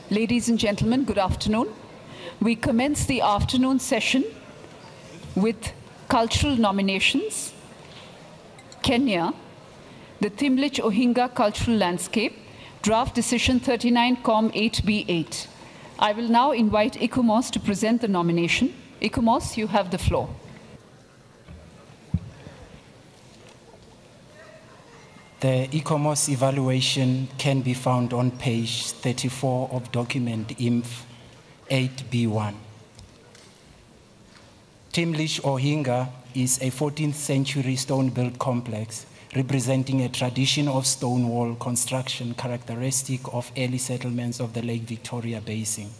Ladies and gentlemen, good afternoon. We commence the afternoon session with cultural nominations. Kenya, the Thimlich Ohinga Cultural Landscape, Draft Decision 39-8B8. I will now invite Ikomos to present the nomination. Ikomos, you have the floor. The Ikomos evaluation can be found on page 34 of document IMF 8B1. Thimlich Ohinga is a 14th century stone-built complex representing a tradition of stone wall construction characteristic of early settlements of the Lake Victoria Basin.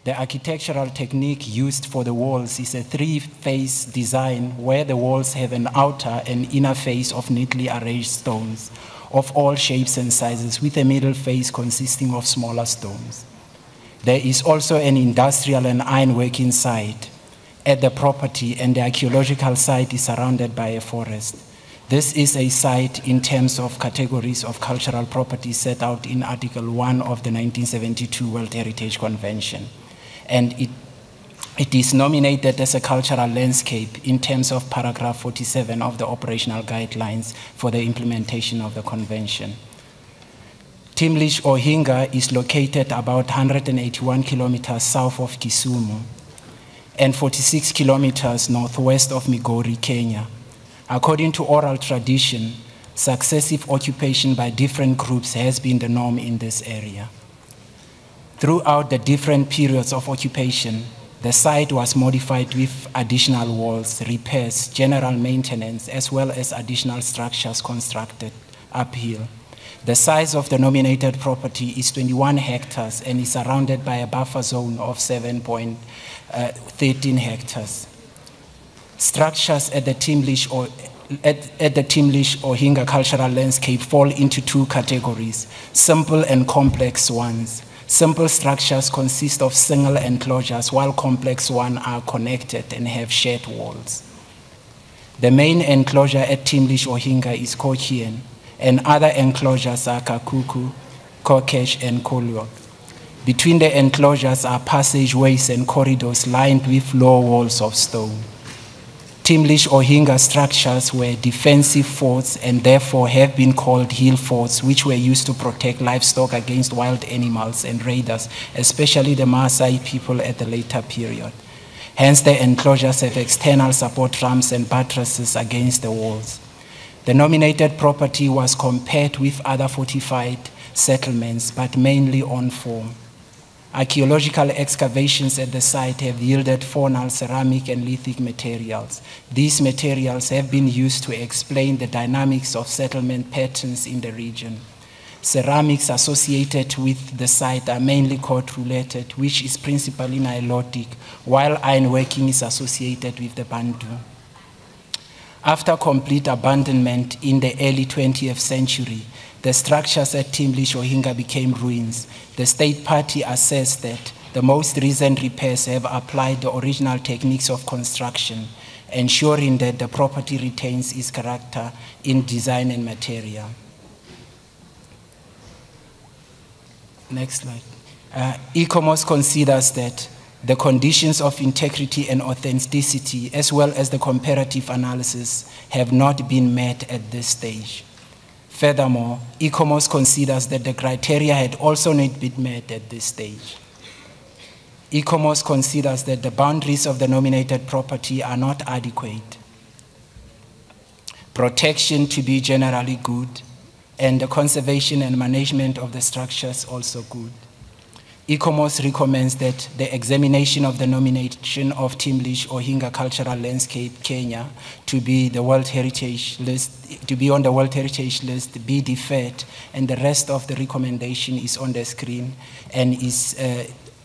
The architectural technique used for the walls is a three-phase design where the walls have an outer and inner face of neatly arranged stones of all shapes and sizes, with a middle face consisting of smaller stones. There is also an industrial and ironworking site at the property, and the archaeological site is surrounded by a forest. This is a site in terms of categories of cultural property set out in Article 1 of the 1972 World Heritage Convention. And it is nominated as a cultural landscape in terms of paragraph 47 of the operational guidelines for the implementation of the convention. Thimlich Ohinga is located about 181 kilometers south of Kisumu and 46 kilometers northwest of Migori, Kenya. According to oral tradition, successive occupation by different groups has been the norm in this area. Throughout the different periods of occupation, the site was modified with additional walls, repairs, general maintenance, as well as additional structures constructed uphill. The size of the nominated property is 21 hectares and is surrounded by a buffer zone of 7.13 hectares. Structures at the Thimlich Ohinga cultural landscape fall into two categories, simple and complex ones. Simple structures consist of single enclosures, while complex ones are connected and have shared walls. The main enclosure at Thimlich Ohinga is Kochien, and other enclosures are Kakuku, Kokesh, and Kolwak. Between the enclosures are passageways and corridors lined with low walls of stone. Thimlich Ohinga structures were defensive forts and therefore have been called hill forts, which were used to protect livestock against wild animals and raiders, especially the Maasai people at the later period. Hence, the enclosures have external support ramps and buttresses against the walls. The nominated property was compared with other fortified settlements, but mainly on form. Archaeological excavations at the site have yielded faunal, ceramic, and lithic materials. These materials have been used to explain the dynamics of settlement patterns in the region. Ceramics associated with the site are mainly court-related, which is principally Nilotic, while ironworking is associated with the Bantu. After complete abandonment in the early 20th century, the structures at Thimlich Ohinga became ruins. The state party assessed that the most recent repairs have applied the original techniques of construction, ensuring that the property retains its character in design and material. Next slide. Ikomos considers that the conditions of integrity and authenticity, as well as the comparative analysis, have not been met at this stage. Furthermore, Ikomos considers that the criteria had also not been met at this stage. Ikomos considers that the boundaries of the nominated property are not adequate, protection to be generally good, and the conservation and management of the structures also good. Ikomos recommends that the examination of the nomination of Thimlich Ohinga Cultural Landscape, Kenya, to be the World Heritage List, to be on the World Heritage List, be deferred, and the rest of the recommendation is on the screen and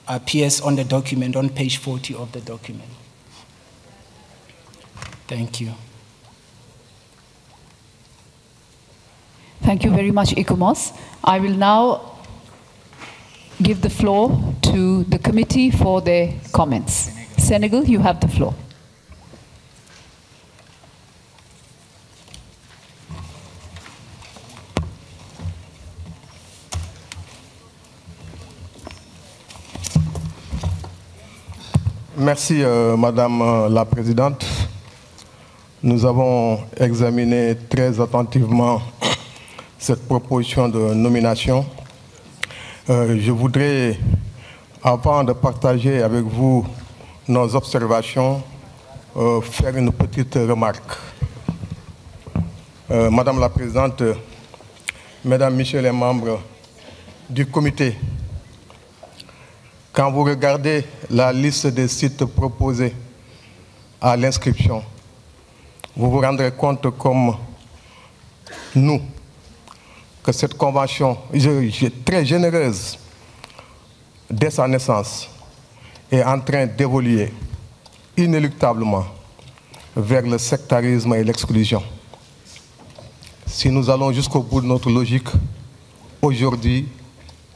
appears on the document on page 40 of the document. Thank you. Thank you very much, Ikomos. I will now give the floor to the committee for their comments. Senegal, you have the floor. Merci, Madame la Présidente. Nous avons examiné très attentivement cette proposition de nomination. Je voudrais, avant de partager avec vous nos observations, faire une petite remarque. Madame la Présidente, Mesdames, Messieurs les membres du comité, quand vous regardez la liste des sites proposés à l'inscription, vous vous rendrez compte comme nous, que cette convention très généreuse, dès sa naissance, est en train d'évoluer inéluctablement vers le sectarisme et l'exclusion. Si nous allons jusqu'au bout de notre logique, aujourd'hui,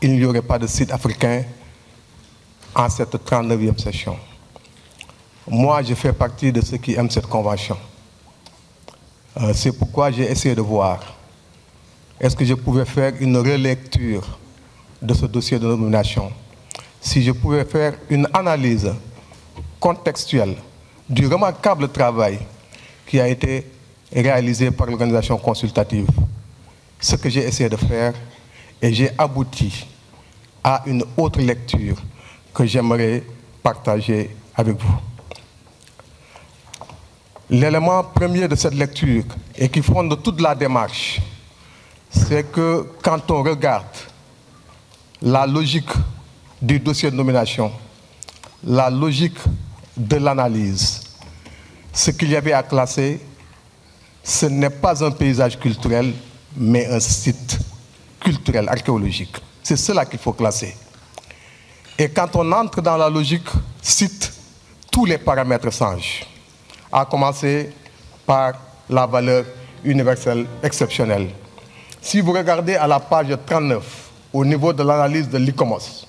il n'y aurait pas de site africain en cette 39e session. Moi, je fais partie de ceux qui aiment cette convention. C'est pourquoi j'ai essayé de voir est-ce que je pouvais faire une relecture de ce dossier de nomination, si je pouvais faire une analyse contextuelle du remarquable travail qui a été réalisé par l'organisation consultative. Ce que j'ai essayé de faire, et j'ai abouti à une autre lecture que j'aimerais partager avec vous. L'élément premier de cette lecture, et qui fonde toute la démarche, c'est que quand on regarde la logique du dossier de nomination, la logique de l'analyse, ce qu'il y avait à classer, ce n'est pas un paysage culturel, mais un site culturel, archéologique. C'est cela qu'il faut classer. Et quand on entre dans la logique site, tous les paramètres changent, à commencer par la valeur universelle exceptionnelle. Si vous regardez à la page 39, au niveau de l'analyse de l'ICOMOS,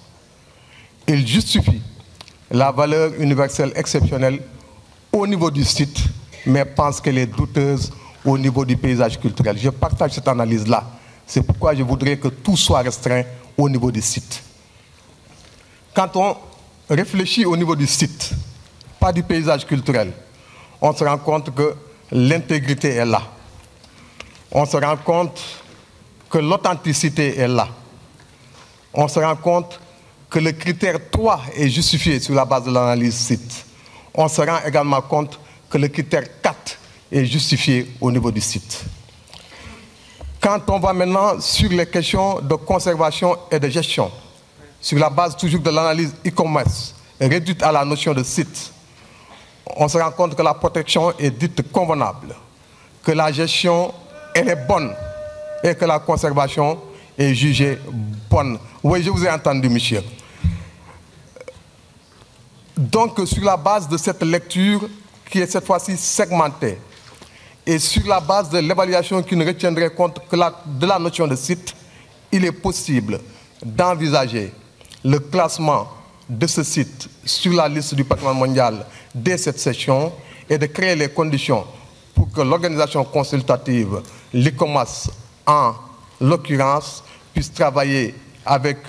il justifie la valeur universelle exceptionnelle au niveau du site, mais pense qu'elle est douteuse au niveau du paysage culturel. Je partage cette analyse-là. C'est pourquoi je voudrais que tout soit restreint au niveau du site. Quand on réfléchit au niveau du site, pas du paysage culturel, on se rend compte que l'intégrité est là. On se rend compte que l'authenticité est là. On se rend compte que le critère 3 est justifié sur la base de l'analyse site. On se rend également compte que le critère 4 est justifié au niveau du site. Quand on va maintenant sur les questions de conservation et de gestion, sur la base toujours de l'analyse e-commerce, réduite à la notion de site, on se rend compte que la protection est dite convenable, que la gestion, elle est bonne, et que la conservation est jugée bonne. Oui, je vous ai entendu, monsieur. Donc, sur la base de cette lecture, qui est cette fois-ci segmentée, et sur la base de l'évaluation qui ne retiendrait compte que de la notion de site, il est possible d'envisager le classement de ce site sur la liste du patrimoine mondial dès cette session et de créer les conditions pour que l'organisation consultative, l'ICOMAS en l'occurrence, puisse travailler avec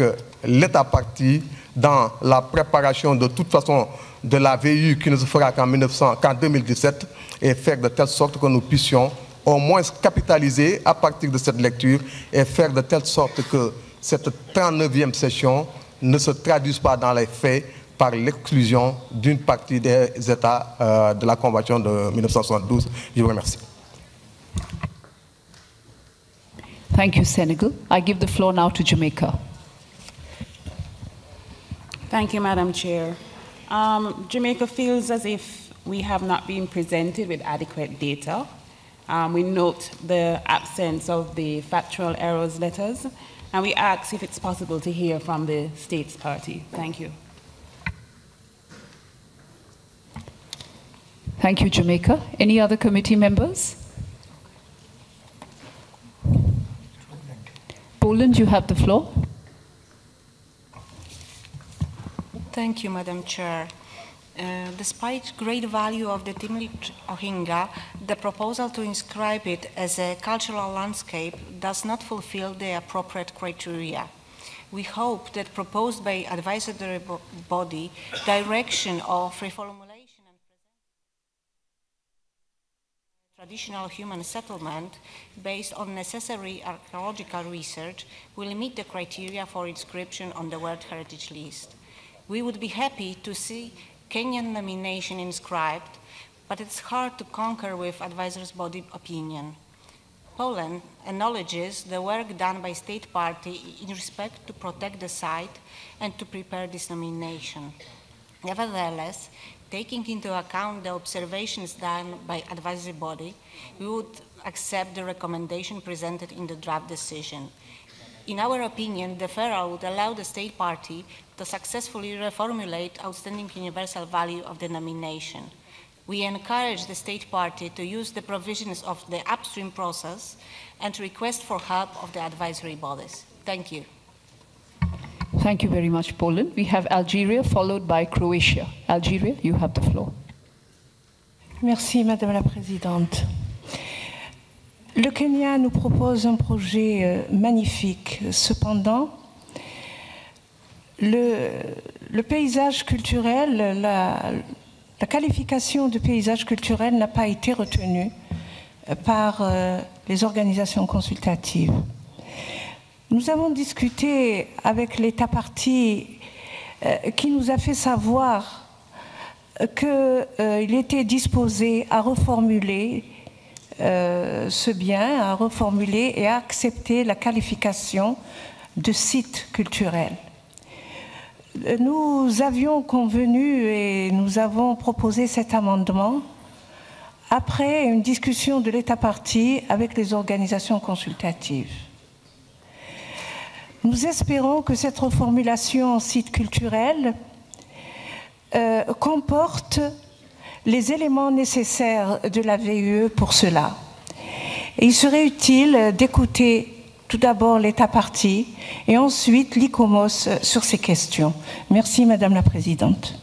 l'État partie dans la préparation de toute façon de la VU qui ne se fera qu'en 2017 et faire de telle sorte que nous puissions au moins capitaliser à partir de cette lecture et faire de telle sorte que cette 39e session ne se traduise pas dans les faits par l'exclusion d'une partie des États de la Convention de 1972. Je vous remercie. Thank you, Senegal. I give the floor now to Jamaica. Thank you, Madam Chair. Jamaica feels as if we have not been presented with adequate data. We note the absence of the factual errors letters, and we ask if it's possible to hear from the States Party. Thank you. Thank you, Jamaica. Any other committee members? Poland, you have the floor. Thank you, Madam Chair. Despite great value of the Timlich Ohinga, the proposal to inscribe it as a cultural landscape does not fulfill the appropriate criteria. we hope that proposed by advisory body direction of reformulation and traditional human settlement based on necessary archaeological research will meet the criteria for inscription on the World Heritage List. We would be happy to see Kenyan nomination inscribed, but it's hard to concur with advisor's body opinion. Poland acknowledges the work done by state party in respect to protect the site and to prepare this nomination. Nevertheless, taking into account the observations done by advisory body, we would accept the recommendation presented in the draft decision. In our opinion, deferral would allow the state party to successfully reformulate outstanding universal value of the nomination. We encourage the state party to use the provisions of the upstream process and request for help of the advisory bodies. Thank you. Thank you very much, Poland. We have Algeria, followed by Croatia. Algeria, you have the floor. Merci, Madame la Présidente. Le Kenya nous propose un projet magnifique. Cependant, le paysage culturel, la qualification de paysage culturel n'a pas été retenue par les organisations consultatives. Nous avons discuté avec l'État partie qui nous a fait savoir qu'il était disposé à reformuler ce bien, à reformuler et à accepter la qualification de site culturel. Nous avions convenu et nous avons proposé cet amendement après une discussion de l'État partie avec les organisations consultatives. Nous espérons que cette reformulation en site culturel comporte les éléments nécessaires de la VUE pour cela. Et il serait utile d'écouter tout d'abord l'État partie et ensuite l'ICOMOS sur ces questions. Merci, Madame la Présidente.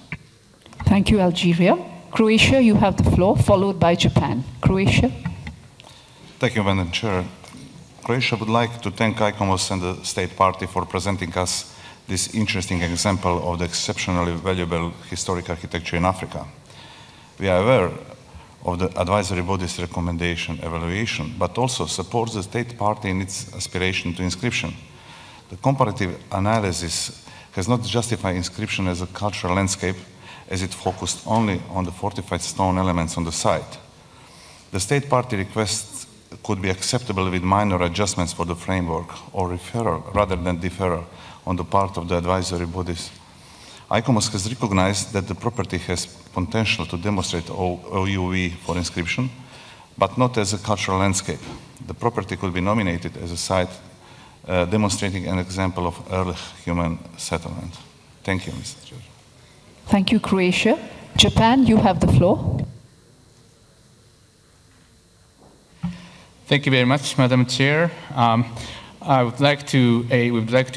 Thank you, Algeria. Croatia, you have the floor, followed by Japan. Croatia. Thank you, Madam Chair. Croatia would like to thank ICOMOS and the State Party for presenting us this interesting example of the exceptionally valuable historic architecture in Africa. We are aware of the advisory body's recommendation evaluation, but also supports the state party in its aspiration to inscription. The comparative analysis has not justified inscription as a cultural landscape, as it focused only on the fortified stone elements on the site. The state party requests could be acceptable with minor adjustments for the framework or referral rather than deferral on the part of the advisory bodies. ICOMOS has recognized that the property has potential to demonstrate OUV for inscription, but not as a cultural landscape. The property could be nominated as a site demonstrating an example of early human settlement. Thank you, Mr. Chair. Thank you, Croatia. Japan, you have the floor. Thank you very much, Madam Chair. I would like to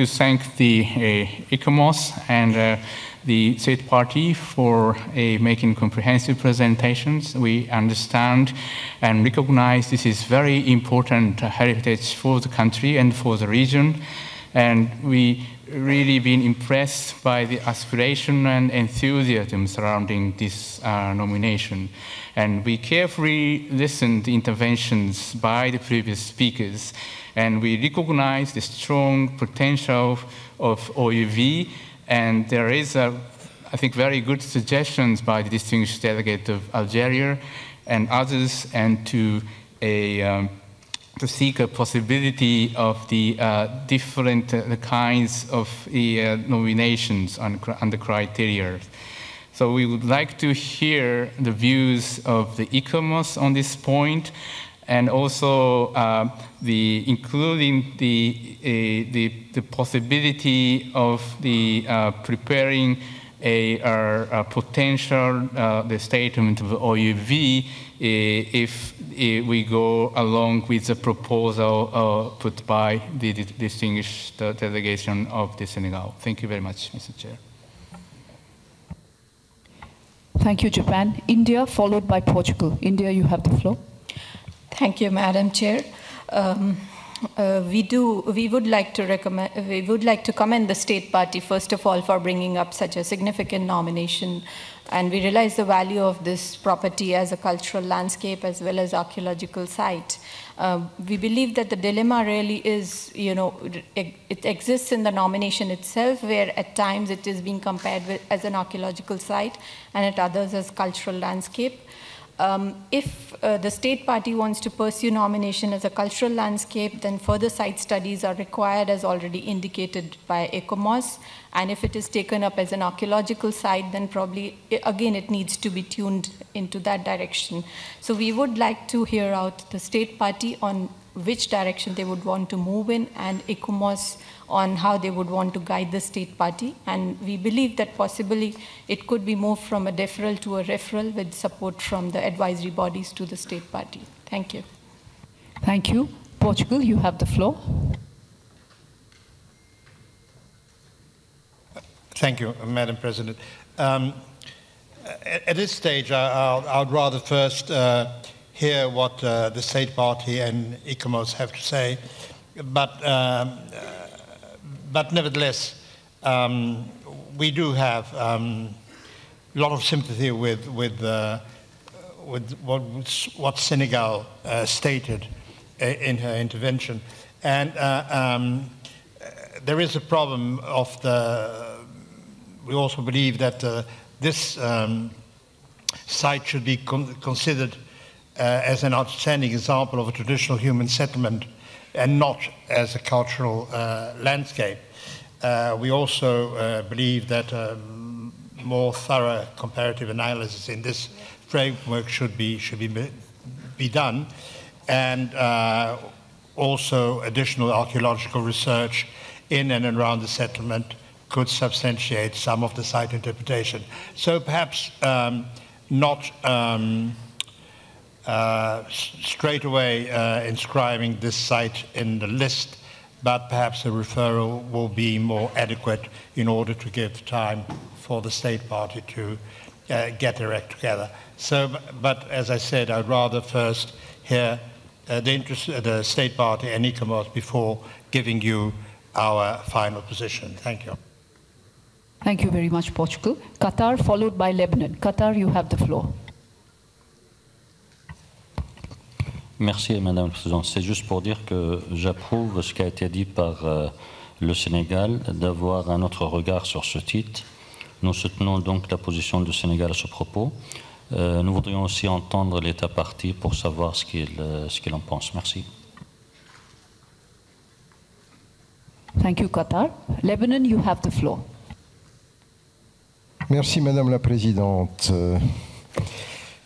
thank the ICOMOS and the State Party for making comprehensive presentations. We understand and recognize this is very important heritage for the country and for the region. And we really been impressed by the aspiration and enthusiasm surrounding this nomination. And we carefully listened to interventions by the previous speakers, and we recognize the strong potential of OUV, and there is, I think, very good suggestions by the distinguished delegate of Algeria and others, and to seek a possibility of the different kinds of nominations on the criteria. So we would like to hear the views of the ICOMOS on this point, and also including the possibility of preparing a potential the statement of OUV if we go along with the proposal put by the distinguished delegation of the Senegal. Thank you very much, Mr. Chair. Thank you, Japan. India, followed by Portugal. India, you have the floor. Thank you, Madam Chair. We would like to commend the state party, first of all, for bringing up such a significant nomination. And we realize the value of this property as a cultural landscape as well as archaeological site. We believe that the dilemma really is, it exists in the nomination itself, where at times it is being compared with as an archaeological site and at others as cultural landscape. If the state party wants to pursue nomination as a cultural landscape, then further site studies are required as already indicated by ECOMOS. And if it is taken up as an archaeological site, then probably, again, it needs to be tuned into that direction. So we would like to hear out the state party on which direction they would want to move in, and ECOMOS on how they would want to guide the state party. And we believe that possibly it could be moved from a deferral to a referral with support from the advisory bodies to the state party. Thank you. Thank you. Portugal, you have the floor. Thank you, Madam President. At this stage, I'd rather first hear what the state party and ECOMOS have to say, but nevertheless, we do have a lot of sympathy with what Senegal stated in her intervention, and there is a problem of the. We also believe that this site should be considered as an outstanding example of a traditional human settlement and not as a cultural landscape. We also believe that more thorough comparative analysis in this framework should be done, and also additional archaeological research in and around the settlement could substantiate some of the site interpretation. So perhaps not straight away inscribing this site in the list, but perhaps a referral will be more adequate in order to give time for the state party to get their act together. So, but as I said, I'd rather first hear the state party and ECOMOS before giving you our final position. Thank you. Thank you very much, Portugal. Qatar, followed by Lebanon. Qatar, you have the floor. Merci, Madame la Présidente. C'est juste pour dire que j'approuve ce qui a été dit par le Sénégal, d'avoir un autre regard sur ce titre. Nous soutenons donc la position du Sénégal à ce propos. Nous voudrions aussi entendre l'État parti pour savoir ce qu'il en pense. Merci. Thank you, Qatar. Lebanon, you have the floor. Merci Madame la Présidente.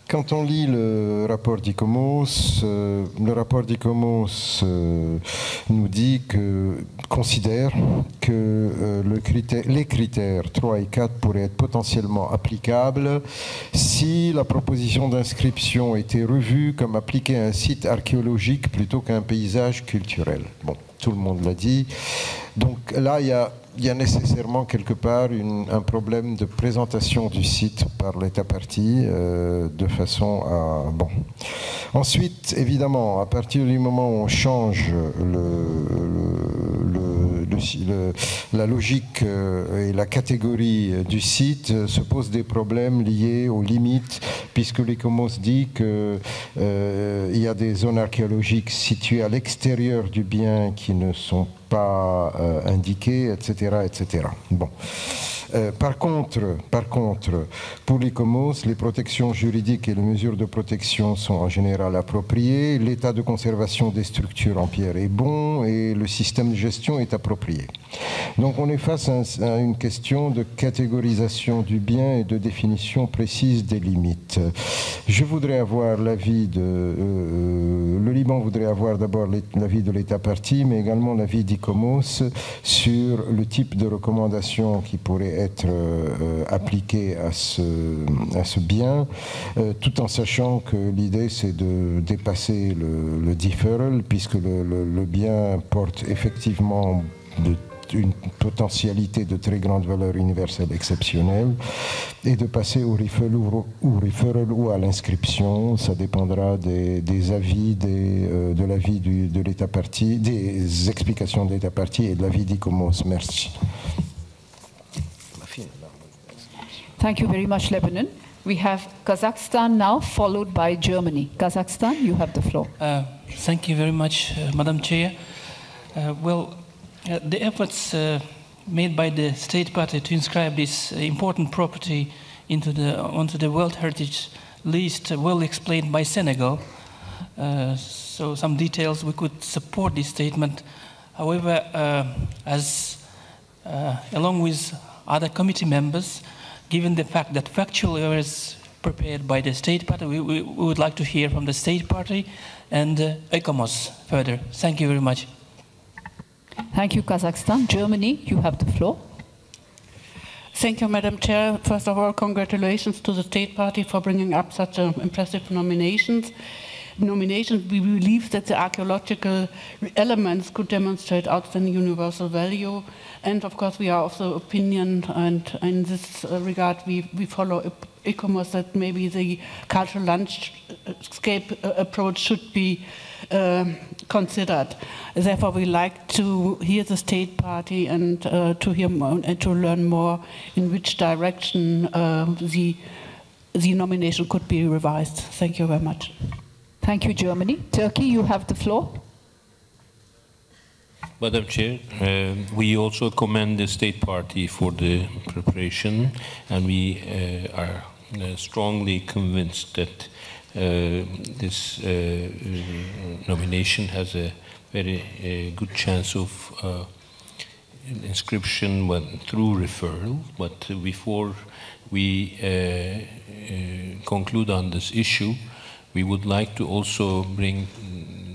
Quand on lit le rapport d'ICOMOS, nous dit considère que les critères 3 et 4 pourraient être potentiellement applicables si la proposition d'inscription était revue comme appliquée à un site archéologique plutôt qu'à un paysage culturel. Bon, tout le monde l'a dit. Donc là, il y a nécessairement quelque part un problème de présentation du site par l'État parti de façon à... Bon. Ensuite, évidemment, à partir du moment où on change la logique et la catégorie du site, se posent des problèmes liés aux limites, puisque l'ECOMOS dit qu'il y a des zones archéologiques situées à l'extérieur du bien qui ne sont pas indiquées, etc., etc. Bon. Par contre, pour l'ICOMOS, les protections juridiques et les mesures de protection sont en général appropriées, l'état de conservation des structures en pierre est bon et le système de gestion est approprié. Donc on est face à une question de catégorisation du bien et de définition précise des limites. Je voudrais avoir l'avis le Liban voudrait avoir d'abord l'avis de l'État parti, mais également l'avis d'ICOMOS sur le type de recommandation qui pourrait être appliqué à ce bien, tout en sachant que l'idée c'est de dépasser le deferral, puisque le bien porte effectivement de une potentialité de très grande valeur universelle exceptionnelle, et de passer au referral ou à l'inscription. Ça dépendra des avis, de l'avis de l'État partie, des explications de l'État partie et de l'avis d'ICOMOS. Merci. Thank you very much, Lebanon. We have Kazakhstan now, followed by Germany. Kazakhstan, you have the floor. Thank you very much, Madam Chair. The efforts made by the State Party to inscribe this important property onto the World Heritage List well explained by Senegal. So some details, we could support this statement. However, along with other committee members, given the fact that factual errors prepared by the State Party, we would like to hear from the State Party and ICOMOS further. Thank you very much. Thank you, Kazakhstan. Germany, you have the floor. Thank you, Madam Chair. First of all, congratulations to the State Party for bringing up such impressive nominations. We believe that the archaeological elements could demonstrate outstanding universal value. And of course, we are of the opinion, and in this regard, we follow ICOMOS, that maybe the cultural landscape approach should be considered. Therefore, we like to hear the State Party and to hear more, and to learn more in which direction the nomination could be revised. Thank you very much. Thank you, Germany. Turkey, you have the floor. Madam Chair, we also commend the State Party for the preparation, and we are strongly convinced that this nomination has a very good chance of inscription through referral. But before we conclude on this issue, we would like to also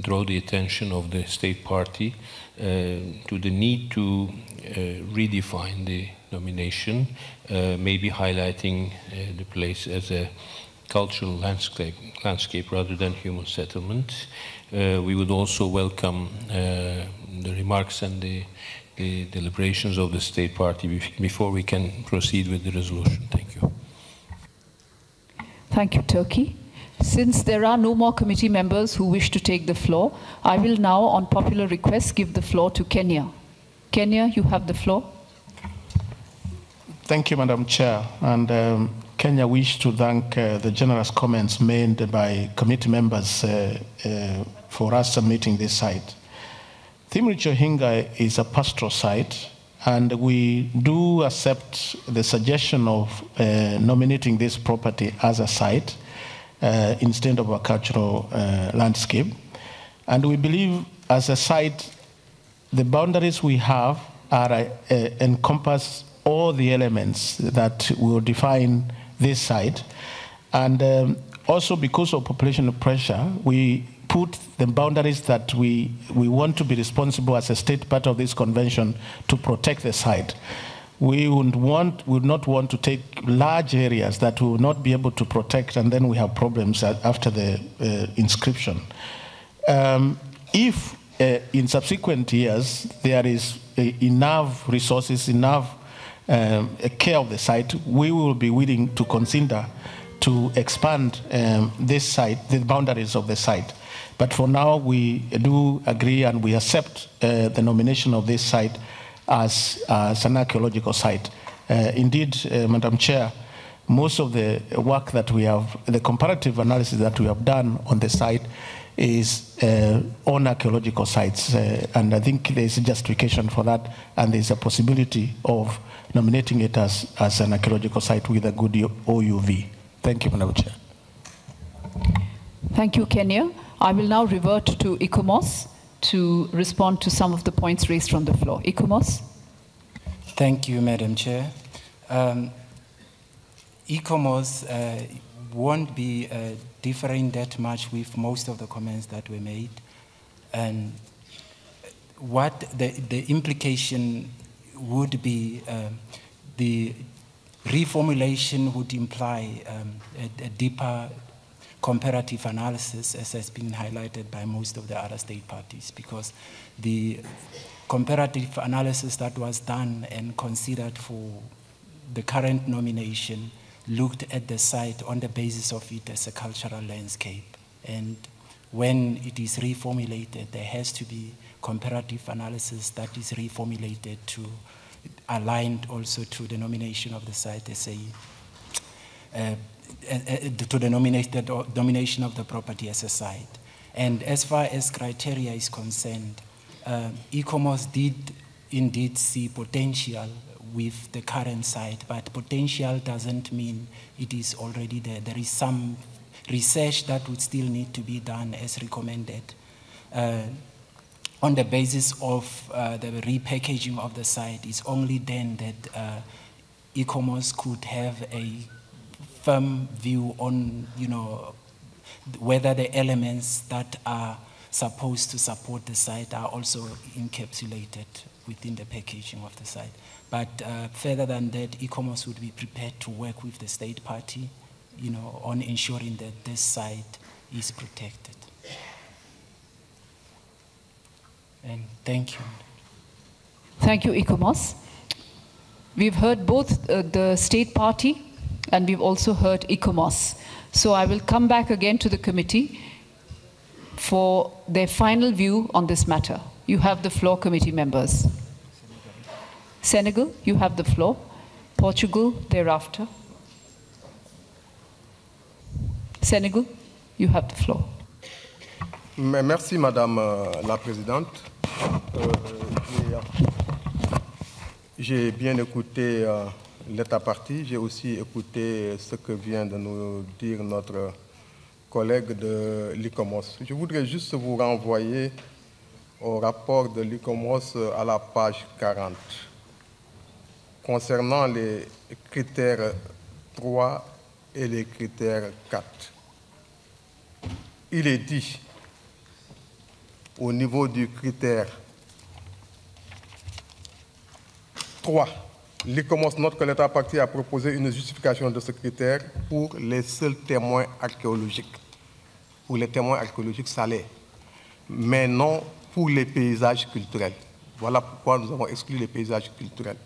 draw the attention of the State Party to the need to redefine the nomination, maybe highlighting the place as a cultural landscape rather than human settlement. We would also welcome the remarks and the deliberations of the State Party before we can proceed with the resolution. Thank you. Thank you, Turkey. Since there are no more committee members who wish to take the floor, I will now, on popular request, give the floor to Kenya. Kenya, you have the floor. Thank you, Madam Chair. And Kenya wish to thank the generous comments made by committee members for us submitting this site. Thimrich Ohinga is a pastoral site, and we do accept the suggestion of nominating this property as a site instead of a cultural landscape. And we believe as a site, the boundaries we have are encompass all the elements that will define this site. And also because of population pressure, we put the boundaries that we want to be responsible as a state part of this convention to protect the site. We would not want to take large areas that we will not be able to protect, and then we have problems after the inscription. If in subsequent years there is enough resources, enough care of the site, we will be willing to consider to expand this site, the boundaries of the site. But for now, we do agree and we accept the nomination of this site as an archaeological site. Indeed, Madam Chair, most of the work that we have, the comparative analysis that we have done on the site is on archaeological sites. And I think there's a justification for that, and there's a possibility of nominating it as an archaeological site with a good OUV. Thank you, Madam Chair. Thank you, Kenya. I will now revert to ICOMOS to respond to some of the points raised from the floor. ICOMOS? Thank you, Madam Chair. ICOMOS won't be differing that much with most of the comments that were made. And what the implication would be, the reformulation would imply a deeper comparative analysis, as has been highlighted by most of the other state parties, because the comparative analysis that was done and considered for the current nomination looked at the site on the basis of it as a cultural landscape. And when it is reformulated, there has to be comparative analysis that is reformulated to aligned also to the nomination of the site as to the nomination of the property as a site. And as far as criteria is concerned, ICOMOS did indeed see potential with the current site, but potential doesn't mean it is already there. There is some research that would still need to be done as recommended on the basis of the repackaging of the site. It's only then that ICOMOS could have a firm view on, whether the elements that are supposed to support the site are also encapsulated within the packaging of the site. But further than that, ICOMOS would be prepared to work with the state party, on ensuring that this site is protected. And thank you. Thank you, ICOMOS. We've heard both the state party and we've also heard ICOMOS. So I will come back again to the committee for their final view on this matter. You have the floor, committee members. Senegal, you have the floor. Portugal, thereafter. Senegal, you have the floor. Merci, Madame la Présidente. J'ai bien écouté l'état parti. J'ai aussi écouté ce que vient de nous dire notre collègue de l'ICOMOS. Je voudrais juste vous renvoyer au rapport de l'ICOMOS à la page 40. Concernant les critères 3 et les critères 4. Il est dit au niveau du critère 3, l'ICOMOS note que l'État partie a proposé une justification de ce critère pour les seuls témoins archéologiques, pour les témoins archéologiques salés, mais non pour les paysages culturels. Voilà pourquoi nous avons exclu les paysages culturels.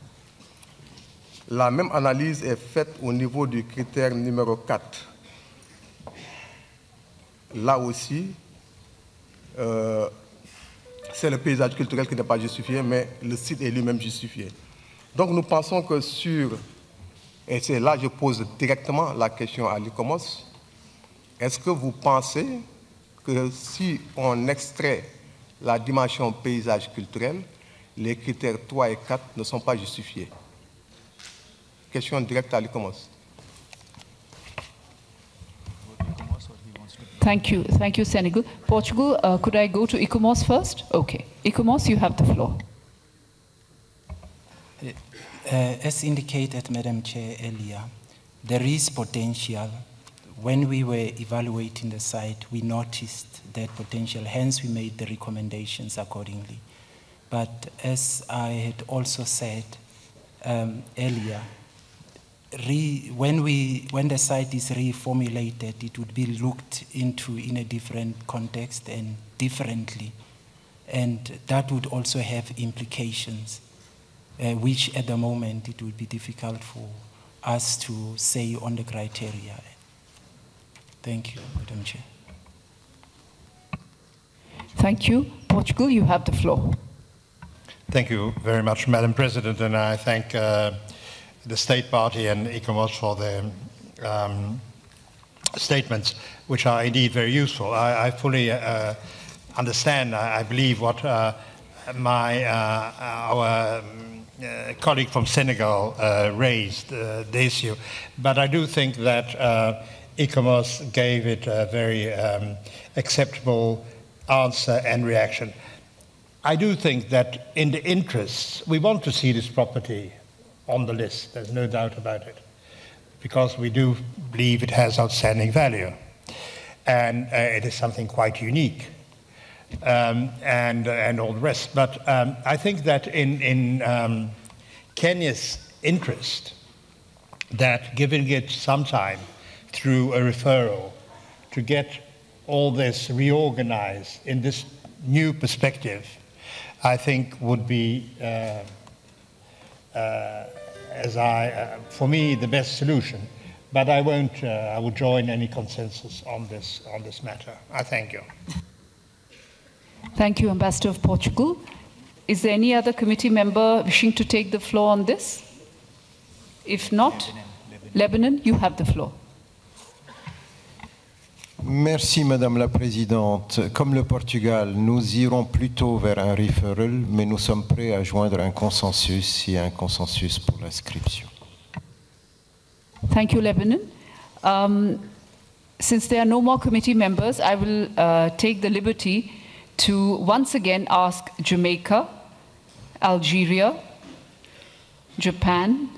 La même analyse est faite au niveau du critère numéro 4. Là aussi, c'est le paysage culturel qui n'est pas justifié, mais le site est lui-même justifié. Donc nous pensons que et c'est là que je pose directement la question à l'ICOMOS, est-ce que vous pensez que si on extrait la dimension paysage culturel, les critères 3 et 4 ne sont pas justifiés? Question directe à l'ICOMOS. Thank you, Senegal. Portugal, could I go to ICOMOS first? Okay. ICOMOS, you have the floor. As indicated, Madam Chair, earlier, there is potential. When we were evaluating the site, we noticed that potential, hence we made the recommendations accordingly. But as I had also said earlier, when the site is reformulated, it would be looked into in a different context and differently. And that would also have implications, which at the moment it would be difficult for us to say on the criteria. Thank you, Madam Chair. Thank you. Portugal, you have the floor. Thank you very much, Madam President, and I thank the State Party and ICOMOS for their statements, which are indeed very useful. I fully understand, I believe, what our colleague from Senegal raised, the issue. But I do think that ICOMOS gave it a very acceptable answer and reaction. I do think that in the interests, we want to see this property on the list, there's no doubt about it, because we do believe it has outstanding value. And it is something quite unique, and all the rest. But I think that in Kenya's interest, that giving it some time through a referral to get all this reorganized in this new perspective, I think would be, for me, the best solution. But I will join any consensus on this matter. I thank you. Thank you, Ambassador of Portugal. Is there any other committee member wishing to take the floor on this? If not, Lebanon, you have the floor. Merci Madame la Présidente. Comme le Portugal, nous irons plutôt vers un referral, mais nous sommes prêts à joindre un consensus s'il y a un consensus pour l'inscription. Thank you, Lebanon. Since there are no more committee members, I will take the liberty to once again ask Jamaica, Algeria, Japan,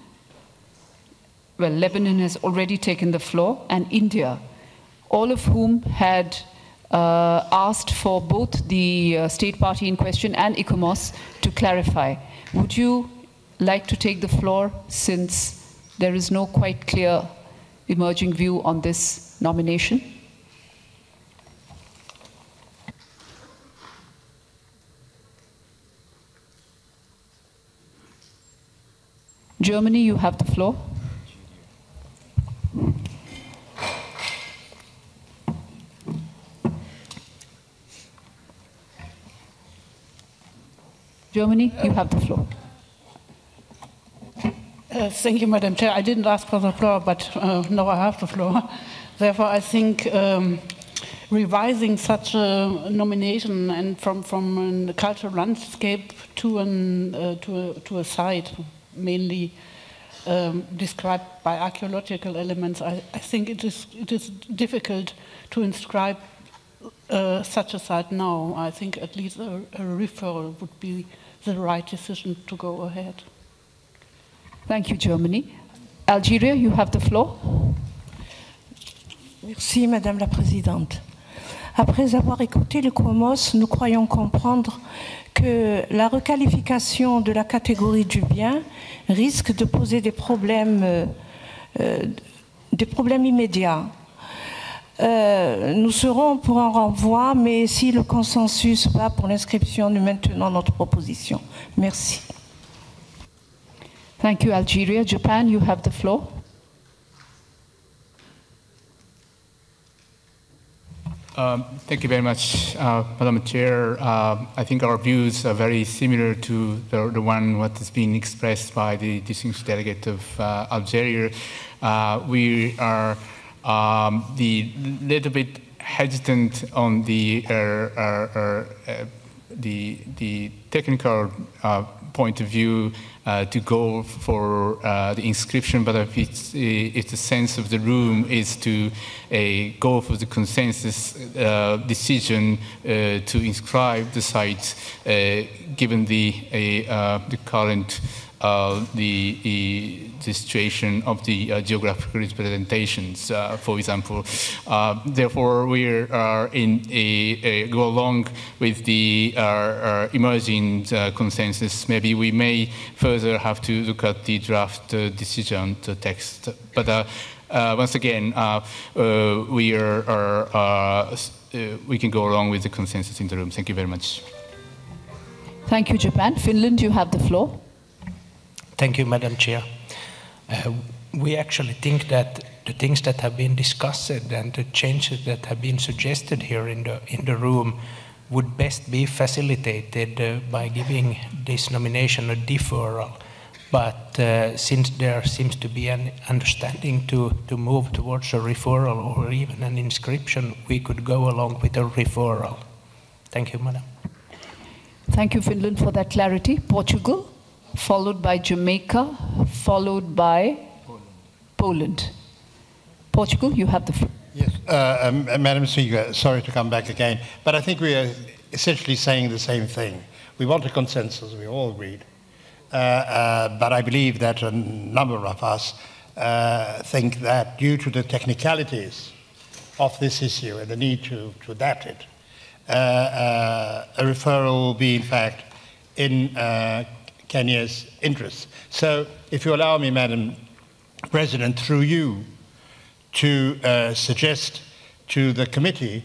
well, Lebanon has already taken the floor, and India, all of whom had asked for both the state party in question and ICOMOS to clarify. Would you like to take the floor, since there is no quite clear emerging view on this nomination? Germany, you have the floor. Germany, you have the floor. Thank you, Madam Chair. I didn't ask for the floor, but now I have the floor. Therefore, I think revising such a nomination and from a cultural landscape to a site mainly described by archaeological elements, I think it is difficult to inscribe such a site now. I think at least a referral would be the right decision to go ahead. Thank you, Germany. Algeria, you have the floor. Merci, Madame la Présidente. Après avoir écouté le COMOS, nous croyons comprendre que la requalification de la catégorie du bien risque de poser des problèmes immédiats. Nous serons pour un renvoi, mais si le consensus va pour l'inscription, nous maintenons notre proposition. Merci. Thank you, Algeria. Japan, you have the floor. Thank you very much, Madam Chair. I think our views are very similar to the one what has been expressed by the distinguished delegate of Algeria. We are the little bit hesitant on the technical point of view to go for the inscription, but if the sense of the room is to go for the consensus decision to inscribe the site, given the current the situation of the geographical representations, for example. Therefore, we are go along with the emerging consensus. Maybe we may further have to look at the draft decision text. But once again, we can go along with the consensus in the room. Thank you very much. Thank you, Japan. Finland, you have the floor. Thank you, Madam Chair. We actually think that the things that have been discussed and the changes that have been suggested here in the room would best be facilitated by giving this nomination a deferral. But since there seems to be an understanding to move towards a referral or even an inscription, we could go along with a referral. Thank you, Madam. Thank you, Finland, for that clarity. Portugal, followed by Jamaica, followed by Poland. Portugal, you have the floor. Yes, Madam Speaker, sorry to come back again, but I think we are essentially saying the same thing. We want a consensus, we all agreed. But I believe that a number of us think that due to the technicalities of this issue and the need to adapt it, a referral will be, in fact, in Kenya's interest. So, if you allow me, Madam President, through you, to suggest to the committee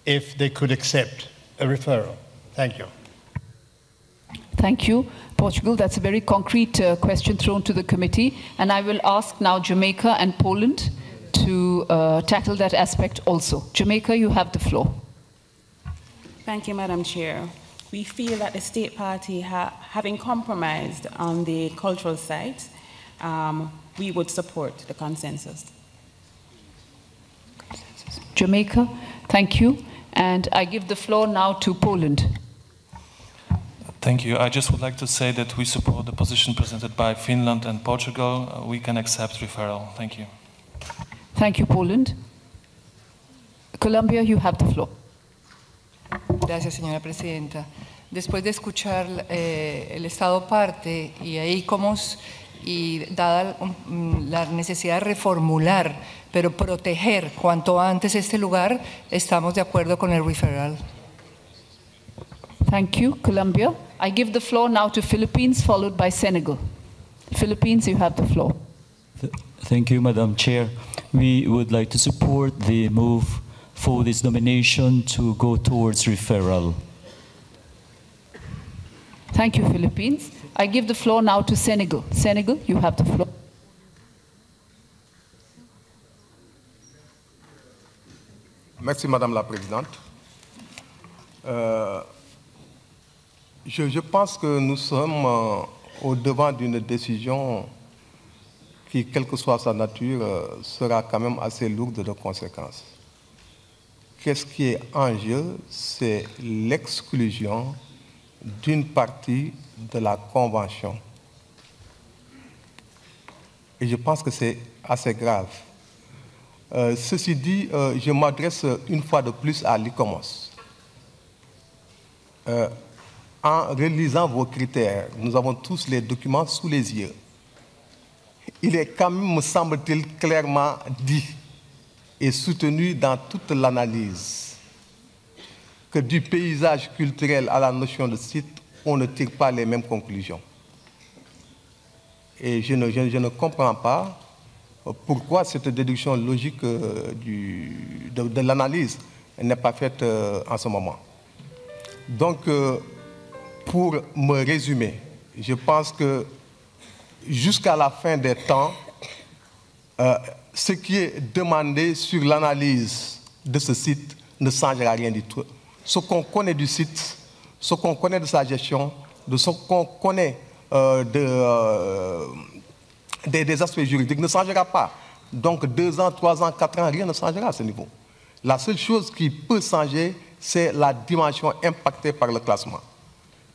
if they could accept a referral. Thank you. Thank you. Portugal, that's a very concrete question thrown to the committee. And I will ask now Jamaica and Poland to tackle that aspect also. Jamaica, you have the floor. Thank you, Madam Chair. We feel that the State Party, having compromised on the cultural side, we would support the consensus. Jamaica, thank you. And I give the floor now to Poland. Thank you. I just would like to say that we support the position presented by Finland and Portugal. We can accept referral. Thank you. Thank you, Poland. Colombia, you have the floor. Gracias, señora presidenta. Después de escuchar el Estado parte y a ICOMOS y dada la necesidad de reformular, pero proteger cuanto antes este lugar, estamos de acuerdo con el referral. Thank you, Colombia. I give the floor now to Philippines, followed by Senegal. Philippines, you have the floor. Thank you, Madam Chair. We would like to support the move for this nomination to go towards referral. Thank you, Philippines. I give the floor now to Senegal. Senegal, you have the floor. Merci, Madame la Présidente. Je pense que nous sommes au devant d'une décision qui, quelle que soit sa nature, sera quand même assez lourde de conséquences. Qu'est-ce qui est en jeu? C'est l'exclusion d'une partie de la Convention. Et je pense que c'est assez grave. Ceci dit, je m'adresse une fois de plus à l'ICOMOS. En relisant vos critères, nous avons tous les documents sous les yeux. Il est quand même, me semble-t-il, clairement dit et soutenu dans toute l'analyse que du paysage culturel à la notion de site, on ne tire pas les mêmes conclusions. Et je ne comprends pas pourquoi cette déduction logique de l'analyse n'est pas faite en ce moment. Donc, pour me résumer, je pense que jusqu'à la fin des temps, ce qui est demandé sur l'analyse de ce site ne changera rien du tout. Ce qu'on connaît du site, ce qu'on connaît de sa gestion, de ce qu'on connaît des aspects juridiques ne changera pas. Donc 2 ans, 3 ans, 4 ans, rien ne changera à ce niveau. La seule chose qui peut changer, c'est la dimension impactée par le classement.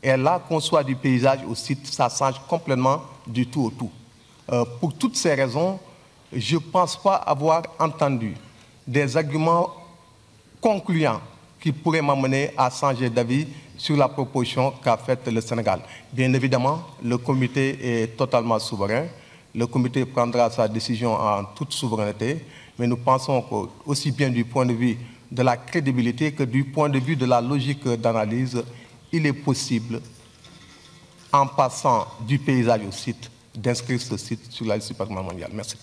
Et là, qu'on soit du paysage au site, ça change complètement du tout au tout. Pour toutes ces raisons, je ne pense pas avoir entendu des arguments concluants qui pourraient m'amener à changer d'avis sur la proposition qu'a faite le Sénégal. Bien évidemment, le comité est totalement souverain. Le comité prendra sa décision en toute souveraineté, mais nous pensons qu'aussi bien du point de vue de la crédibilité que du point de vue de la logique d'analyse, il est possible, en passant du paysage au site, d'inscrire ce site sur la liste du patrimoine mondial. Merci.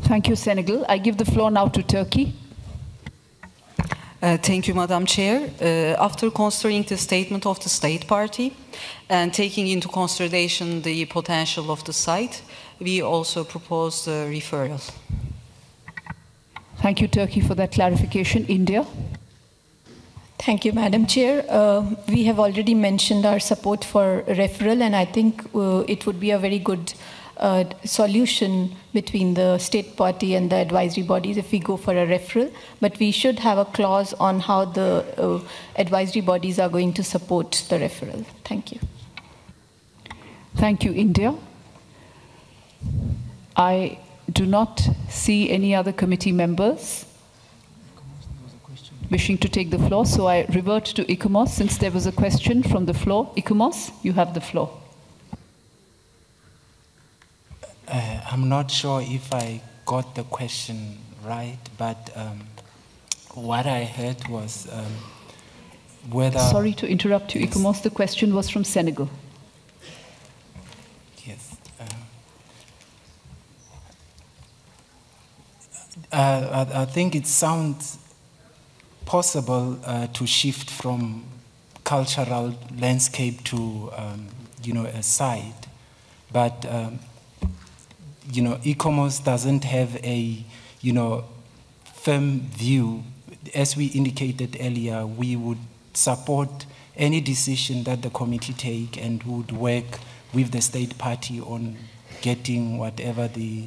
Thank you, Senegal. I give the floor now to Turkey. Thank you, Madam Chair. After considering the statement of the State Party and taking into consideration the potential of the site, we also propose the referral. Thank you, Turkey, for that clarification. India? Thank you, Madam Chair. We have already mentioned our support for referral, and I think it would be a very good solution between the State Party and the advisory bodies if we go for a referral. But we should have a clause on how the advisory bodies are going to support the referral. Thank you. Thank you, India. I do not see any other committee members wishing to take the floor, so I revert to ICOMOS since there was a question from the floor. ICOMOS, you have the floor. I'm not sure if I got the question right, but what I heard was whether... Sorry to interrupt you, ICOMOS. The question was from Senegal. Yes. I think it sounds possible to shift from cultural landscape to, a site, but ICOMOS doesn't have a, firm view. As we indicated earlier, we would support any decision that the committee take and would work with the state party on getting whatever the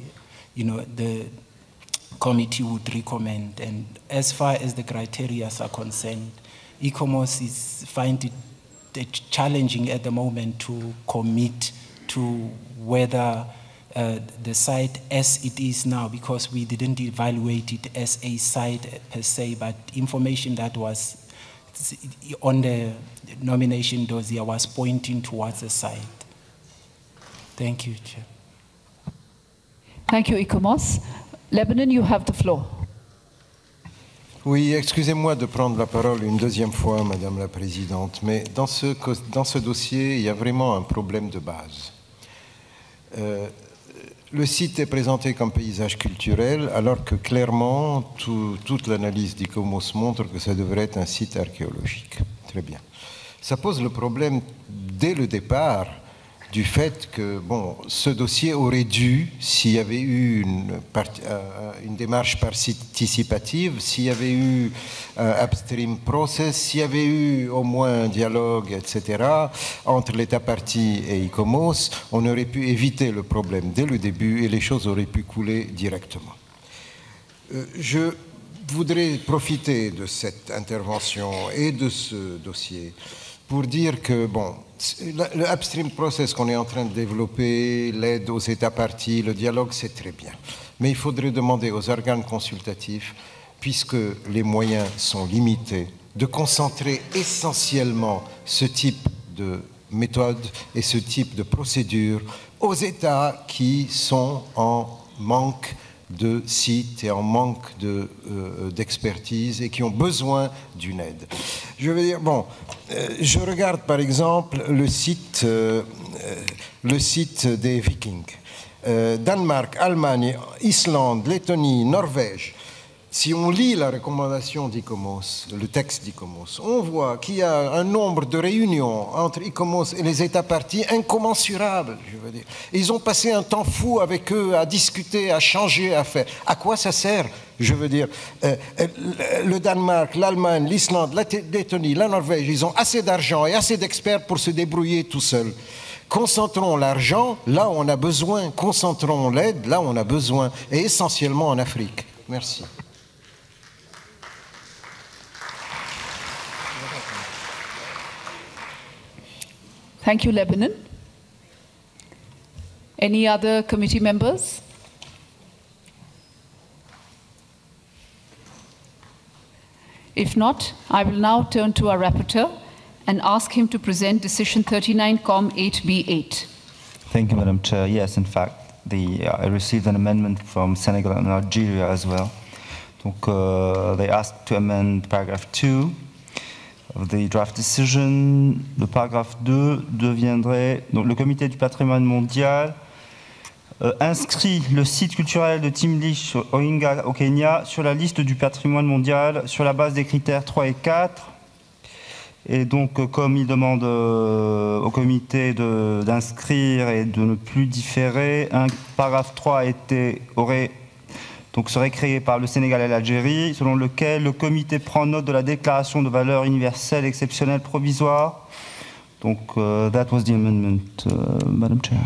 committee would recommend. And as far as the criteria are concerned, ICOMOS find it challenging at the moment to commit to whether the site as it is now, because we didn't evaluate it as a site per se, but information that was on the nomination dossier was pointing towards a site. Thank you, Chair. Thank you, ICOMOS. Lebanon, you have the floor. Oui, excusez-moi de prendre la parole une deuxième fois, Madame la Présidente, mais dans ce dossier, il y a vraiment un problème de base. Le site est présenté comme paysage culturel, alors que clairement, toute l'analyse d'ICOMOS montre que ça devrait être un site archéologique. Très bien. Ça pose le problème dès le départ du fait que ce dossier aurait dû, s'il y avait eu une démarche participative, s'il y avait eu un upstream process, s'il y avait eu au moins un dialogue, etc., entre l'État partie et ICOMOS, on aurait pu éviter le problème dès le début et les choses auraient pu couler directement. Je voudrais profiter de cette intervention et de ce dossier pour dire que, le upstream process qu'on est en train de développer, l'aide aux États parties, le dialogue, c'est très bien. Mais il faudrait demander aux organes consultatifs, puisque les moyens sont limités, de concentrer essentiellement ce type de méthode et ce type de procédure aux États qui sont en manque de sites et en manque d'expertise et qui ont besoin d'une aide. Je veux dire, je regarde par exemple le site des Vikings. Danemark, Allemagne, Islande, Lettonie, Norvège. Si on lit la recommandation d'ICOMOS, le texte d'ICOMOS, on voit qu'il y a un nombre de réunions entre ICOMOS et les États parties incommensurable, je veux dire. Ils ont passé un temps fou avec eux à discuter, à changer, à faire. À quoi ça sert? Je veux dire, le Danemark, l'Allemagne, l'Islande, la Lettonie, la Norvège, ils ont assez d'argent et assez d'experts pour se débrouiller tout seuls. Concentrons l'argent là où on a besoin, concentrons l'aide là où on a besoin, et essentiellement en Afrique. Merci. Thank you, Lebanon. Any other committee members? If not, I will now turn to our rapporteur and ask him to present Decision 39-8B8. Thank you, Madam Chair. Yes, in fact, I received an amendment from Senegal and Algeria as well. Donc, they asked to amend paragraph 2 of the draft decision. Le paragraphe 2 deviendrait, donc le comité du patrimoine mondial inscrit le site culturel de Timlish Oinga au Kenya sur la liste du patrimoine mondial sur la base des critères 3 et 4. Et donc, comme il demande au comité d'inscrire et de ne plus différer, un paragraphe 3 serait créé par le Sénégal et l'Algérie, selon lequel le comité prend note de la déclaration de valeur universelle exceptionnelle provisoire. Donc, that was the amendment, Madam Chair.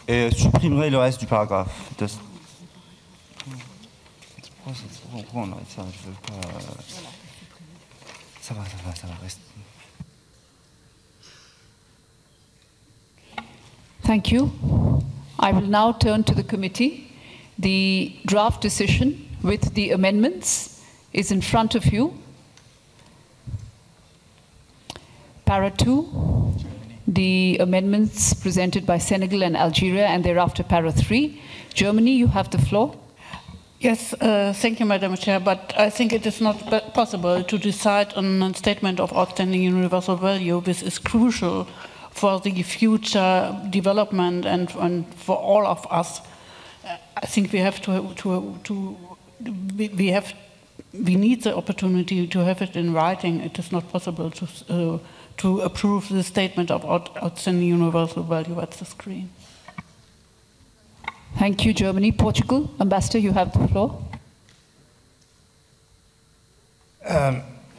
Et supprimerai le reste du paragraphe. On arrête ça, je veux pas... Ça va, reste. Thank you. I will now turn to the committee. The draft decision with the amendments is in front of you. Para 2, the amendments presented by Senegal and Algeria, and thereafter Para 3. Germany, you have the floor. Yes, thank you, Madam Chair, but I think it is not possible to decide on a statement of outstanding universal value, which is crucial for the future development and for all of us. I think we have we need the opportunity to have it in writing. It is not possible to approve the statement of outstanding universal value at the screen. Thank you, Germany. Portugal, Ambassador, you have the floor.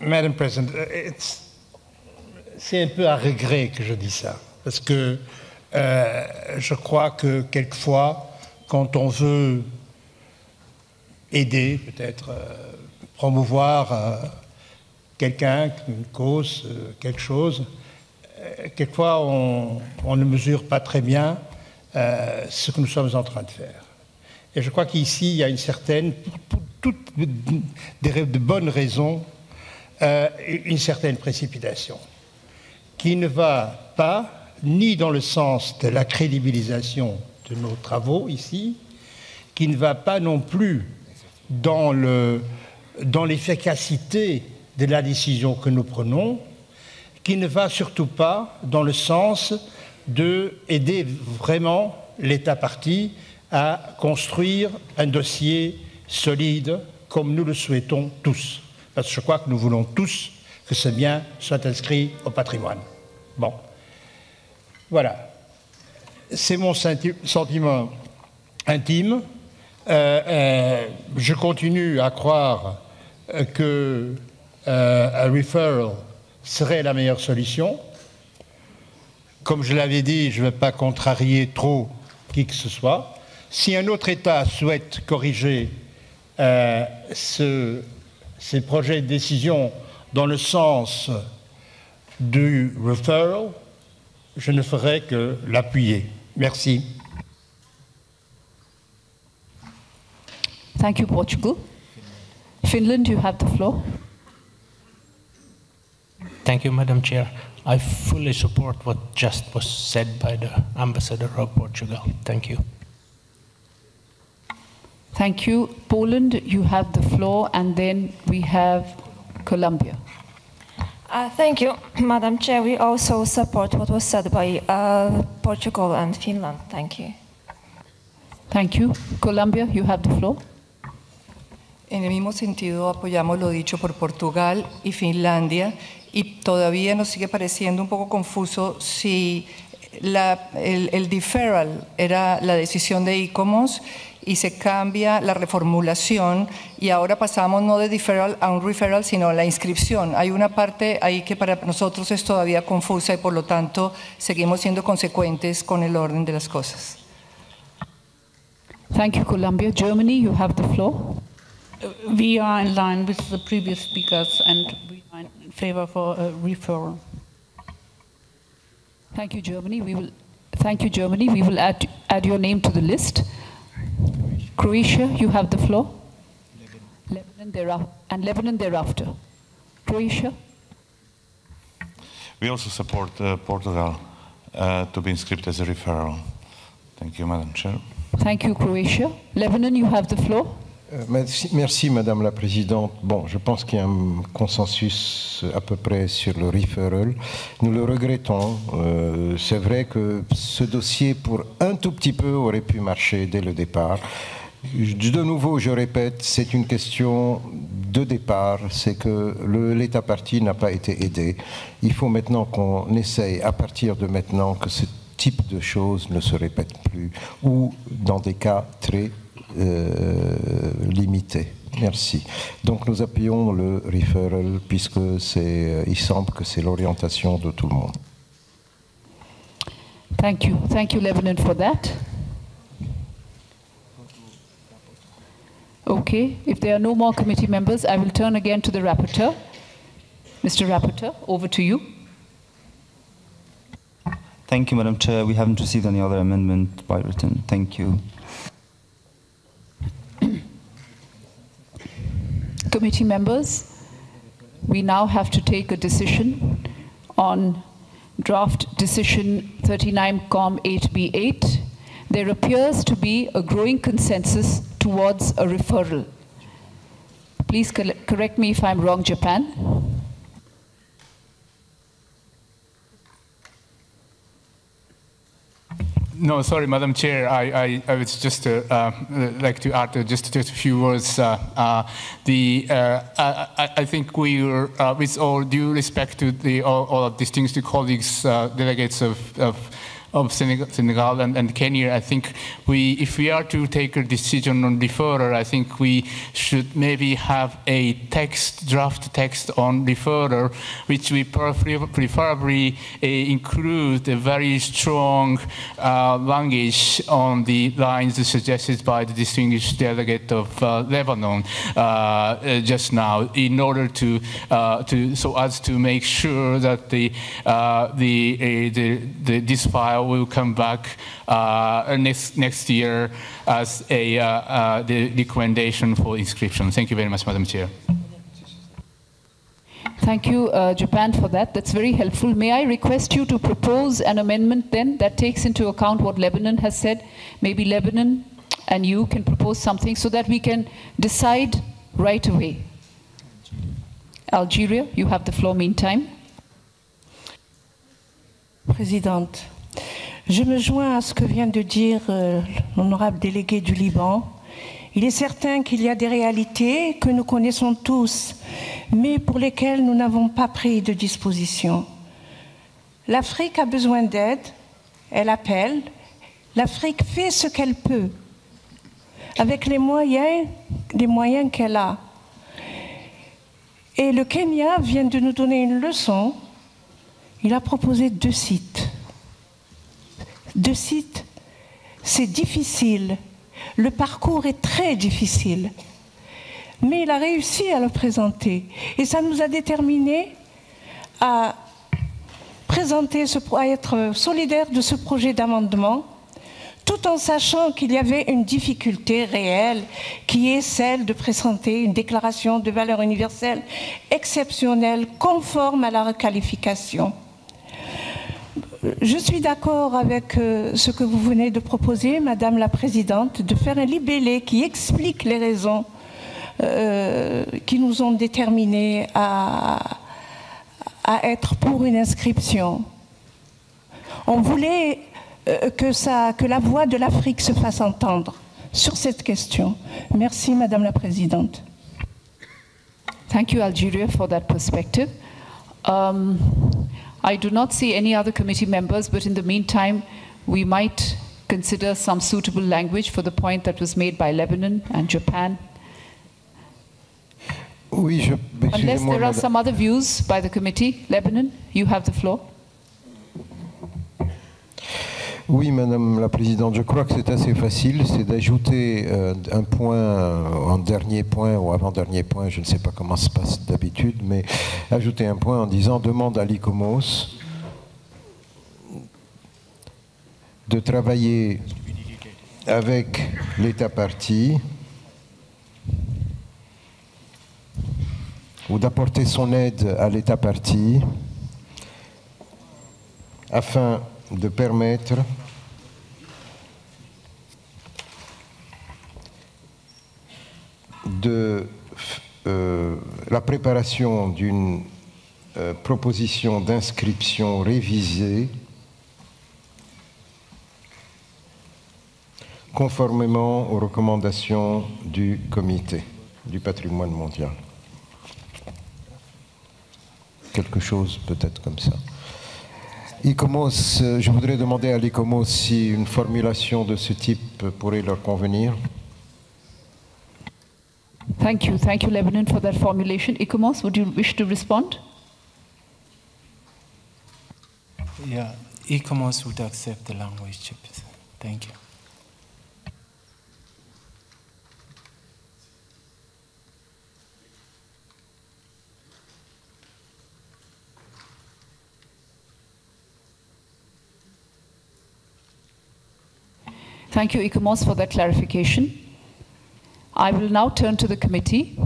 Madam President, c'est un peu à regret que je dis ça, parce que je crois que quelquefois, quand on veut aider, peut-être promouvoir quelqu'un, une cause, quelque chose, quelquefois on ne mesure pas très bien ce que nous sommes en train de faire. Et je crois qu'ici, il y a une certaine, pour toutes de bonnes raisons, une certaine précipitation qui ne va pas ni dans le sens de la crédibilisation de nos travaux ici, qui ne va pas non plus dans l'efficacité de la décision que nous prenons, qui ne va surtout pas dans le sens d'aider vraiment l'État partie à construire un dossier solide comme nous le souhaitons tous. Parce que je crois que nous voulons tous que ce bien soit inscrit au patrimoine. Bon. Voilà. C'est mon sentiment intime. Je continue à croire que un referral serait la meilleure solution. Comme je l'avais dit, je ne vais pas contrarier trop qui que ce soit. Si un autre État souhaite corriger ces projets de décision dans le sens du referral, je ne ferai que l'appuyer. Merci. Thank you, Portugal. Finland, you have the floor. Thank you, Madam Chair. I fully support what just was said by the Ambassador of Portugal. Thank you. Thank you. Poland, you have the floor, and then we have Colombia. Thank you, Madam Chair. We also support what was said by Portugal and Finland. Thank you. Thank you. Colombia, you have the floor. En el mismo sentido, apoyamos lo dicho por Portugal y Finlandia, y todavía nos sigue pareciendo un poco confuso si el deferral era la decisión de ICOMOS y se cambia la reformulación y ahora pasamos no de deferral a un referral, sino a la inscripción. Hay una parte ahí que para nosotros es todavía confusa y por lo tanto seguimos siendo consecuentes con el orden de las cosas. Thank you, Colombia. Germany, you have the floor. We are in line with the previous speakers and we are in favor for a referral. Thank you, Germany. Thank you, Germany. We will add your name to the list. Croatia, you have the floor. Lebanon thereafter. Croatia. We also support Portugal to be inscribed as a referral. Thank you, Madam Chair. Thank you, Croatia. Lebanon, you have the floor. Merci, Madame la Présidente. Bon, je pense qu'il y a un consensus à peu près sur le referral. Nous le regrettons. C'est vrai que ce dossier, pour un tout petit peu, aurait pu marcher dès le départ. De nouveau, je répète, c'est une question de départ, c'est que l'État partie n'a pas été aidé. Il faut maintenant qu'on essaye, à partir de maintenant, que ce type de choses ne se répète plus, ou dans des cas très limité. Merci. Donc nous appuyons le referral puisque il semble que c'est l'orientation de tout le monde. Thank you. Thank you, Lebanon, for that. Okay, if there are no more committee members, I will turn again to the rapporteur. Mr. Rapporteur, over to you. Thank you, Madam Chair. We haven't received any other amendment by written. Thank you. Committee members, we now have to take a decision on draft decision 39-COM-8B8. There appears to be a growing consensus towards a referral. Please correct me if I'm wrong, Japan. No, sorry, Madam Chair. I would just like to add just a few words. I think we were, with all due respect to all distinguished colleagues, delegates of Senegal and Kenya, I think if we are to take a decision on referral, I think we should maybe have a draft text on referral, which we preferably include a very strong language on the lines suggested by the distinguished delegate of Lebanon just now, in order to so as to make sure that this file will come back next year as the recommendation for inscription. Thank you very much, Madam Chair. Thank you, Japan, for that. That's very helpful. May I request you to propose an amendment then that takes into account what Lebanon has said? Maybe Lebanon and you can propose something so that we can decide right away. Algeria, you have the floor meantime. Présidente, je me joins à ce que vient de dire l'honorable délégué du Liban. Il est certain qu'il y a des réalités que nous connaissons tous, mais pour lesquelles nous n'avons pas pris de disposition. L'Afrique a besoin d'aide, elle appelle. L'Afrique fait ce qu'elle peut, avec les moyens qu'elle a. Et le Kenya vient de nous donner une leçon. Il a proposé 2 sites. 2 sites, c'est difficile. Le parcours est très difficile. Mais il a réussi à le présenter. Et ça nous a déterminés à être solidaires de ce projet d'amendement, tout en sachant qu'il y avait une difficulté réelle, qui est celle de présenter une déclaration de valeur universelle exceptionnelle, conforme à la requalification. Je suis d'accord avec ce que vous venez de proposer, Madame la Présidente, de faire un libellé qui explique les raisons qui nous ont déterminés à être pour une inscription. On voulait que la voix de l'Afrique se fasse entendre sur cette question. Merci, Madame la Présidente. Thank you, Algeria, for that perspective. I do not see any other committee members, but in the meantime, we might consider some suitable language for the point that was made by Lebanon and Japan. Oui, unless there are some other views by the committee. Lebanon, you have the floor. Oui, Madame la Présidente, je crois que c'est assez facile, c'est d'ajouter un point en dernier point ou avant-dernier point, je ne sais pas comment ça se passe d'habitude, mais ajouter un point en disant demande à l'ICOMOS de travailler avec l'État partie ou d'apporter son aide à l'État partie afin de permettre la préparation d'une proposition d'inscription révisée conformément aux recommandations du Comité du patrimoine mondial. Quelque chose peut-être comme ça. ICOMOS, je voudrais demander à l'ICOMOS si une formulation de ce type pourrait leur convenir. Thank you, Lebanon, for that formulation. ICOMOS, would you wish to respond? Yeah, ICOMOS would accept the language. Thank you. Thank you, ICOMOS, for that clarification. I will now turn to the committee.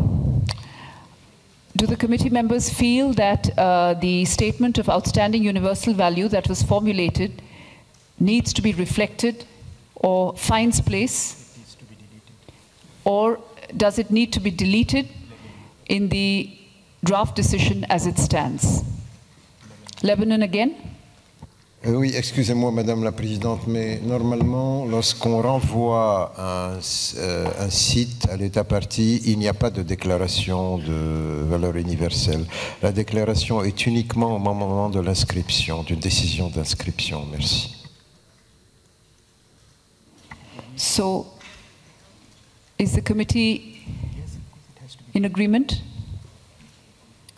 Do the committee members feel that the statement of outstanding universal value that was formulated needs to be reflected or finds place? Or does it need to be deleted in the draft decision as it stands? Lebanon again? Oui, excusez-moi, Madame la Présidente, mais normalement, lorsqu'on renvoie un site à l'État partie, il n'y a pas de déclaration de valeur universelle. La déclaration est uniquement au moment de l'inscription, d'une décision d'inscription. Merci. So, is the committee in agreement?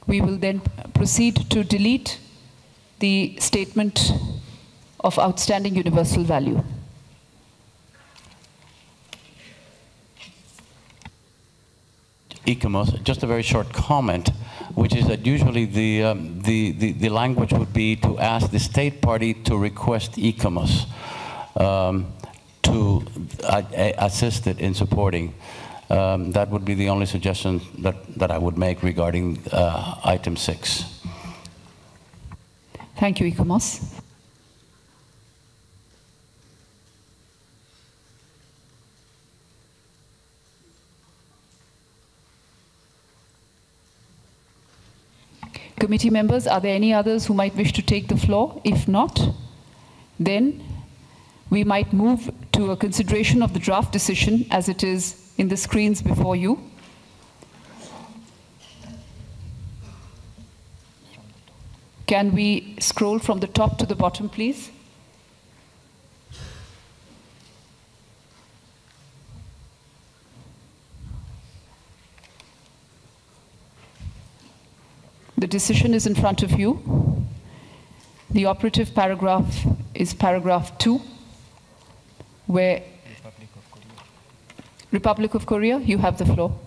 We will then proceed to delete the statement of outstanding universal value. ICOMOS, just a very short comment, which is that usually the language would be to ask the state party to request ICOMOS to assist it in supporting. That would be the only suggestion that I would make regarding item 6. Thank you, ICOMOS. Committee members, are there any others who might wish to take the floor? If not, then we might move to a consideration of the draft decision as it is in the screens before you. Can we scroll from the top to the bottom, please? The decision is in front of you. The operative paragraph is paragraph 2, where Republic of Korea, you have the floor.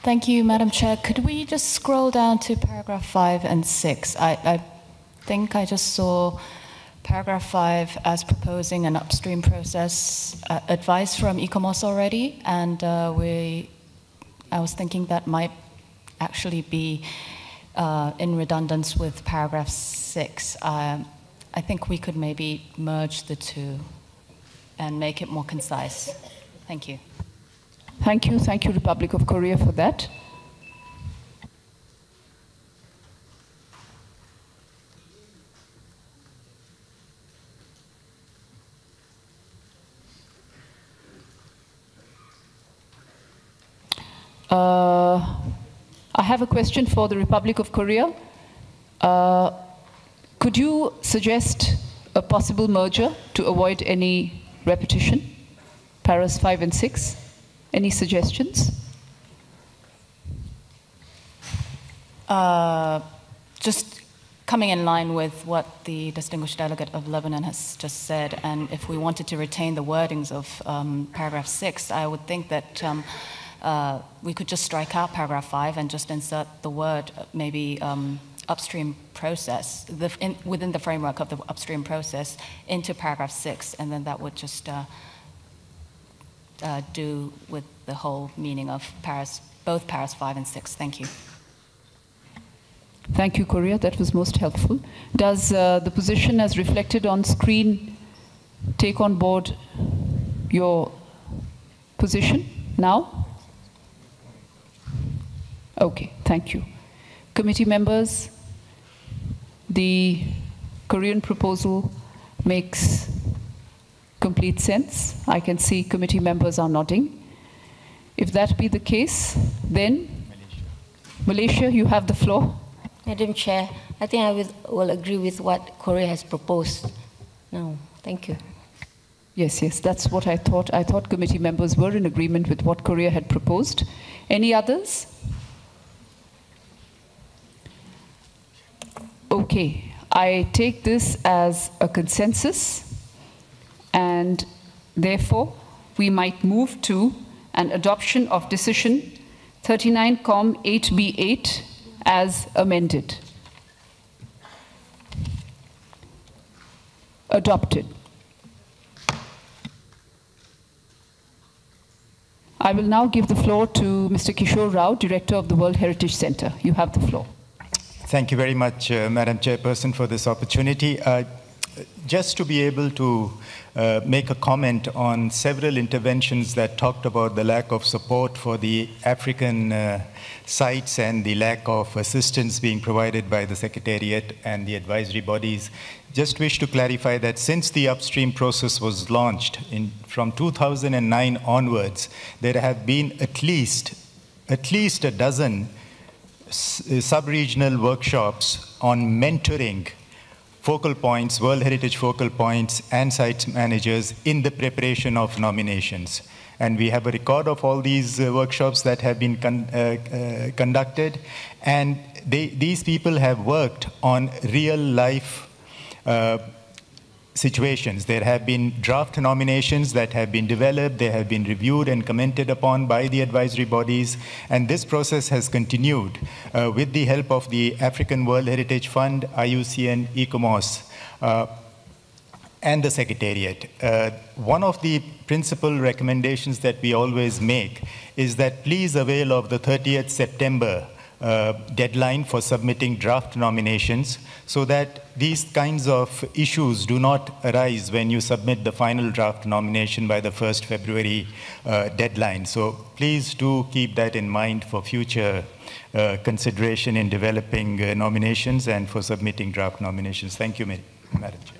Thank you, Madam Chair. Could we just scroll down to paragraph 5 and 6? I think I just saw paragraph 5 as proposing an upstream process advice from ICOMOS already, and I was thinking that might actually be in redundance with paragraph 6. I think we could maybe merge the two and make it more concise. Thank you. Thank you, Republic of Korea, for that. I have a question for the Republic of Korea. Could you suggest a possible merger to avoid any repetition? Paras 5 and 6. Any suggestions? Just coming in line with what the distinguished delegate of Lebanon has just said, and if we wanted to retain the wordings of paragraph 6, I would think that we could just strike out paragraph 5 and just insert the word maybe upstream process within the framework of the upstream process into paragraph 6, and then that would just do with the whole meaning of both Paras 5 and 6. Thank you. Thank you, Korea. That was most helpful. Does the position as reflected on screen take on board your position now? Okay, thank you. Committee members, the Korean proposal makes complete sense. I can see committee members are nodding. If that be the case, then Malaysia, you have the floor. Madam Chair, I think I will agree with what Korea has proposed. No, thank you. Yes, that's what I thought. I thought committee members were in agreement with what Korea had proposed. Any others? Okay, I take this as a consensus, and therefore we might move to an adoption of decision 39-8B8 as amended. Adopted. I will now give the floor to Mr. Kishore Rao, Director of the World Heritage Center. You have the floor. Thank you very much, Madam Chairperson, for this opportunity. just to be able to make a comment on several interventions that talked about the lack of support for the African sites and the lack of assistance being provided by the Secretariat and the advisory bodies. Just wish to clarify that since the upstream process was launched from 2009 onwards, there have been at least a dozen sub-regional workshops on mentoring focal points, World Heritage focal points, and site managers in the preparation of nominations. And we have a record of all these workshops that have been conducted. And these people have worked on real-life situations. There have been draft nominations that have been developed, they have been reviewed and commented upon by the advisory bodies, and this process has continued with the help of the African World Heritage Fund, IUCN, ICOMOS, and the Secretariat. One of the principal recommendations that we always make is that please avail of the 30th September deadline for submitting draft nominations so that these kinds of issues do not arise when you submit the final draft nomination by the 1st February deadline. So please do keep that in mind for future consideration in developing nominations and for submitting draft nominations. Thank you, Madam Chair.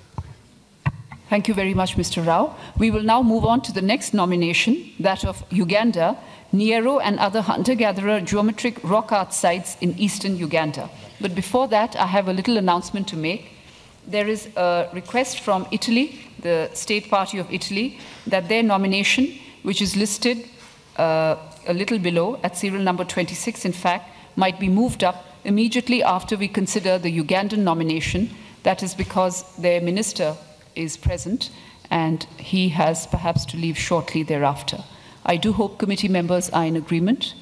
Thank you very much, Mr. Rao. We will now move on to the next nomination, that of Uganda, Nyero and other hunter-gatherer geometric rock art sites in eastern Uganda. But before that, I have a little announcement to make. There is a request from Italy, the State Party of Italy, that their nomination, which is listed a little below at serial number 26, in fact, might be moved up immediately after we consider the Ugandan nomination. That is because their minister is present and he has perhaps to leave shortly thereafter. I do hope committee members are in agreement.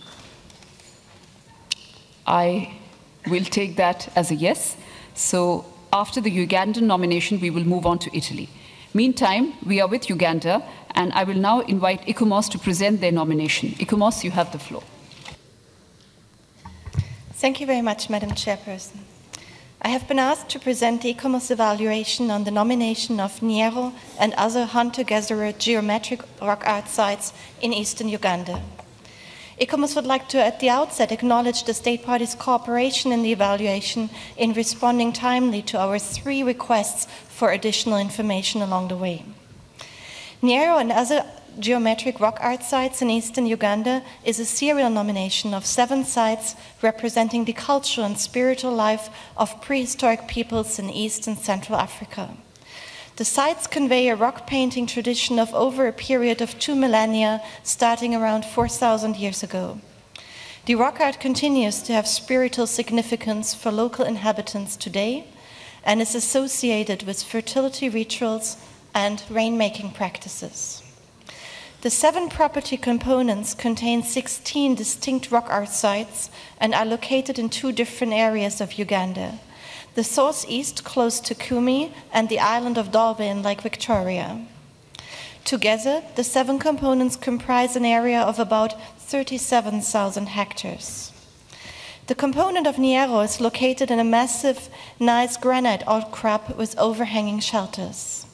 I will take that as a yes. So after the Ugandan nomination, we will move on to Italy. Meantime, we are with Uganda, and I will now invite ICOMOS to present their nomination. ICOMOS, you have the floor. Thank you very much, Madam Chairperson. I have been asked to present the ICOMOS evaluation on the nomination of Nyero and other hunter-gatherer geometric rock art sites in eastern Uganda. ICOMOS would like to, at the outset, acknowledge the State Party's cooperation in the evaluation in responding timely to our 3 requests for additional information along the way. Nyero and other geometric rock art sites in eastern Uganda is a serial nomination of 7 sites representing the cultural and spiritual life of prehistoric peoples in East and Central Africa. The sites convey a rock painting tradition of over a period of 2 millennia, starting around 4,000 years ago. The rock art continues to have spiritual significance for local inhabitants today and is associated with fertility rituals and rainmaking practices. The 7 property components contain 16 distinct rock art sites and are located in 2 different areas of Uganda: the southeast close to Kumi and the island of Dolbe in Lake Victoria. Together, the 7 components comprise an area of about 37,000 hectares. The component of Nyero is located in a massive, nice granite outcrop with overhanging shelters.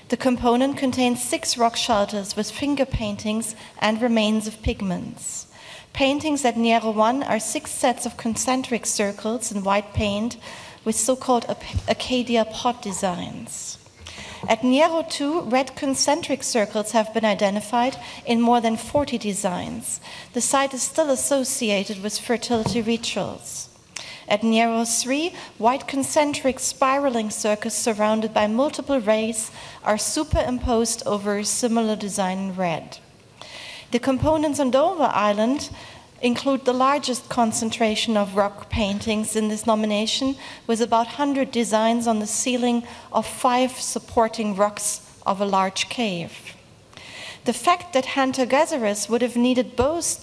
The component contains 6 rock shelters with finger paintings and remains of pigments. Paintings at Nyero 1 are 6 sets of concentric circles in white paint with so-called Acadia pot designs. At Nyero 2, red concentric circles have been identified in more than 40 designs. The site is still associated with fertility rituals. At Nyero 3, white concentric spiraling circles surrounded by multiple rays are superimposed over a similar design in red. The components on Dover Island include the largest concentration of rock paintings in this nomination, with about 100 designs on the ceiling of 5 supporting rocks of a large cave. The fact that hunter-gatherers would have needed boats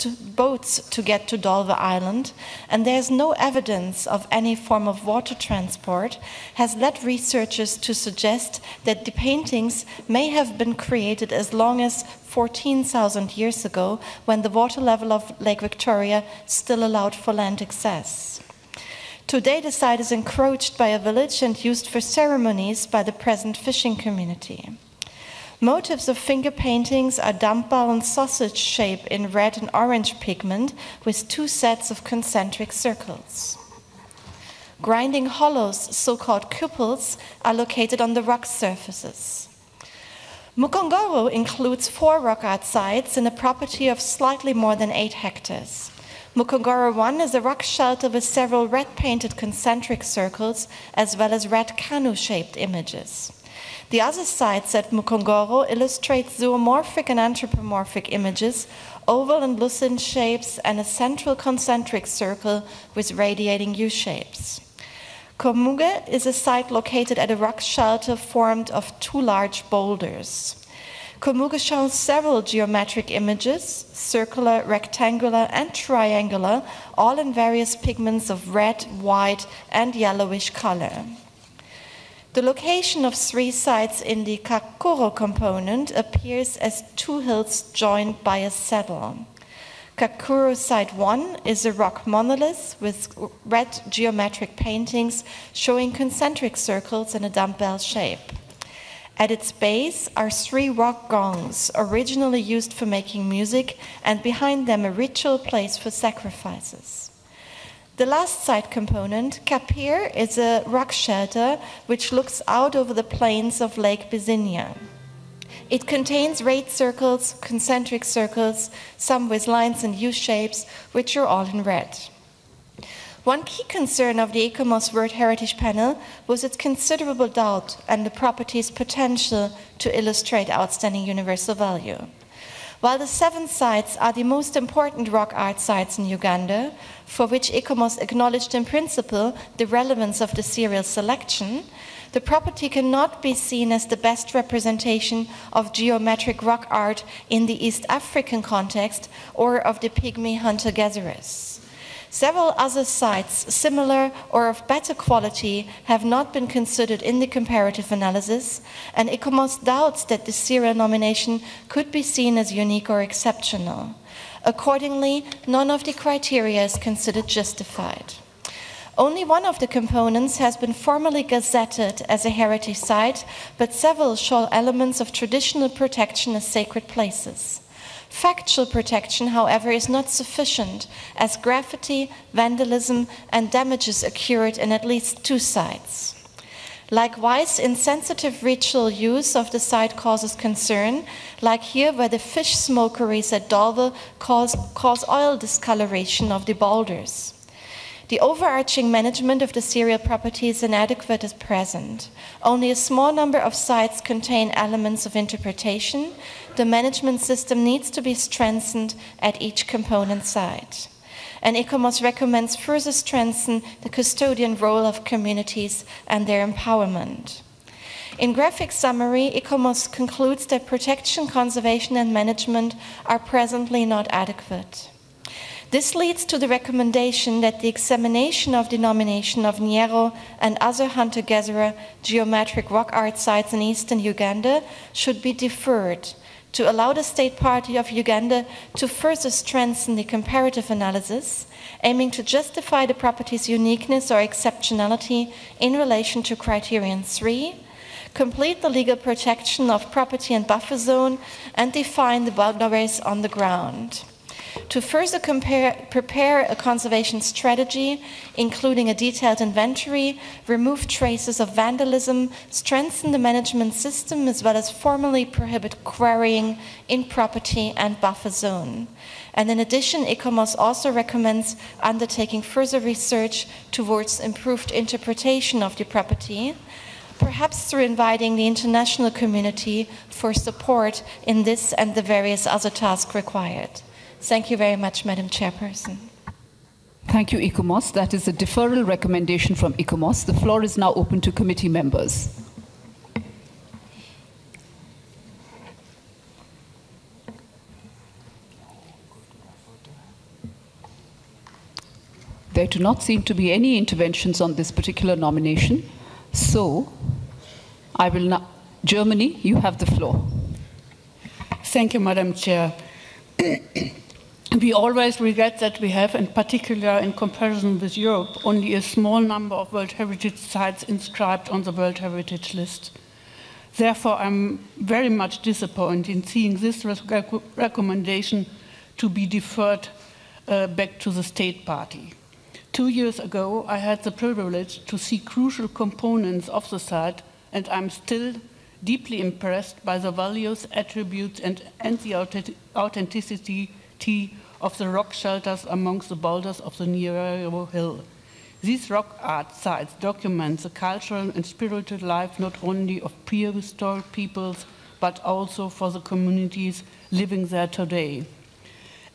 to get to Dolver Island, and there is no evidence of any form of water transport, has led researchers to suggest that the paintings may have been created as long as 14,000 years ago, when the water level of Lake Victoria still allowed for land access. Today, the site is encroached by a village and used for ceremonies by the present fishing community. Motifs of finger paintings are dumbbell and sausage shape in red and orange pigment with 2 sets of concentric circles. Grinding hollows, so-called cupels, are located on the rock surfaces. Mukongoro includes 4 rock art sites in a property of slightly more than 8 hectares. Mukongoro 1 is a rock shelter with several red-painted concentric circles as well as red canoe-shaped images. The other sites at Mukongoro illustrate zoomorphic and anthropomorphic images, oval and lucid shapes, and a central concentric circle with radiating U-shapes. Komuge is a site located at a rock shelter formed of 2 large boulders. Komuge shows several geometric images, circular, rectangular, and triangular, all in various pigments of red, white, and yellowish color. The location of 3 sites in the Kakuro component appears as 2 hills joined by a saddle. Kakuro Site 1 is a rock monolith with red geometric paintings showing concentric circles in a dumbbell shape. At its base are 3 rock gongs, originally used for making music, and behind them a ritual place for sacrifices. The last site component, Kapir, is a rock shelter which looks out over the plains of Lake Bisinia. It contains rayed circles, concentric circles, some with lines and U-shapes, which are all in red. One key concern of the ICOMOS World Heritage Panel was its considerable doubt and the property's potential to illustrate outstanding universal value. While the 7 sites are the most important rock art sites in Uganda, for which ICOMOS acknowledged in principle the relevance of the serial selection, the property cannot be seen as the best representation of geometric rock art in the East African context or of the pygmy hunter-gatherers. Several other sites, similar or of better quality, have not been considered in the comparative analysis, and ICOMOS doubts that the serial nomination could be seen as unique or exceptional. Accordingly, none of the criteria is considered justified. Only one of the components has been formally gazetted as a heritage site, but several show elements of traditional protection as sacred places. Factual protection, however, is not sufficient, as graffiti, vandalism, and damages occurred in at least 2 sites. Likewise, insensitive ritual use of the site causes concern, like here where the fish smokeries at Dolve cause oil discoloration of the boulders. The overarching management of the serial property is inadequate at present. Only a small number of sites contain elements of interpretation. The management system needs to be strengthened at each component site. And ICOMOS recommends further strengthen the custodian role of communities and their empowerment. In graphic summary, ICOMOS concludes that protection, conservation, and management are presently not adequate. This leads to the recommendation that the examination of the nomination of Nyero and other hunter-gatherer geometric rock art sites in eastern Uganda should be deferred to allow the State Party of Uganda to further strengthen the comparative analysis, aiming to justify the property's uniqueness or exceptionality in relation to criterion 3, complete the legal protection of property and buffer zone, and define the boundaries on the ground. To further prepare a conservation strategy, including a detailed inventory, remove traces of vandalism, strengthen the management system, as well as formally prohibit quarrying in property and buffer zone. And in addition, ICOMOS also recommends undertaking further research towards improved interpretation of the property, perhaps through inviting the international community for support in this and the various other tasks required. Thank you very much, Madam Chairperson. Thank you, ICOMOS. That is a deferral recommendation from ICOMOS. The floor is now open to committee members. There do not seem to be any interventions on this particular nomination. So, I will now... Germany, you have the floor. Thank you, Madam Chair. We always regret that we have, in particular in comparison with Europe, only a small number of World Heritage Sites inscribed on the World Heritage List. Therefore, I'm very much disappointed in seeing this recommendation to be deferred back to the State Party. 2 years ago, I had the privilege to see crucial components of the site, and I'm still deeply impressed by the values, attributes, and the authenticity of the rock shelters amongst the boulders of the Niero Hill. These rock art sites document the cultural and spiritual life not only of prehistoric peoples, but also for the communities living there today.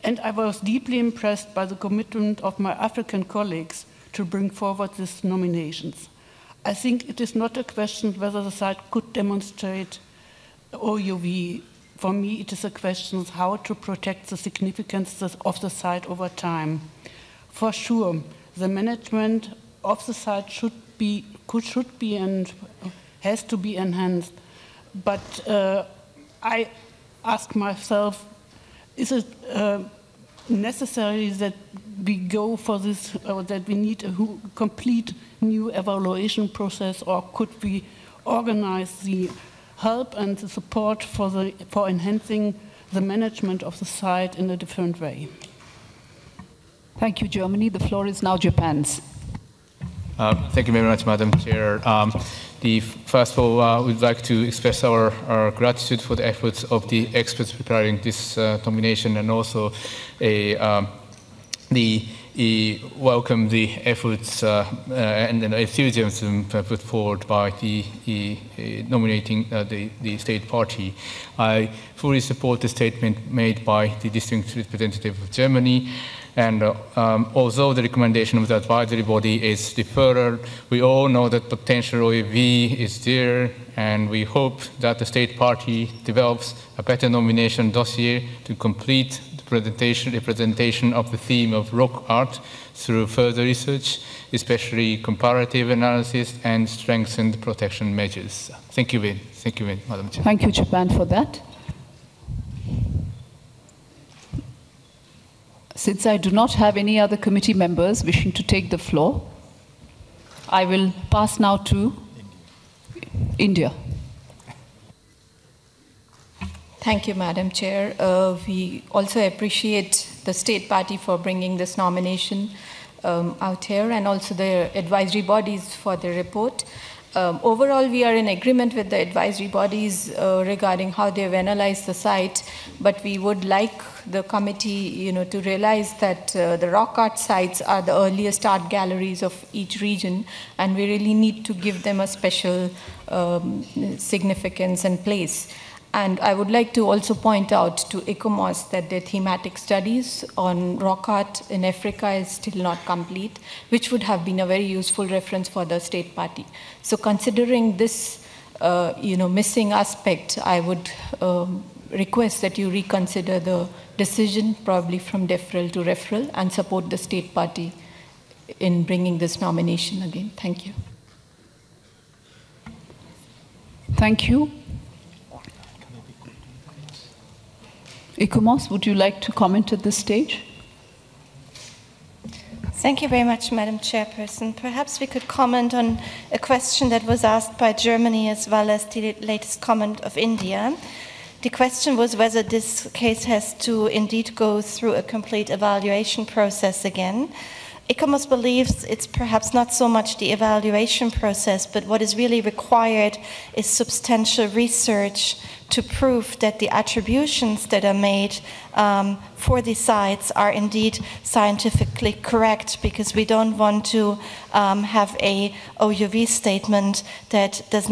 And I was deeply impressed by the commitment of my African colleagues to bring forward these nominations. I think it is not a question whether the site could demonstrate OUV. For me, it is a question of how to protect the significance of the site over time. For sure, the management of the site should be and has to be enhanced. But I ask myself, is it necessary that we go for this, or that we need a complete new evaluation process, or could we organize the help and the support for enhancing the management of the site in a different way? Thank you, Germany. The floor is now Japan's. Thank you very much, Madam Chair. First of all, we'd like to express our gratitude for the efforts of the experts preparing this nomination, and also welcome the efforts and the enthusiasm put forward by the nominating the State Party. I fully support the statement made by the distinguished representative of Germany. And although the recommendation of the advisory body is deferred, we all know that potential OEV is there, and we hope that the State Party develops a better nomination dossier to complete the representation of the theme of rock art through further research, especially comparative analysis and strengthened protection measures. Thank you, Madam Chair. Thank you, Japan, for that. Since I do not have any other committee members wishing to take the floor, I will pass now to India. Thank you, Madam Chair. We also appreciate the State Party for bringing this nomination out here, and also the advisory bodies for the report. Overall, we are in agreement with the advisory bodies regarding how they have analyzed the site, but we would like the committee, to realize that the rock art sites are the earliest art galleries of each region, and we really need to give them a special significance and place. And I would like to also point out to ICOMOS that their thematic studies on rock art in Africa is still not complete, which would have been a very useful reference for the State Party. So considering this, missing aspect, I would request that you reconsider the decision, probably from deferral to referral, and support the State Party in bringing this nomination again. Thank you. Thank you. ICOMOS, would you like to comment at this stage? Thank you very much, Madam Chairperson. Perhaps we could comment on a question that was asked by Germany as well as the latest comment of India. The question was whether this case has to indeed go through a complete evaluation process again. ICOMOS believes it's perhaps not so much the evaluation process, but what is really required is substantial research to prove that the attributions that are made for these sites are indeed scientifically correct, because we don't want to have a OUV statement that is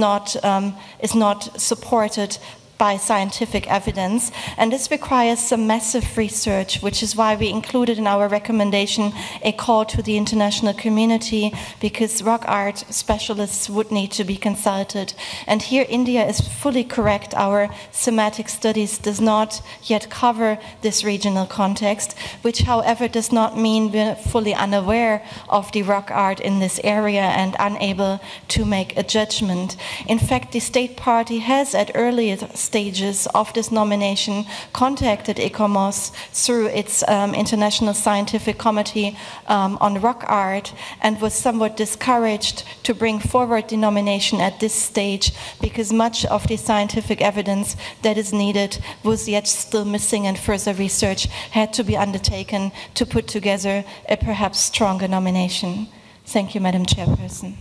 not supported by scientific evidence, and this requires some massive research, which is why we included in our recommendation a call to the international community, because rock art specialists would need to be consulted. And here India is fully correct. Our thematic studies does not yet cover this regional context, which however does not mean we're fully unaware of the rock art in this area and unable to make a judgment. In fact, the State Party has at earlier stages of this nomination contacted ICOMOS through its International Scientific Committee on Rock Art and was somewhat discouraged to bring forward the nomination at this stage because much of the scientific evidence that is needed was yet still missing and further research had to be undertaken to put together a perhaps stronger nomination. Thank you, Madam Chairperson.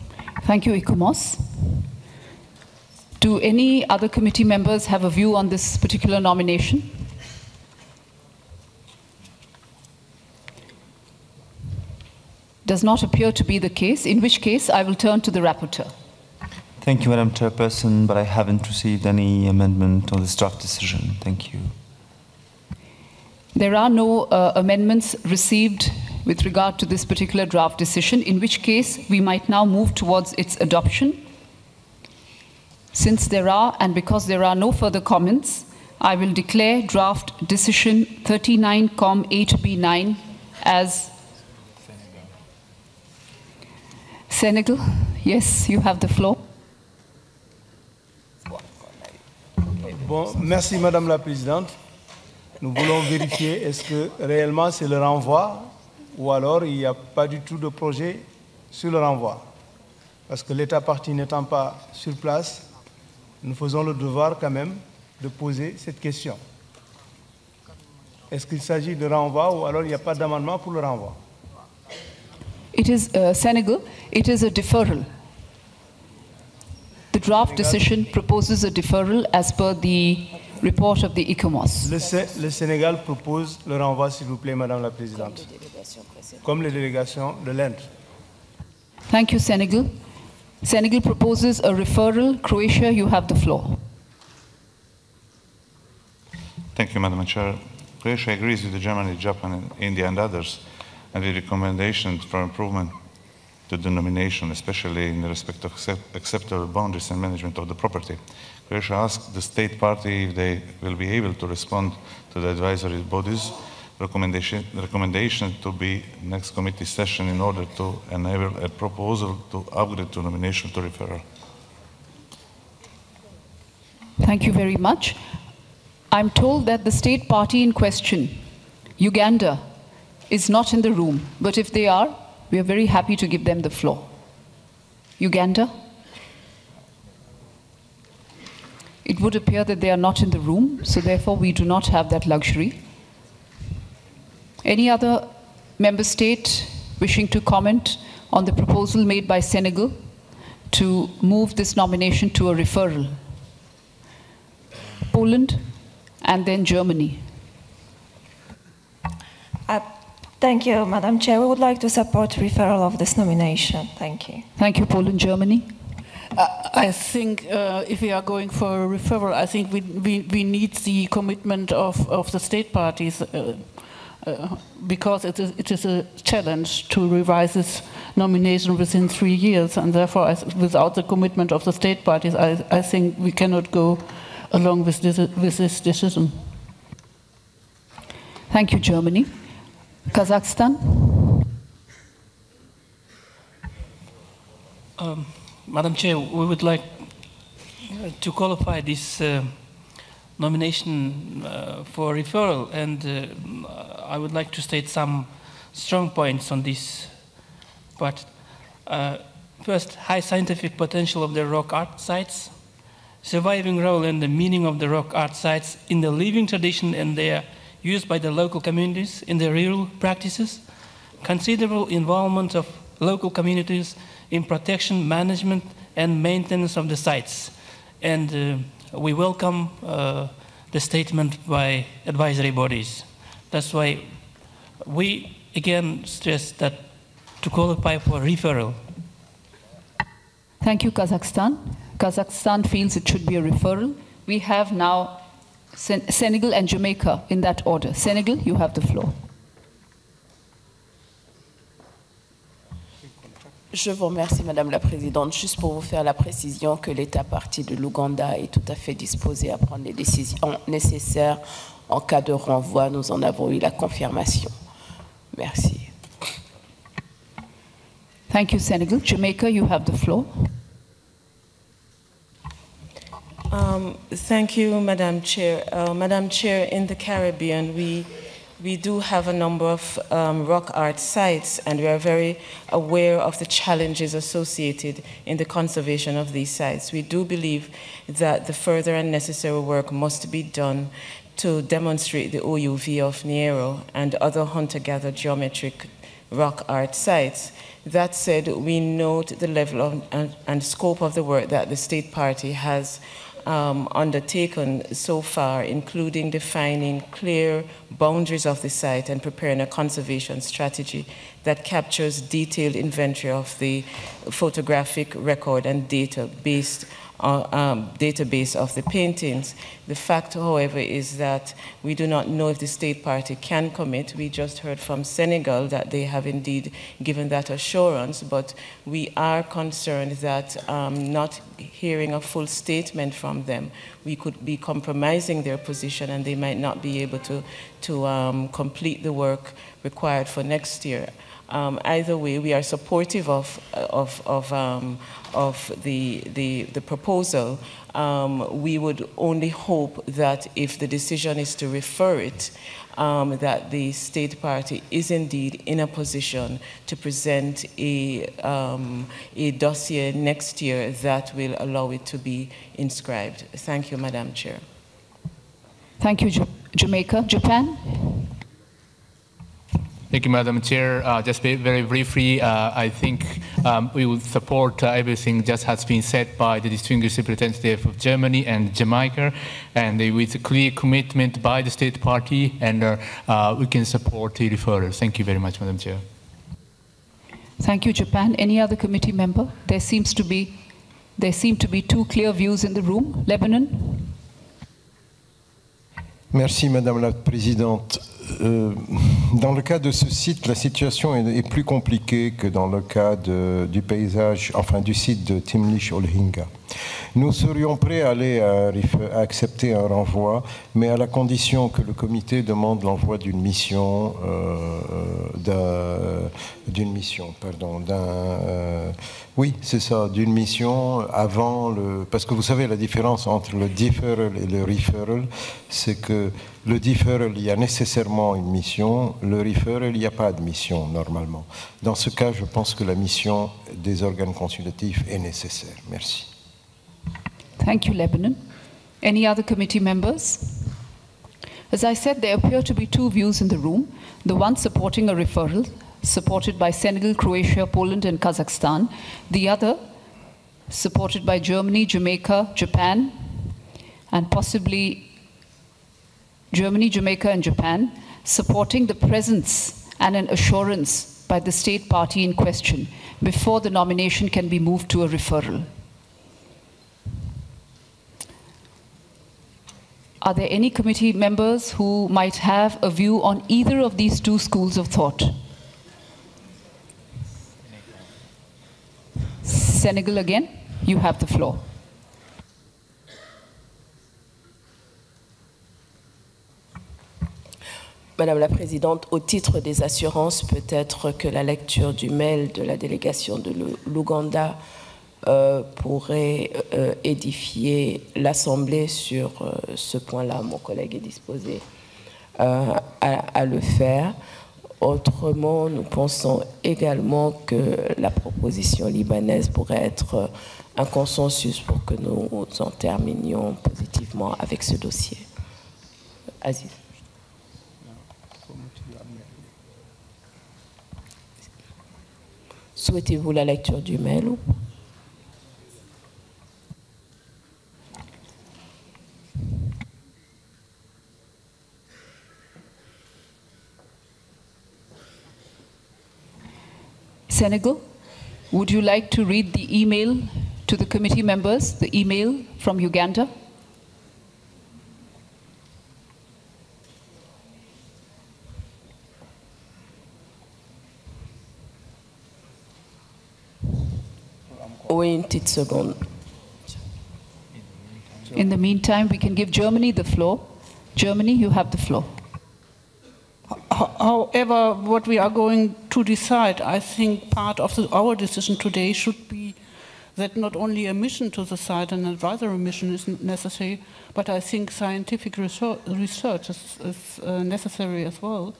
Thank you, ICOMOS. Do any other committee members have a view on this particular nomination? Does not appear to be the case, in which case I will turn to the rapporteur. Thank you, Madam Chairperson, but I haven't received any amendment on this draft decision. Thank you. There are no amendments received with regard to this particular draft decision, in which case we might now move towards its adoption. Since there are, and because there are no further comments, I will declare draft decision 39-8B9 as Senegal. Yes, you have the floor. Bon, merci Madame la Présidente. Nous voulons vérifier est-ce que réellement c'est le renvoi ou alors il n'y a pas du tout de projet sur le renvoi. Parce que l'État partie n'étant pas sur place, nous faisons le devoir quand même de poser cette question. Est-ce qu'il s'agit de renvoi ou alors il n'y a pas d'amendement pour le renvoi? It is Senegal, it is a deferral. The draft decision proposes a deferral as per the report of the ICOMOS. Le Sénégal propose le renvoi, s'il vous plaît, Madame la Présidente. Comme les délégations de l'Inde. Thank you, Senegal. Senegal proposes a referral. Croatia, you have the floor. Thank you, Madam Chair. Croatia agrees with Germany, Japan, India, and others, and the recommendations for improvement to the nomination, especially in respect of acceptable boundaries and management of the property. Croatia asked the state party if they will be able to respond to the advisory body's recommendation to be next committee session in order to enable a proposal to upgrade to nomination to referral. Thank you very much. I'm told that the state party in question, Uganda, is not in the room, but if they are, we are very happy to give them the floor. Uganda? It would appear that they are not in the room, so therefore we do not have that luxury. Any other member state wishing to comment on the proposal made by Senegal to move this nomination to a referral? Poland and then Germany. Thank you, Madam Chair. We would like to support referral of this nomination. Thank you. Thank you, Poland, Germany. I think if we are going for a referral, I think we need the commitment of the state parties because it is a challenge to revise this nomination within 3 years, and therefore without the commitment of the state parties, I think we cannot go along with this decision. Thank you, Germany. Kazakhstan. Madam Chair, we would like to qualify this nomination for referral, and I would like to state some strong points on this part. First, high scientific potential of the rock art sites, surviving role and the meaning of the rock art sites in the living tradition and their used by the local communities in their rural practices, considerable involvement of local communities in protection, management, and maintenance of the sites. And we welcome the statement by advisory bodies. That's why we again stress that to qualify for referral. Thank you, Kazakhstan. Kazakhstan feels it should be a referral. We have now Senegal and Jamaica in that order. Senegal, you have the floor. Je vous remercie, Madame la Présidente. Juste pour vous faire la précision que l'État partie de l'Ouganda est tout à fait disposé à prendre les décisions nécessaires en cas de renvoi. Nous en avons eu la confirmation. Merci. Thank you, Senegal. Jamaica, you have the floor. Thank you, Madam Chair. Madam Chair, in the Caribbean, we do have a number of rock art sites, and we are very aware of the challenges associated in the conservation of these sites. We do believe that the further and necessary work must be done to demonstrate the OUV of Niero and other hunter-gatherer geometric rock art sites. That said, we note the level of, and scope of the work that the State Party has undertaken so far, including defining clear boundaries of the site and preparing a conservation strategy that captures detailed inventory of the photographic record and database of the paintings. The fact, however, is that we do not know if the State Party can commit. We just heard from Senegal that they have indeed given that assurance, but we are concerned that not hearing a full statement from them, we could be compromising their position and they might not be able to complete the work required for next year. Either way, we are supportive of the proposal. We would only hope that if the decision is to refer it, that the State Party is indeed in a position to present a dossier next year that will allow it to be inscribed. Thank you, Madam Chair. Thank you, Jamaica. Japan? Thank you, Madam Chair. Just very briefly, I think we will support everything just has been said by the distinguished representative of Germany and Jamaica, and with a clear commitment by the State Party, and we can support the referral. Thank you very much, Madam Chair. Thank you, Japan. Any other committee member? There seem to be two clear views in the room. Lebanon? Merci, Madame la Présidente. Dans le cas de ce site, la situation est plus compliquée que dans le cas du paysage, enfin du site de Timlish-Olhinga. Nous serions prêts à accepter un renvoi, mais à la condition que le comité demande l'envoi d'une mission, oui, c'est ça, d'une mission avant le... Parce que vous savez, la différence entre le deferral et le referral, c'est que le deferral, il y a nécessairement une mission, le referral, il n'y a pas de mission, normalement. Dans ce cas, je pense que la mission des organes consultatifs est nécessaire. Merci. Thank you, Lebanon. Any other committee members? As I said, there appear to be two views in the room. The one supporting a referral, supported by Senegal, Croatia, Poland, and Kazakhstan. The other, supported by Germany, Jamaica, Japan, and possibly Germany, Jamaica, and Japan, supporting the presence and an assurance by the State Party in question before the nomination can be moved to a referral. Are there any committee members who might have a view on either of these two schools of thought? Senegal again, you have the floor. Madame la Présidente, au titre des assurances, peut-être que la lecture du mail de la délégation de l'Ouganda pourrait édifier l'Assemblée sur ce point-là. Mon collègue est disposé à le faire. Autrement, nous pensons également que la proposition libanaise pourrait être un consensus pour que nous en terminions positivement avec ce dossier. Aziz. Souhaitez-vous la lecture du mail ou... Senegal, would you like to read the email to the committee members, the email from Uganda? Oui, une petite seconde. In the meantime, we can give Germany the floor. Germany, you have the floor. However, what we are going to decide, I think part of our decision today should be that not only a mission to the site, an advisory mission is necessary, but I think scientific research is necessary as well.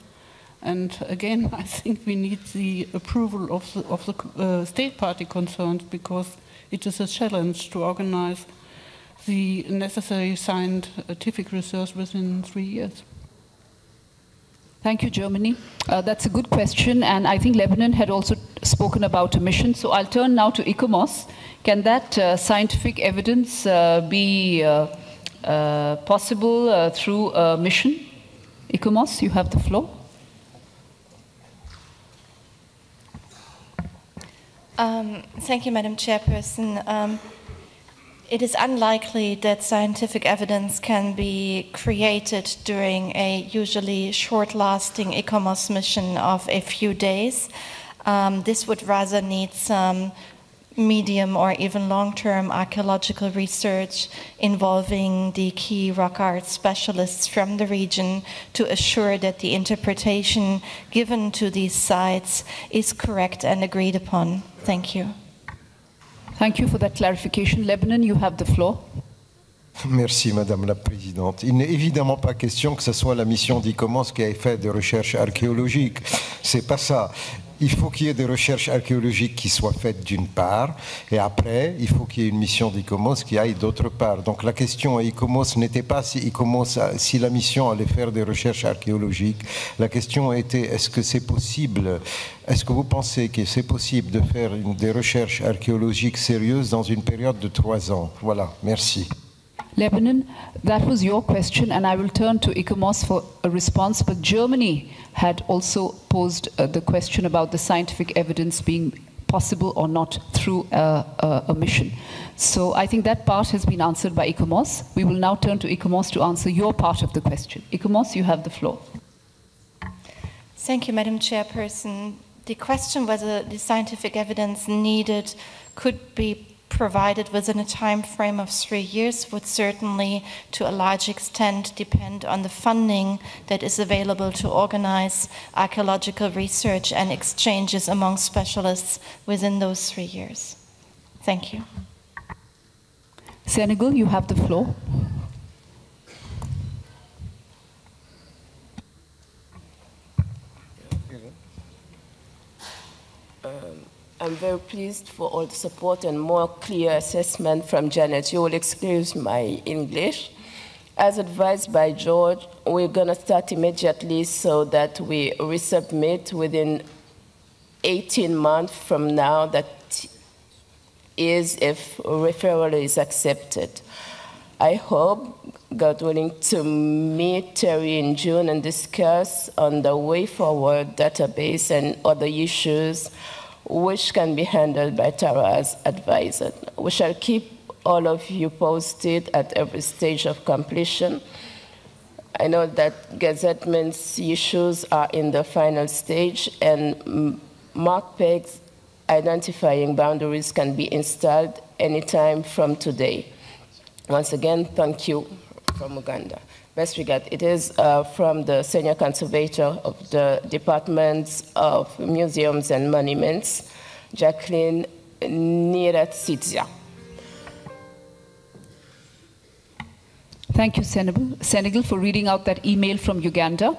And again, I think we need the approval of the state party concerned, because it is a challenge to organize the necessary scientific research within 3 years. Thank you, Germany. That's a good question, and I think Lebanon had also spoken about a mission. So I'll turn now to ICOMOS. Can that scientific evidence be possible through a mission? ICOMOS, you have the floor. Thank you, Madam Chairperson. It is unlikely that scientific evidence can be created during a usually short-lasting ICOMOS mission of a few days. This would rather need some medium or even long-term archaeological research involving the key rock art specialists from the region to assure that the interpretation given to these sites is correct and agreed upon. Thank you. Thank you for that clarification. Lebanon, you have the floor. Merci, Madame la Présidente. Il n'est évidemment pas question que ce soit la mission d'ICOMOS qui ait fait des recherches archéologiques. C'est pas ça. Il faut qu'il y ait des recherches archéologiques qui soient faites d'une part, et après, il faut qu'il y ait une mission d'ICOMOS qui aille d'autre part. Donc la question à ICOMOS n'était pas si la mission allait faire des recherches archéologiques. La question était, est-ce que c'est possible, est-ce que vous pensez que c'est possible de faire des recherches archéologiques sérieuses dans une période de 3 ans? Voilà, merci. Lebanon, that was your question, and I will turn to ICOMOS for a response, but Germany had also posed the question about the scientific evidence being possible or not through a mission. So I think that part has been answered by ICOMOS. We will now turn to ICOMOS to answer your part of the question. ICOMOS, you have the floor. Thank you, Madam Chairperson. The question whether the scientific evidence needed could be provided within a time frame of 3 years would certainly, to a large extent, depend on the funding that is available to organize archaeological research and exchanges among specialists within those 3 years. Thank you. Senegal, you have the floor. I'm very pleased for all the support and more clear assessment from Janet. You will excuse my English. As advised by George, we're going to start immediately so that we resubmit within 18 months from now, that is if referral is accepted. I hope, God willing, to meet Terry in June and discuss on the way forward database and other issues which can be handled by Tara as advisor. We shall keep all of you posted at every stage of completion. I know that gazettement's issues are in the final stage, and mark pegs identifying boundaries can be installed anytime from today. Once again, thank you from Uganda. Best regard. It is from the Senior Conservator of the Departments of Museums and Monuments, Jacqueline Niratsitsia. Thank you, Senegal, for reading out that email from Uganda.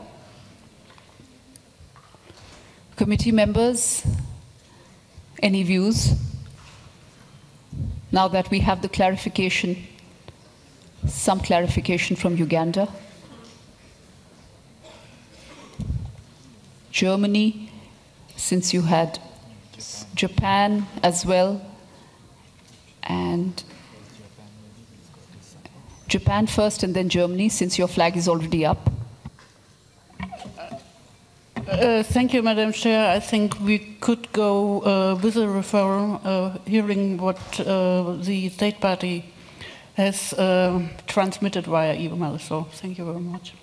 Committee members, any views? Now that we have the clarification, some clarification from Uganda. Germany, since you had Japan as well, and Japan first and then Germany, since your flag is already up. Thank you, Madam Chair. I think we could go with a referral, hearing what the State Party has transmitted via email. So thank you very much.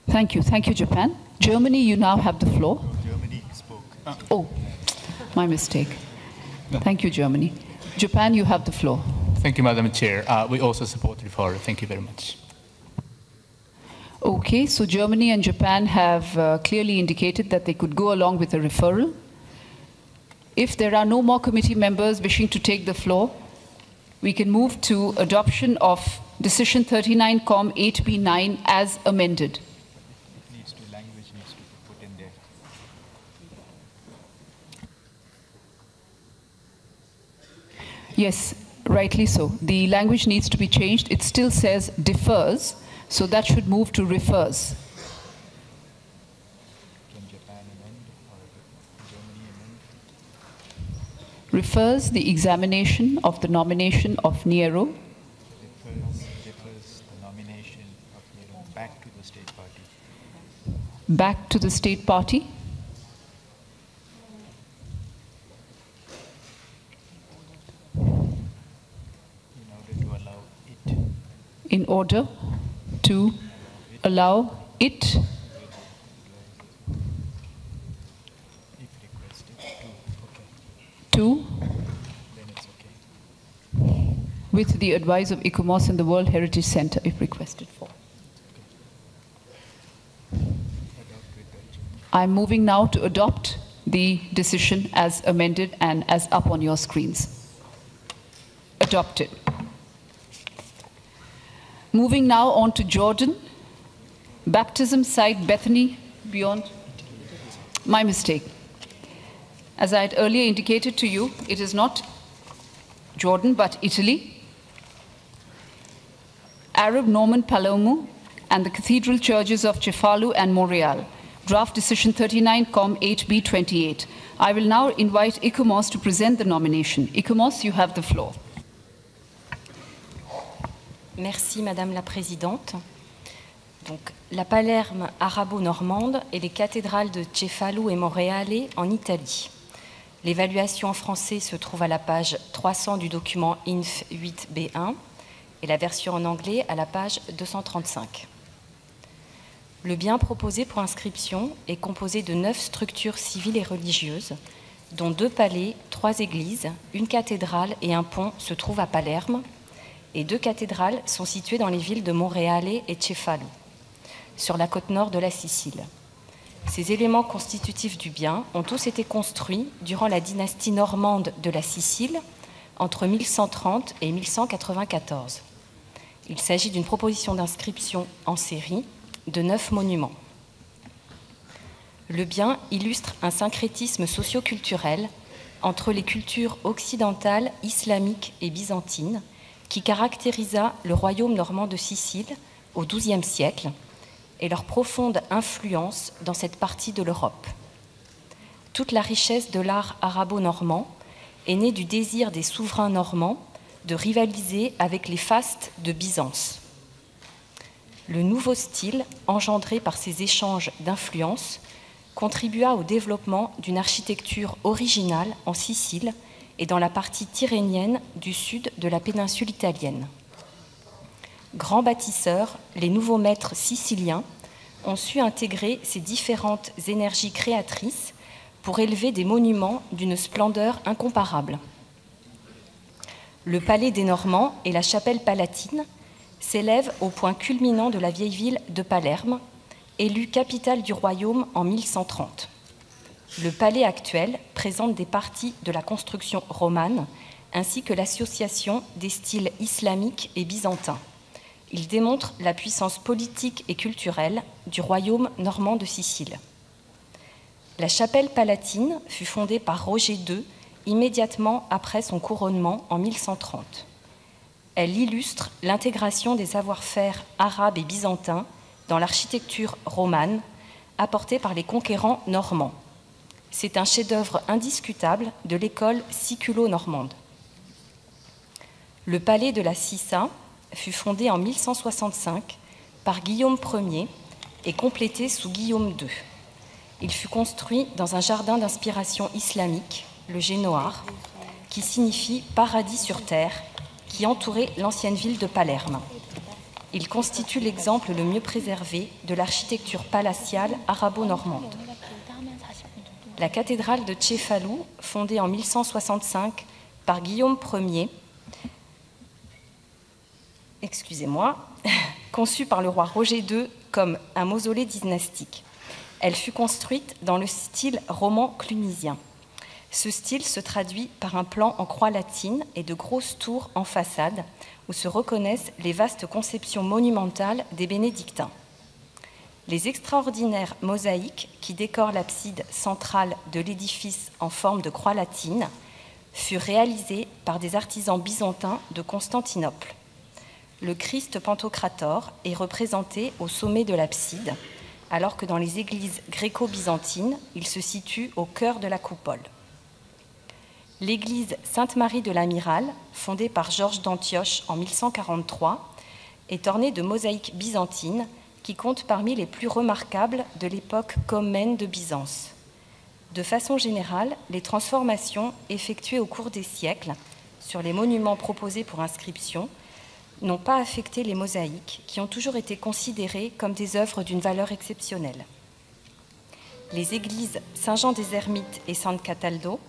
Thank you. Thank you, Japan. Germany, you now have the floor. Germany spoke. Oh, my mistake. Thank you, Germany. Japan, you have the floor. Thank you, Madam Chair. We also support the referral. Thank you very much. Okay, so Germany and Japan have clearly indicated that they could go along with the referral. If there are no more committee members wishing to take the floor, we can move to adoption of Decision 39 Com 8B9 as amended. Language needs to be put in there. Yes, rightly so. The language needs to be changed. It still says defers, so that should move to refers. Can Japan amend or Germany amend? Refers the examination of the nomination of Niero. Defers the nomination of Niero back to the state party. Back to the state party. In order to allow it to, with the advice of ICOMOS and the World Heritage Center, if requested for. I'm moving now to adopt the decision as amended and as up on your screens. Adopted. Moving now on to Jordan. Baptism site Bethany beyond. My mistake. As I had earlier indicated to you, it is not Jordan but Italy. Arab Norman Palermo and the cathedral churches of Cefalu and Montreal. Draft Decision 39 Com 8B28. I will now invite ICOMOS to present the nomination. ICOMOS, you have the floor. Merci Madame la Présidente. Donc, la Palerme arabo-normande et les cathédrales de Cefalu et Monreale en Italie. L'évaluation en français se trouve à la page 300 du document INF 8B1 et la version en anglais à la page 235. Le bien proposé pour inscription est composé de 9 structures civiles et religieuses, dont 2 palais, 3 églises, une cathédrale et un pont se trouvent à Palerme, et 2 cathédrales sont situées dans les villes de Monreale et Cefalu, sur la côte nord de la Sicile. Ces éléments constitutifs du bien ont tous été construits durant la dynastie normande de la Sicile, entre 1130 et 1194. Il s'agit d'une proposition d'inscription en série de 9 monuments. Le bien illustre un syncrétisme socio-culturel entre les cultures occidentales, islamiques et byzantines, qui caractérisa le royaume normand de Sicile au XIIe siècle et leur profonde influence dans cette partie de l'Europe. Toute la richesse de l'art arabo-normand est née du désir des souverains normands de rivaliser avec les fastes de Byzance. Le nouveau style, engendré par ces échanges d'influences, contribua au développement d'une architecture originale en Sicile et dans la partie tyrrhénienne du sud de la péninsule italienne. Grands bâtisseurs, les nouveaux maîtres siciliens ont su intégrer ces différentes énergies créatrices pour élever des monuments d'une splendeur incomparable. Le palais des Normands et la chapelle palatine s'élèvent au point culminant de la vieille ville de Palerme, élue capitale du royaume en 1130. Le palais actuel présente des parties de la construction romane ainsi que l'association des styles islamiques et byzantins. Il démontre la puissance politique et culturelle du royaume normand de Sicile. La chapelle palatine fut fondée par Roger II immédiatement après son couronnement en 1130. Elle illustre l'intégration des savoir-faire arabes et byzantins dans l'architecture romane apportée par les conquérants normands. C'est un chef-d'œuvre indiscutable de l'école siculo-normande. Le palais de la Sissa fut fondé en 1165 par Guillaume Ier et complété sous Guillaume II. Il fut construit dans un jardin d'inspiration islamique, le Génoar, qui signifie « paradis sur terre », qui entourait l'ancienne ville de Palerme. Il constitue l'exemple le mieux préservé de l'architecture palatiale arabo-normande. La cathédrale de Cefalu, fondée en 1165 par Guillaume Ier, conçue par le roi Roger II comme un mausolée dynastique. Elle fut construite dans le style roman clunisien. Ce style se traduit par un plan en croix latine et de grosses tours en façade, où se reconnaissent les vastes conceptions monumentales des bénédictins. Les extraordinaires mosaïques qui décorent l'abside centrale de l'édifice en forme de croix latine furent réalisés par des artisans byzantins de Constantinople. Le Christ Pantocrator est représenté au sommet de l'abside, alors que dans les églises gréco-byzantines, il se situe au cœur de la coupole. L'église Sainte-Marie de l'Amiral, fondée par Georges d'Antioche en 1143, est ornée de mosaïques byzantines qui comptent parmi les plus remarquables de l'époque comnène de Byzance. De façon générale, les transformations effectuées au cours des siècles sur les monuments proposés pour inscription n'ont pas affecté les mosaïques, qui ont toujours été considérées comme des œuvres d'une valeur exceptionnelle. Les églises Saint-Jean des Ermites et San Cataldo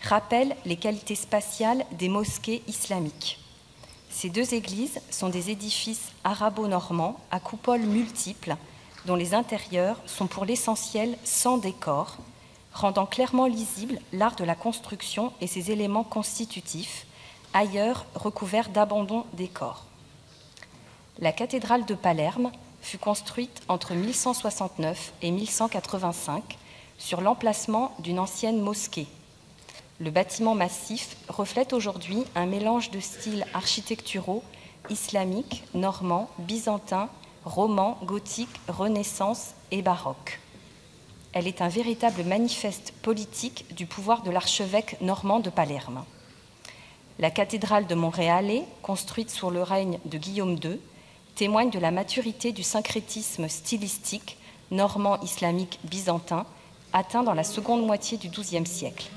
rappellent les qualités spatiales des mosquées islamiques. Ces deux églises sont des édifices arabo-normands à coupoles multiples, dont les intérieurs sont pour l'essentiel sans décor, rendant clairement lisible l'art de la construction et ses éléments constitutifs, ailleurs recouverts d'abondants décors. La cathédrale de Palerme fut construite entre 1169 et 1185 sur l'emplacement d'une ancienne mosquée. Le bâtiment massif reflète aujourd'hui un mélange de styles architecturaux islamiques, normands, byzantins, romans, gothiques, renaissance et baroque. Elle est un véritable manifeste politique du pouvoir de l'archevêque normand de Palerme. La cathédrale de Monréalais, construite sous le règne de Guillaume II, témoigne de la maturité du syncrétisme stylistique normand islamique byzantin atteint dans la seconde moitié du XIIe siècle.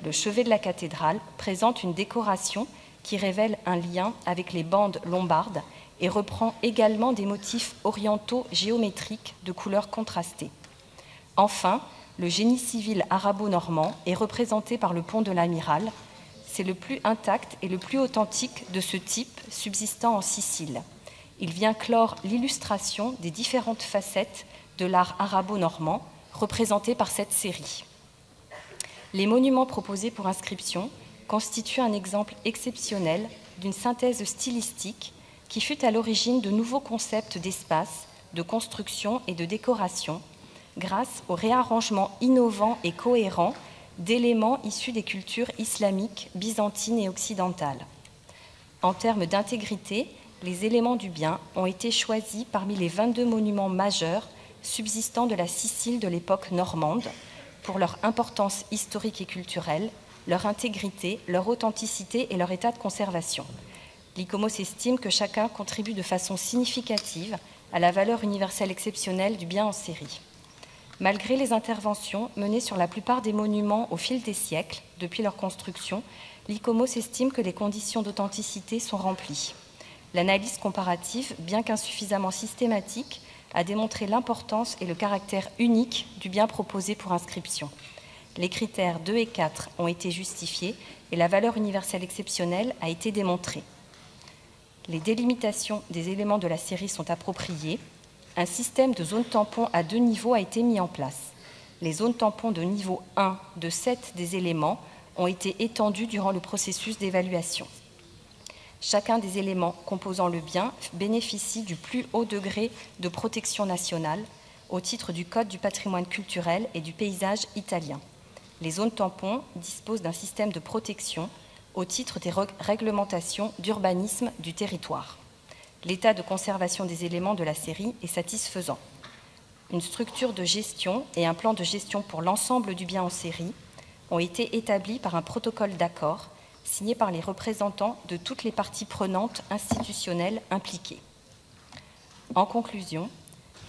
Le chevet de la cathédrale présente une décoration qui révèle un lien avec les bandes lombardes et reprend également des motifs orientaux géométriques de couleurs contrastées. Enfin, le génie civil arabo-normand est représenté par le pont de l'Amiral. C'est le plus intact et le plus authentique de ce type subsistant en Sicile. Il vient clore l'illustration des différentes facettes de l'art arabo-normand représentées par cette série. Les monuments proposés pour inscription constituent un exemple exceptionnel d'une synthèse stylistique qui fut à l'origine de nouveaux concepts d'espace, de construction et de décoration, grâce au réarrangement innovant et cohérent d'éléments issus des cultures islamiques, byzantines et occidentales. En termes d'intégrité, les éléments du bien ont été choisis parmi les 22 monuments majeurs subsistant de la Sicile de l'époque normande, pour leur importance historique et culturelle, leur intégrité, leur authenticité et leur état de conservation. L'ICOMOS estime que chacun contribue de façon significative à la valeur universelle exceptionnelle du bien en série. Malgré les interventions menées sur la plupart des monuments au fil des siècles, depuis leur construction, l'ICOMOS estime que les conditions d'authenticité sont remplies. L'analyse comparative, bien qu'insuffisamment systématique, a démontré l'importance et le caractère unique du bien proposé pour inscription. Les critères 2 et 4 ont été justifiés et la valeur universelle exceptionnelle a été démontrée. Les délimitations des éléments de la série sont appropriées. Un système de zones tampons à 2 niveaux a été mis en place. Les zones tampons de niveau 1 de 7 des éléments ont été étendues durant le processus d'évaluation. Chacun des éléments composant le bien bénéficie du plus haut degré de protection nationale au titre du Code du patrimoine culturel et du paysage italien. Les zones tampons disposent d'un système de protection au titre des réglementations d'urbanisme du territoire. L'état de conservation des éléments de la série est satisfaisant. Une structure de gestion et un plan de gestion pour l'ensemble du bien en série ont été établis par un protocole d'accord signé par les représentants de toutes les parties prenantes institutionnelles impliquées. En conclusion,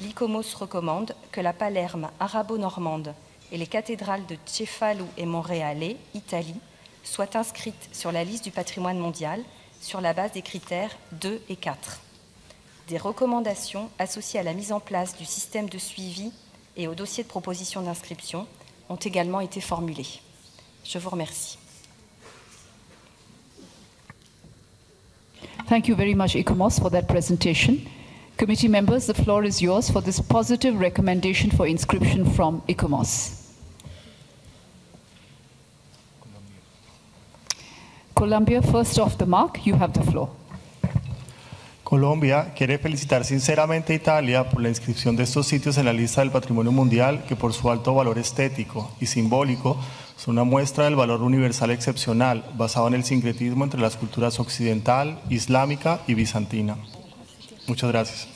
l'ICOMOS recommande que la Palerme arabo-normande et les cathédrales de Cefalù et Monréalais, Italie, soient inscrites sur la liste du patrimoine mondial sur la base des critères 2 et 4. Des recommandations associées à la mise en place du système de suivi et au dossier de proposition d'inscription ont également été formulées. Je vous remercie. Thank you very much, ICOMOS, for that presentation. Committee members, the floor is yours for this positive recommendation for inscription from ICOMOS. Colombia, first off the mark, you have the floor. Colombia quiere felicitar sinceramente a Italia por la inscripción de estos sitios en la lista del Patrimonio Mundial que por su alto valor estético y simbólico son una muestra del valor universal excepcional basado en el sincretismo entre las culturas occidental, islámica y bizantina. Muchas gracias.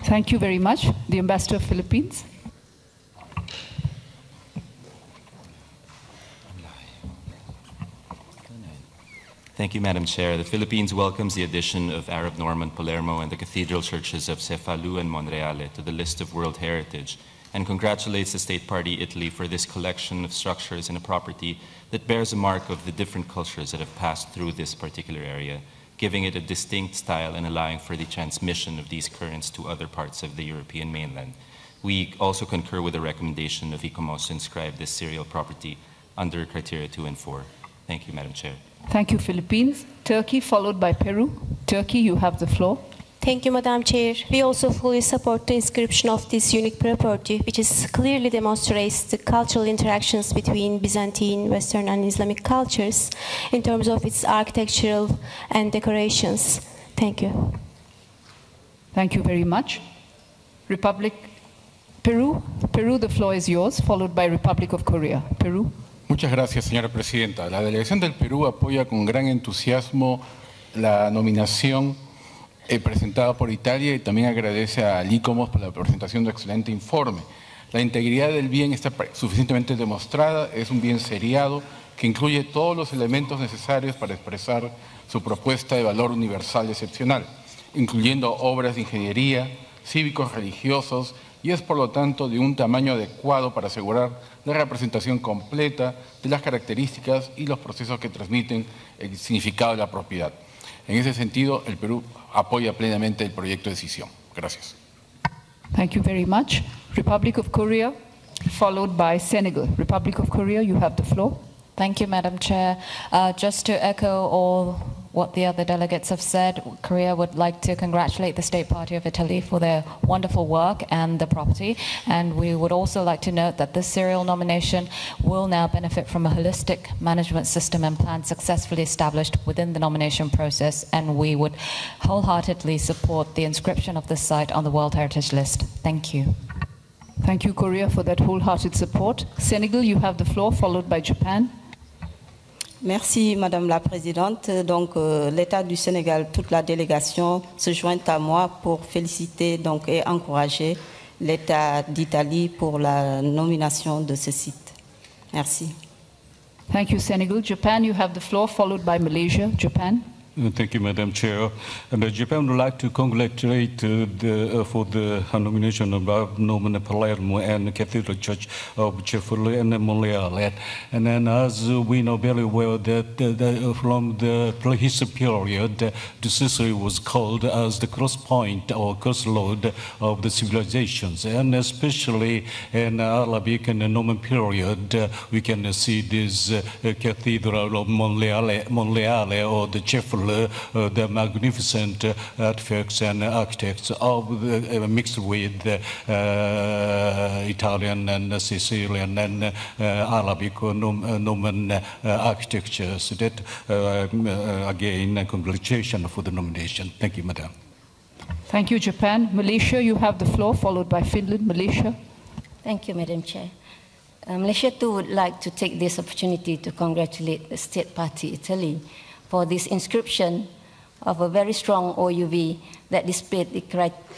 Thank you very much. The Ambassador of Philippines. Thank you, Madam Chair. The Philippines welcomes the addition of Arab Norman Palermo and the cathedral churches of Cefalu and Monreale to the list of World Heritage, and congratulates the State Party Italy for this collection of structures and a property that bears a mark of the different cultures that have passed through this particular area, giving it a distinct style and allowing for the transmission of these currents to other parts of the European mainland. We also concur with the recommendation of ICOMOS to inscribe this serial property under criteria 2 and 4. Thank you, Madam Chair. Thank you, Philippines. Turkey, followed by Peru. Turkey, you have the floor. Thank you, Madam Chair. We also fully support the inscription of this unique property, which clearly demonstrates the cultural interactions between Byzantine, Western, and Islamic cultures in terms of its architectural and decorations. Thank you. Thank you very much. Republic, Peru. Peru, the floor is yours, followed by Republic of Korea. Peru. Muchas gracias, señora presidenta. La delegación del Perú apoya con gran entusiasmo la nominación presentada por Italia y también agradece al ICOMOS por la presentación de un excelente informe. La integridad del bien está suficientemente demostrada, es un bien seriado que incluye todos los elementos necesarios para expresar su propuesta de valor universal excepcional, incluyendo obras de ingeniería, cívicos religiosos, y es por lo tanto de un tamaño adecuado para asegurar la representación completa de las características y los procesos que transmiten el significado de la propiedad. En ese sentido, el Perú apoya plenamente el proyecto de decisión. Gracias. Thank you very much. Republic of Korea, followed by Senegal. Republic of Korea, you have the floor. Thank you, Madam Chair. Just to echo all what the other delegates have said, Korea would like to congratulate the State Party of Italy for their wonderful work and the property. And we would also like to note that this serial nomination will now benefit from a holistic management system and plan successfully established within the nomination process. And we would wholeheartedly support the inscription of this site on the World Heritage List. Thank you. Thank you, Korea, for that wholehearted support. Senegal, you have the floor, followed by Japan. Merci, Madame la Présidente. Donc, l'État du Sénégal, toute la délégation se joint à moi pour féliciter donc, et encourager l'État d'Italie pour la nomination de ce site. Merci. Thank you, Senegal. Japan, you have the floor, followed by Malaysia. Japan. Thank you, Madam Chair. And Japan would like to congratulate for the nomination of Norman Palermo and Cathedral Church of Cefalu and Monreale. And then, as we know very well, that from the prehistoric period, the Sicily was called as the cross point or crossroad of the civilizations. And especially in Arabic and Norman period, we can see this Cathedral of Monreale or the Cefalu. The magnificent artifacts and architects of mixed with Italian and Sicilian and Arabic Norman architectures. That again, congratulations for the nomination. Thank you, Madam. Thank you, Japan. Malaysia, you have the floor, followed by Finland. Malaysia. Thank you, Madam Chair. Malaysia too would like to take this opportunity to congratulate the State Party Italy for this inscription of a very strong OUV that displayed the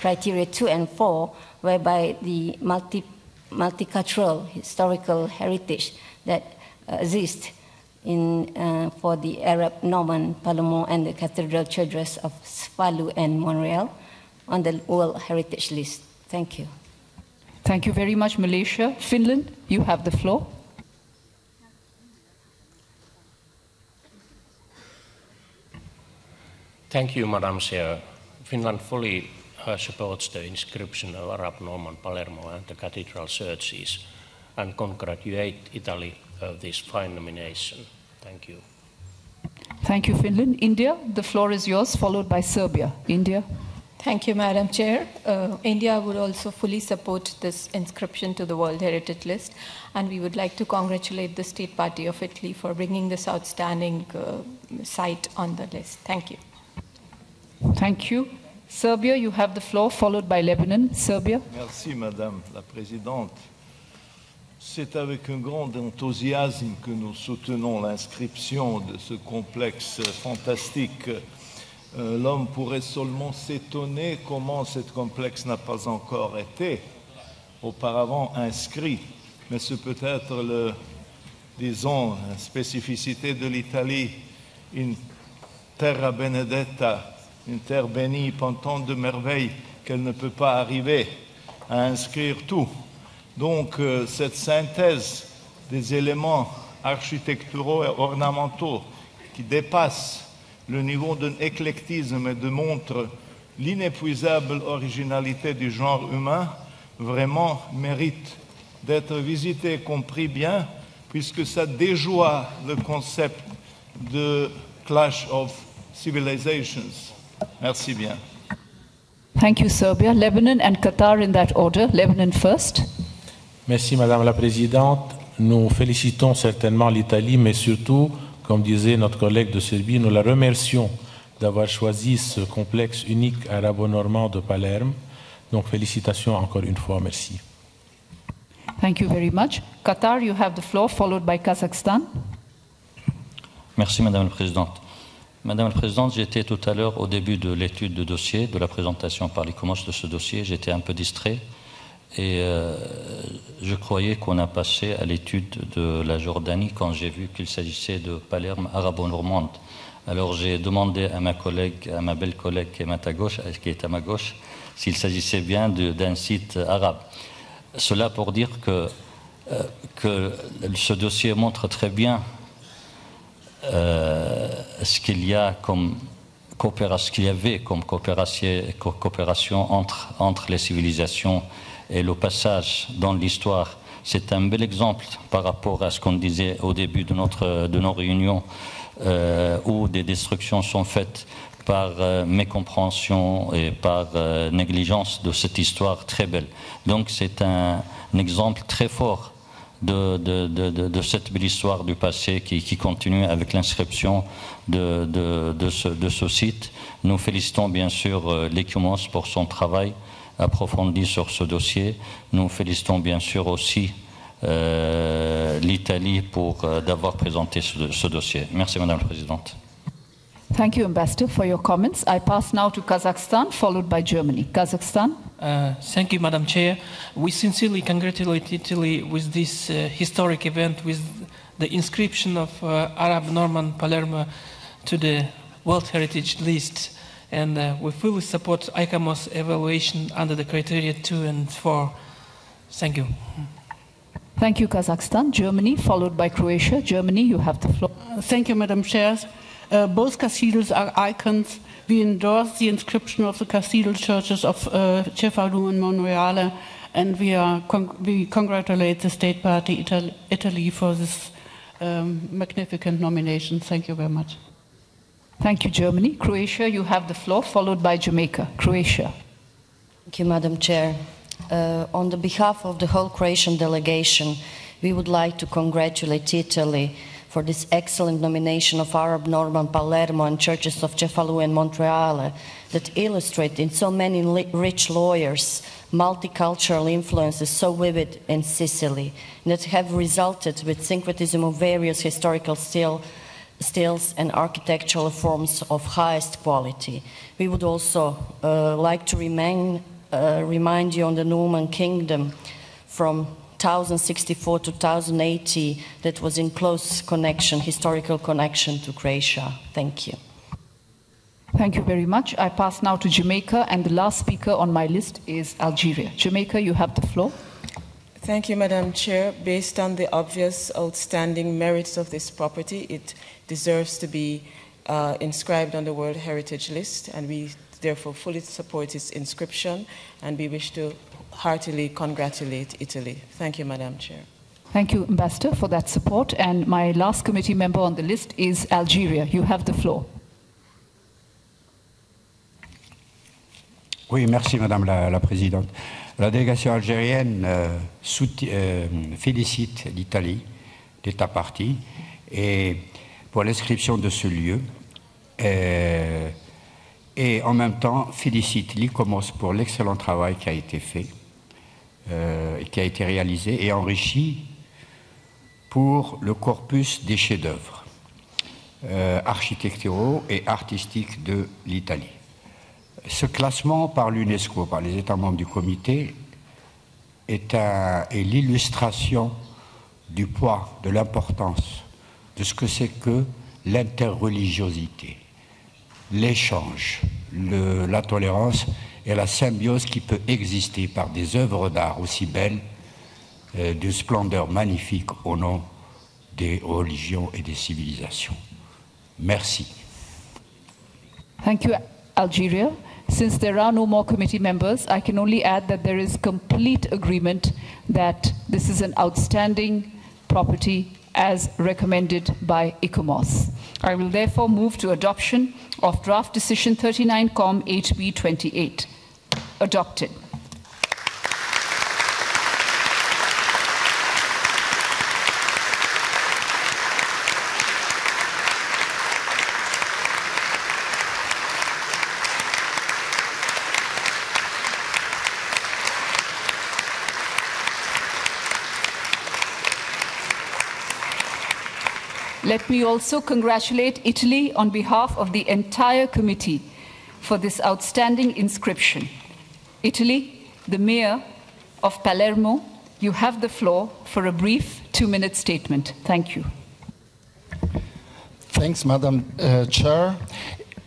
criteria 2 and 4, whereby the multicultural historical heritage that exists for the Arab Norman Palermo and the Cathedral Churches of Cefalu and Monreale on the World Heritage List. Thank you. Thank you very much, Malaysia. Finland, you have the floor. Thank you, Madam Chair. Finland fully supports the inscription of Arab Norman Palermo and the cathedral churches and congratulate Italy of this fine nomination. Thank you. Thank you, Finland. India, the floor is yours, followed by Serbia. India. Thank you, Madam Chair. India would also fully support this inscription to the World Heritage List, and we would like to congratulate the State Party of Italy for bringing this outstanding site on the list. Thank you. Thank you. Serbia, you have the floor, followed by Lebanon. Serbia. Merci, Madame la Présidente. C'est avec un grand enthousiasme que nous soutenons l'inscription de ce complexe fantastique. L'homme pourrait seulement s'étonner comment ce complexe n'a pas encore été auparavant inscrit. Mais c'est peut-être, disons, la spécificité de l'Italie, une terra benedetta, une terre bénie par tant de merveilles qu'elle ne peut pas arriver à inscrire tout. Donc, cette synthèse des éléments architecturaux et ornementaux qui dépassent le niveau d'un éclectisme et démontre l'inépuisable originalité du genre humain, vraiment mérite d'être visité et compris bien, puisque ça déjoue le concept de clash of civilizations. Merci bien. Thank you, Serbia. Lebanon and Qatar in that order. Lebanon first. Merci, Madame la Présidente. Nous félicitons certainement l'Italie, mais surtout, comme disait notre collègue de Serbie, nous la remercions d'avoir choisi ce complexe unique arabo-normand de Palerme. Donc, félicitations encore une fois. Merci. Thank you very much. Qatar, you have the floor, followed by Kazakhstan. Merci, Madame la Présidente. Madame la Présidente, j'étais tout à l'heure au début de l'étude de dossier, de la présentation par l'ICOMOS de ce dossier. J'étais un peu distrait et je croyais qu'on a passé à l'étude de la Jordanie quand j'ai vu qu'il s'agissait de Palerme arabo-normande. Alors j'ai demandé à ma collègue, à ma belle collègue qui est à ma gauche, s'il s'agissait bien d'un site arabe. Cela pour dire que ce dossier montre très bien ce qu'il y a comme coopération, ce qu'il y avait comme coopération entre les civilisations et le passage dans l'histoire. C'est un bel exemple par rapport à ce qu'on disait au début de nos réunions où des destructions sont faites par mécompréhension et par négligence de cette histoire très belle. Donc c'est un exemple très fort de cette belle histoire du passé qui continue avec l'inscription de ce site. Nous félicitons bien sûr l'ICOMOS pour son travail approfondi sur ce dossier. Nous félicitons bien sûr aussi l'Italie pour d'avoir présenté ce dossier. Merci Madame la Présidente. Thank you, Ambassador, for your comments. I pass now to Kazakhstan, followed by Germany. Kazakhstan. Thank you, Madam Chair. We sincerely congratulate Italy with this historic event, with the inscription of Arab Norman Palermo to the World Heritage List. And we fully support ICOMOS evaluation under the criteria 2 and 4. Thank you. Thank you, Kazakhstan. Germany, followed by Croatia. Germany, you have the floor. Thank you, Madam Chair. Both cathedrals are icons. We endorse the inscription of the cathedral churches of Cefalù and Monreale, and we congratulate the State Party Italy for this magnificent nomination. Thank you very much. Thank you, Germany. Croatia, you have the floor, followed by Jamaica. Croatia. Thank you, Madam Chair. On the behalf of the whole Croatian delegation, we would like to congratulate Italy for this excellent nomination of Arab Norman Palermo and churches of Cefalù and Monreale that illustrate in so many rich layers multicultural influences so vivid in Sicily, and that have resulted with syncretism of various historical styles and architectural forms of highest quality. We would also like to remind you on the Norman Kingdom from 1064 to 1080 that was in close connection, historical connection to Croatia. Thank you. Thank you very much. I pass now to Jamaica, and the last speaker on my list is Algeria. Jamaica, you have the floor. Thank you, Madam Chair. Based on the obvious outstanding merits of this property, it deserves to be inscribed on the World Heritage List, and we therefore fully support its inscription, and we wish to heartily congratulate Italy. Thank you, Madam Chair. Thank you, Ambassador, for that support. And my last committee member on the list is Algeria. You have the floor. Oui, merci Madame la Présidente. La délégation algérienne félicite l'Italie, l'État partie, et pour l'inscription de ce lieu, et en même temps félicite l'ICOMOS pour l'excellent travail qui a été fait, qui a été réalisé et enrichi pour le corpus des chefs-d'œuvre architecturaux et artistiques de l'Italie. Ce classement par l'UNESCO, par les États membres du comité, est l'illustration du poids, de l'importance de ce que c'est que l'interreligiosité, l'échange, la tolérance et la symbiose qui peut exister par des œuvres d'art aussi belles, de splendeur magnifique au nom des religions et des civilisations. Merci. Thank you, Algeria. Since there are no more committee members, I can only add that there is complete agreement that this is an outstanding property as recommended by ICOMOS. I will therefore move to adoption of Draft Decision 39-COM 8B28. Adopted. Let me also congratulate Italy on behalf of the entire committee for this outstanding inscription. Italy, the Mayor of Palermo, you have the floor for a brief 2-minute statement. Thank you. Thanks, Madam Chair.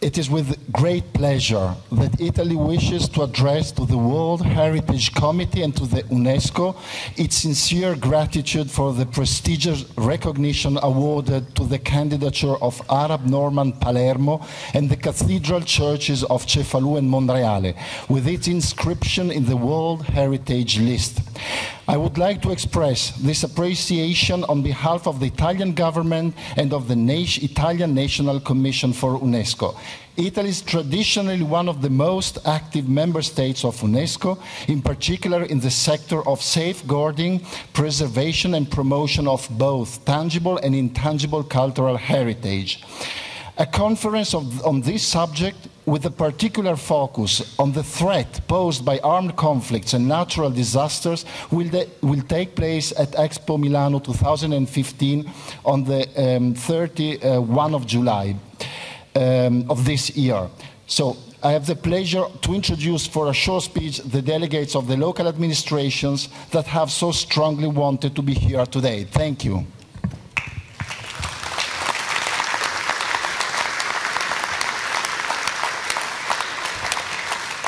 It is with great pleasure that Italy wishes to address to the World Heritage Committee and to the UNESCO its sincere gratitude for the prestigious recognition awarded to the candidature of Arab Norman Palermo and the cathedral churches of Cefalù and Monreale, with its inscription in the World Heritage List. I would like to express this appreciation on behalf of the Italian government and of the Italian National Commission for UNESCO. Italy is traditionally one of the most active member states of UNESCO, in particular in the sector of safeguarding, preservation and promotion of both tangible and intangible cultural heritage. A conference on this subject with a particular focus on the threat posed by armed conflicts and natural disasters will take place at Expo Milano 2015 on the 31 of July of this year. So I have the pleasure to introduce for a short speech the delegates of the local administrations that have so strongly wanted to be here today. Thank you.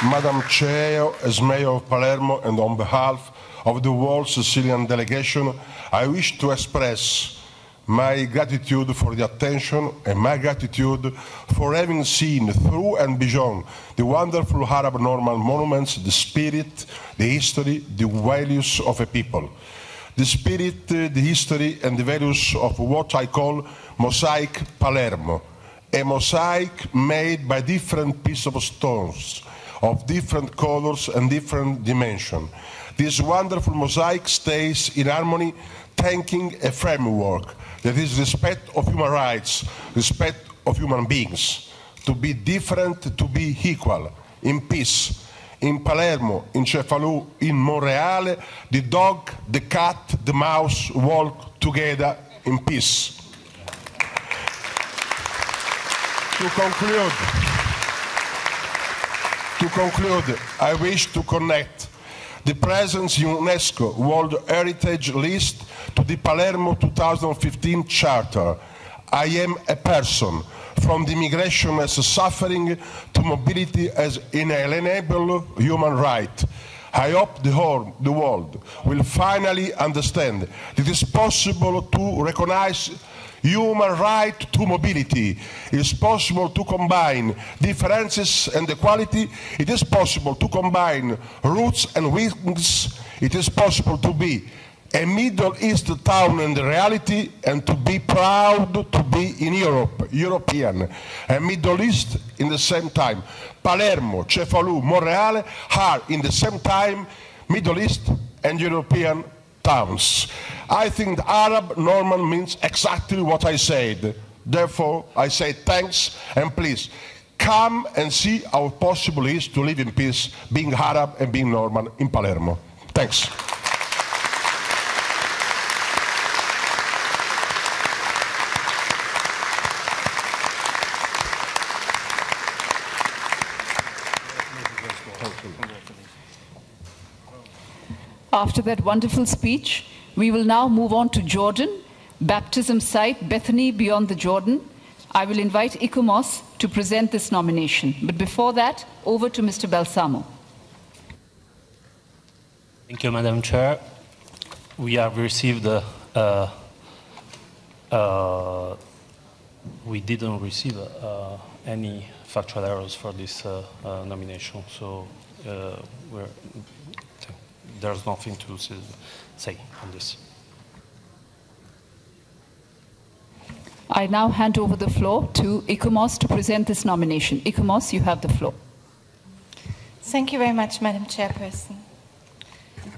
Madam Chair, as Mayor of Palermo and on behalf of the World Sicilian Delegation, I wish to express my gratitude for the attention and my gratitude for having seen through and beyond the wonderful Arab Norman monuments the spirit, the history, the values of a people. The spirit, the history and the values of what I call Mosaic Palermo, a mosaic made by different pieces of stones of different colors and different dimensions. This wonderful mosaic stays in harmony, thanking a framework that is respect of human rights, respect of human beings, to be different, to be equal, in peace. In Palermo, in Cefalù, in Monreale, the dog, the cat, the mouse walk together in peace. To conclude, I wish to connect the present UNESCO World Heritage List to the Palermo 2015 Charter. I am a person, from the immigration as a suffering to mobility as inalienable human right. I hope the world will finally understand that it is possible to recognize human right to mobility. It is possible to combine differences and equality. It is possible to combine roots and wings. It is possible to be a Middle East town in the reality, and to be proud to be in Europe, European, and Middle East in the same time. Palermo, Cefalù, Monreale are in the same time Middle East and European towns. I think the Arab Norman means exactly what I said. Therefore, I say thanks, and please, come and see how possible it is to live in peace, being Arab and being Norman in Palermo. Thanks. After that wonderful speech, we will now move on to Jordan, baptism site Bethany beyond the Jordan. I will invite Ikomos to present this nomination. But before that, over to Mr. Balsamo. Thank you, Madam Chair. We have received we didn't receive any factual errors for this nomination, so there's nothing to say on this. I now hand over the floor to Ikomos to present this nomination. Ikomos, you have the floor. Thank you very much, Madam Chairperson.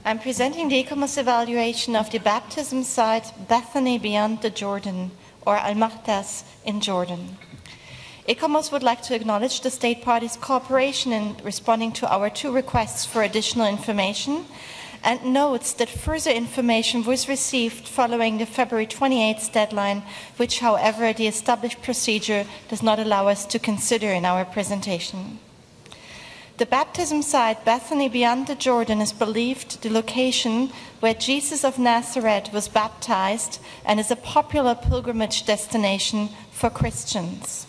I'm presenting the Ikomos evaluation of the baptism site Bethany beyond the Jordan, or Al-Mahtas in Jordan. Ikomos would like to acknowledge the State Party's cooperation in responding to our 2 requests for additional information, and notes that further information was received following the February 28th deadline, which, however, the established procedure does not allow us to consider in our presentation. The baptism site Bethany beyond the Jordan is believed the location where Jesus of Nazareth was baptized and is a popular pilgrimage destination for Christians.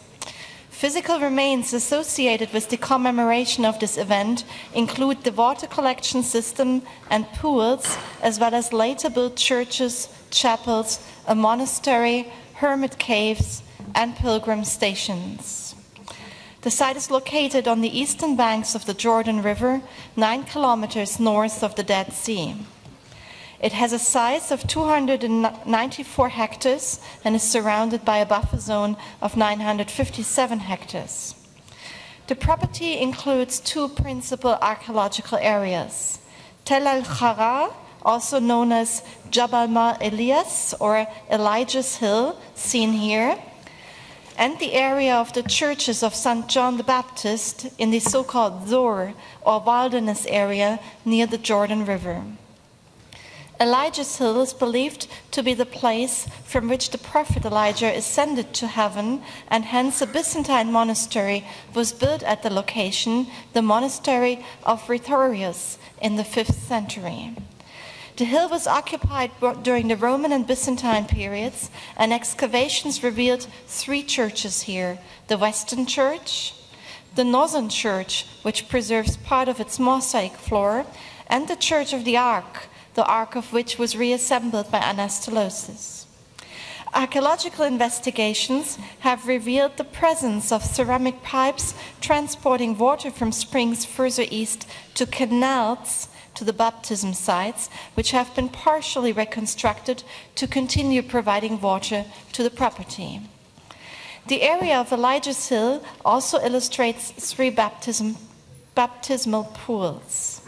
Physical remains associated with the commemoration of this event include the water collection system and pools, as well as later built churches, chapels, a monastery, hermit caves, and pilgrim stations. The site is located on the eastern banks of the Jordan River, 9 kilometers north of the Dead Sea. It has a size of 294 hectares and is surrounded by a buffer zone of 957 hectares. The property includes 2 principal archaeological areas: Tel al-Khara, also known as Jabal Ma Elias or Elijah's Hill, seen here, and the area of the churches of St. John the Baptist in the so-called Zor, or wilderness area near the Jordan River. Elijah's Hill is believed to be the place from which the prophet Elijah ascended to heaven, and hence a Byzantine monastery was built at the location, the monastery of Rhetorius, in the 5th century. The hill was occupied during the Roman and Byzantine periods, and excavations revealed 3 churches here: the Western Church, the Northern Church, which preserves part of its mosaic floor, and the Church of the Ark of which was reassembled by anastylosis. Archaeological investigations have revealed the presence of ceramic pipes transporting water from springs further east to canals to the baptism sites, which have been partially reconstructed to continue providing water to the property. The area of Elijah's Hill also illustrates 3 baptismal pools.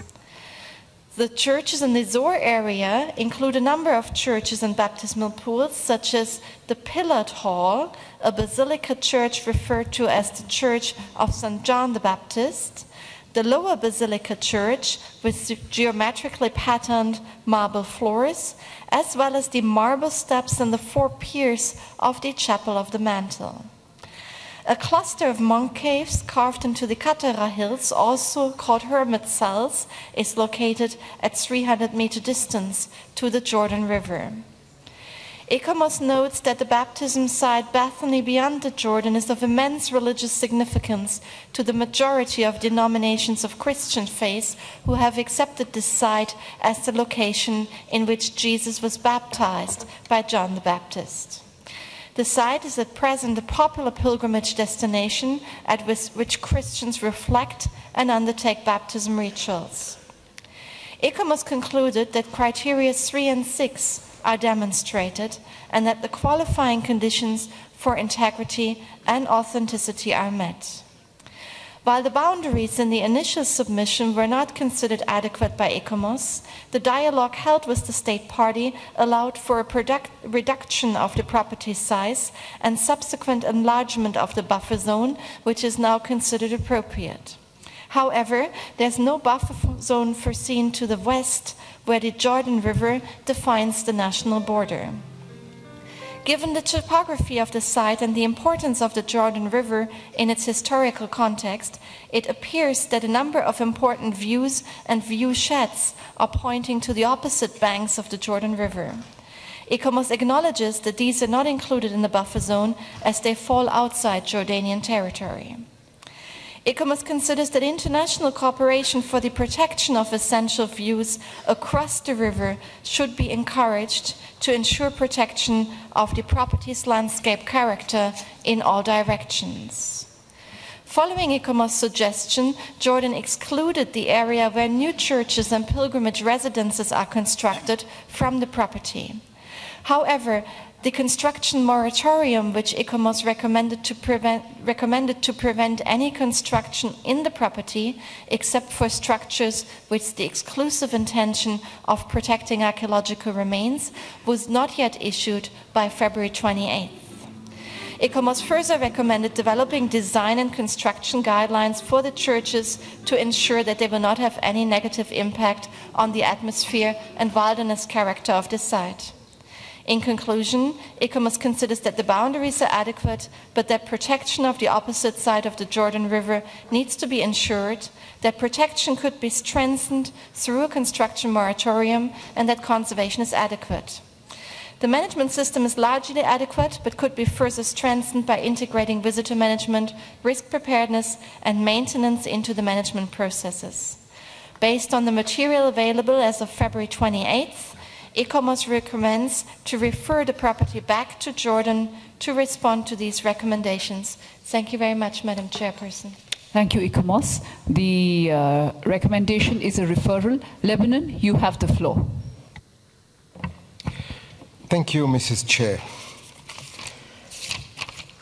The churches in the Zor area include a number of churches and baptismal pools, such as the Pillared Hall, a basilica church referred to as the Church of St. John the Baptist, the Lower Basilica Church with geometrically patterned marble floors, as well as the marble steps and the 4 piers of the Chapel of the Mantle. A cluster of monk caves carved into the Katara Hills, also called hermit cells, is located at 300-meter distance to the Jordan River. Ikomos notes that the baptism site Bethany beyond the Jordan is of immense religious significance to the majority of denominations of Christian faith who have accepted this site as the location in which Jesus was baptized by John the Baptist. The site is at present a popular pilgrimage destination at which Christians reflect and undertake baptism rituals. ICOMOS concluded that criteria 3 and 6 are demonstrated and that the qualifying conditions for integrity and authenticity are met. While the boundaries in the initial submission were not considered adequate by ICOMOS, the dialogue held with the state party allowed for a reduction of the property size and subsequent enlargement of the buffer zone, which is now considered appropriate. However, there's no buffer zone foreseen to the west, where the Jordan River defines the national border. Given the topography of the site and the importance of the Jordan River in its historical context, it appears that a number of important views and view sheds are pointing to the opposite banks of the Jordan River. ICOMOS acknowledges that these are not included in the buffer zone as they fall outside Jordanian territory. ICOMOS considers that international cooperation for the protection of essential views across the river should be encouraged to ensure protection of the property's landscape character in all directions. Following ICOMOS' suggestion, Jordan excluded the area where new churches and pilgrimage residences are constructed from the property. However, the construction moratorium, which ICOMOS recommended to prevent any construction in the property except for structures with the exclusive intention of protecting archaeological remains, was not yet issued by February 28th. ICOMOS further recommended developing design and construction guidelines for the churches to ensure that they will not have any negative impact on the atmosphere and wilderness character of the site. In conclusion, ICOMOS considers that the boundaries are adequate, but that protection of the opposite side of the Jordan River needs to be ensured, that protection could be strengthened through a construction moratorium, and that conservation is adequate. The management system is largely adequate, but could be further strengthened by integrating visitor management, risk preparedness, and maintenance into the management processes. Based on the material available as of February 28th, ICOMOS recommends to refer the property back to Jordan to respond to these recommendations. Thank you very much, Madam Chairperson. Thank you, ICOMOS. The recommendation is a referral. Lebanon, you have the floor. Thank you, Mrs. Chair.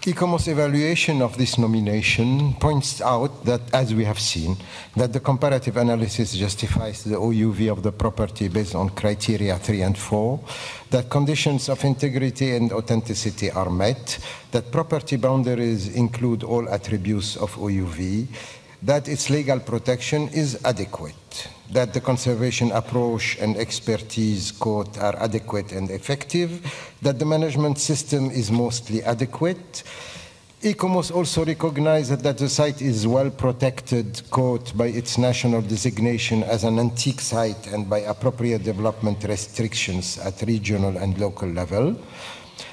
ICOMOS evaluation of this nomination points out that, as we have seen, that the comparative analysis justifies the OUV of the property based on criteria 3 and 4, that conditions of integrity and authenticity are met, that property boundaries include all attributes of OUV, that its legal protection is adequate, that the conservation approach and expertise quote are adequate and effective, that the management system is mostly adequate. ICOMOS also recognizes that the site is well protected, quote, by its national designation as an antique site and by appropriate development restrictions at regional and local level.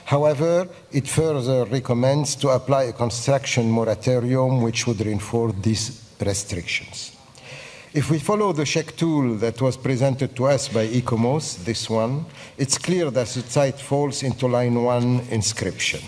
However, it further recommends to apply a construction moratorium which would reinforce these restrictions. If we follow the check tool that was presented to us by ICOMOS, this one, it's clear that the site falls into line 1 inscription.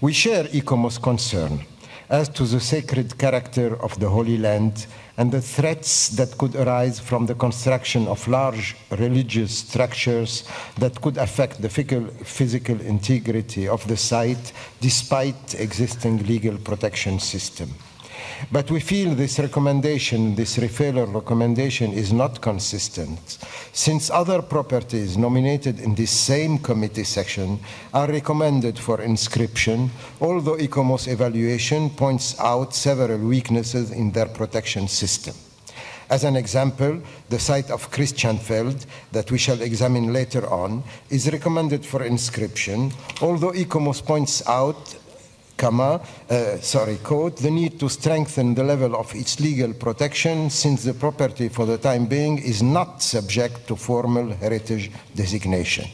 We share ICOMOS' concern as to the sacred character of the Holy Land and the threats that could arise from the construction of large religious structures that could affect the physical integrity of the site despite existing legal protection system. But we feel this recommendation, this referral recommendation, is not consistent, since other properties nominated in this same committee section are recommended for inscription, although ICOMOS evaluation points out several weaknesses in their protection system. As an example, the site of Christianfeld, that we shall examine later on, is recommended for inscription, although ICOMOS points out quote, the need to strengthen the level of its legal protection since the property for the time being is not subject to formal heritage designation.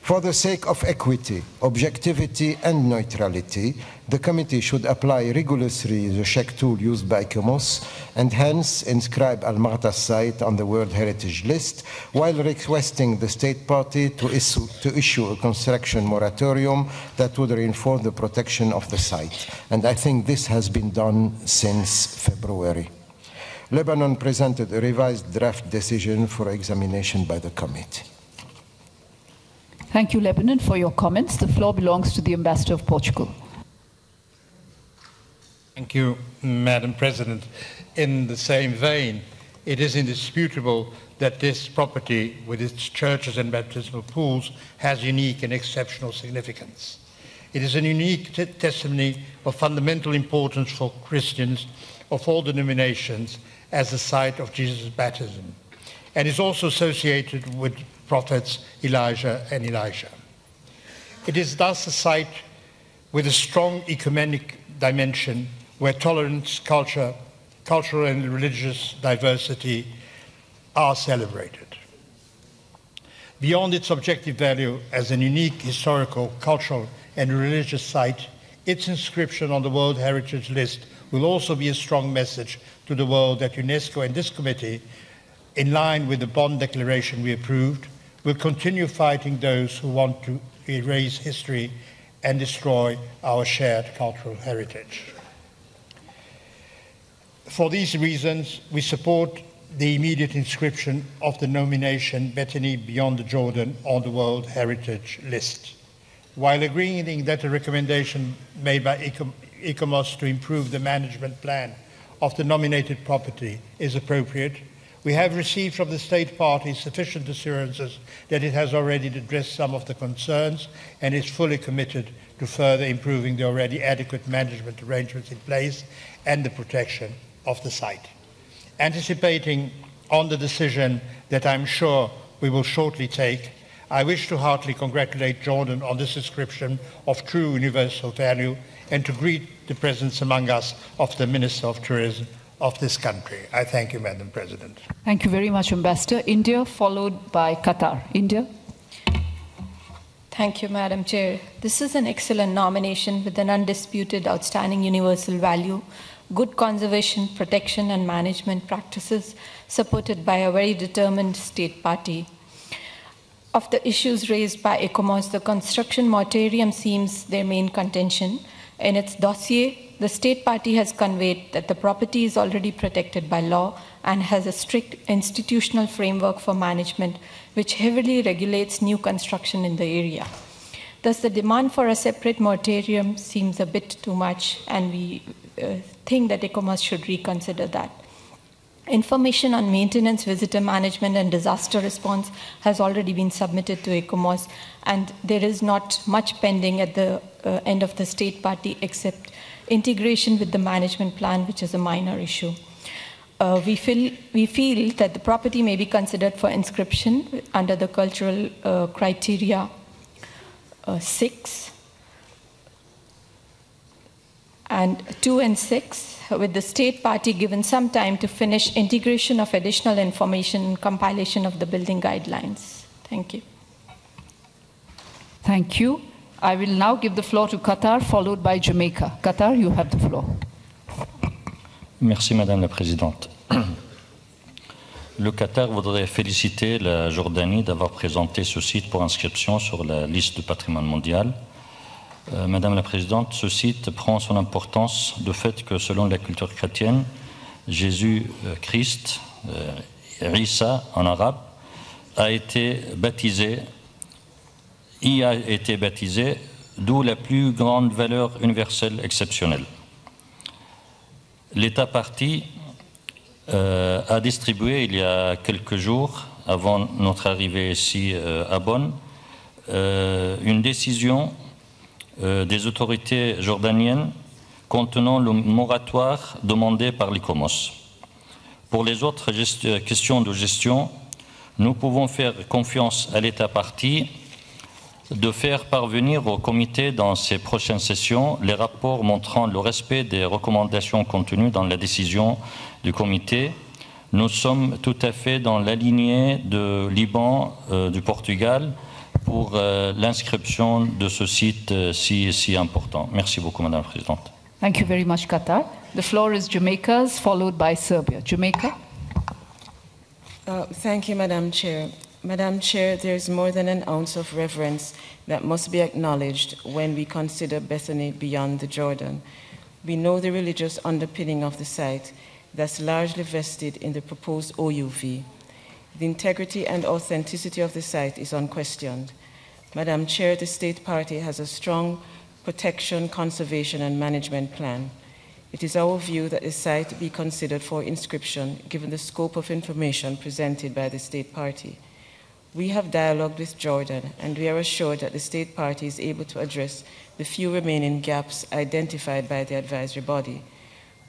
For the sake of equity, objectivity, and neutrality, the committee should apply rigorously the check tool used by ICOMOS and hence inscribe Al-Maghtas site on the World Heritage List while requesting the state party to issue a construction moratorium that would reinforce the protection of the site. And I think this has been done since February. Lebanon presented a revised draft decision for examination by the committee. Thank you, Lebanon, for your comments. The floor belongs to the Ambassador of Portugal. Thank you, Madam President. In the same vein, it is indisputable that this property, with its churches and baptismal pools, has unique and exceptional significance. It is a unique testimony of fundamental importance for Christians of all denominations as the site of Jesus' baptism, and is also associated with prophets Elijah and Elisha. It is thus a site with a strong ecumenic dimension where tolerance, cultural and religious diversity are celebrated. Beyond its objective value as a unique historical, cultural and religious site, its inscription on the World Heritage List will also be a strong message to the world that UNESCO and this committee, in line with the Bonn Declaration we approved, will continue fighting those who want to erase history and destroy our shared cultural heritage. For these reasons, we support the immediate inscription of the nomination Bethany Beyond the Jordan on the World Heritage List. While agreeing that the recommendation made by ICOMOS to improve the management plan of the nominated property is appropriate, we have received from the state party sufficient assurances that it has already addressed some of the concerns and is fully committed to further improving the already adequate management arrangements in place and the protection of the site. Anticipating on the decision that I'm sure we will shortly take, I wish to heartily congratulate Jordan on this inscription of true universal value and to greet the presence among us of the Minister of Tourism of this country. I thank you, Madam President. Thank you very much, Ambassador. India, followed by Qatar. India. Thank you, Madam Chair. This is an excellent nomination with an undisputed outstanding universal value, good conservation, protection and management practices supported by a very determined state party. Of the issues raised by ICOMOS, the construction moratorium seems their main contention. In its dossier, the state party has conveyed that the property is already protected by law and has a strict institutional framework for management which heavily regulates new construction in the area. Thus, the demand for a separate moratorium seems a bit too much, and we think that ICOMOS should reconsider that. Information on maintenance, visitor management, and disaster response has already been submitted to ICOMOS, and there is not much pending at the end of the state party except integration with the management plan, which is a minor issue. We feel that the property may be considered for inscription under the cultural criteria 6 and 2 and 6, with the state party given some time to finish integration of additional information and compilation of the building guidelines. Thank you. Thank you. I will now give the floor to Qatar, followed by Jamaica. Qatar, you have the floor. Merci, Madame la Présidente. Le Qatar voudrait féliciter la Jordanie d'avoir présenté ce site pour inscription sur la liste du patrimoine mondial. Madame la Présidente, ce site prend son importance du fait que, selon la culture chrétienne, Jésus-Christ, Isa en arabe, y a été baptisé, d'où la plus grande valeur universelle exceptionnelle. L'État parti a distribué il y a quelques jours, avant notre arrivée ici à Bonn, une décision des autorités jordaniennes contenant le moratoire demandé par l'ICOMOS. Pour les autres questions de gestion, nous pouvons faire confiance à l'État parti de faire parvenir au comité dans ses prochaines sessions les rapports montrant le respect des recommandations contenues dans la décision du comité. Nous sommes tout à fait dans la lignée de Liban, du Portugal, pour l'inscription de ce site si important. Merci beaucoup, Madame la Présidente. Thank you very much, Qatar. The floor is Jamaica's, followed by Serbia. Jamaica. Thank you, Madam Chair. Madam Chair, there is more than an ounce of reverence that must be acknowledged when we consider Bethany Beyond the Jordan. We know the religious underpinning of the site, thus largely vested in the proposed OUV. The integrity and authenticity of the site is unquestioned. Madam Chair, the State Party has a strong protection, conservation, and management plan. It is our view that the site be considered for inscription, given the scope of information presented by the State Party. We have dialogued with Jordan, and we are assured that the State Party is able to address the few remaining gaps identified by the advisory body.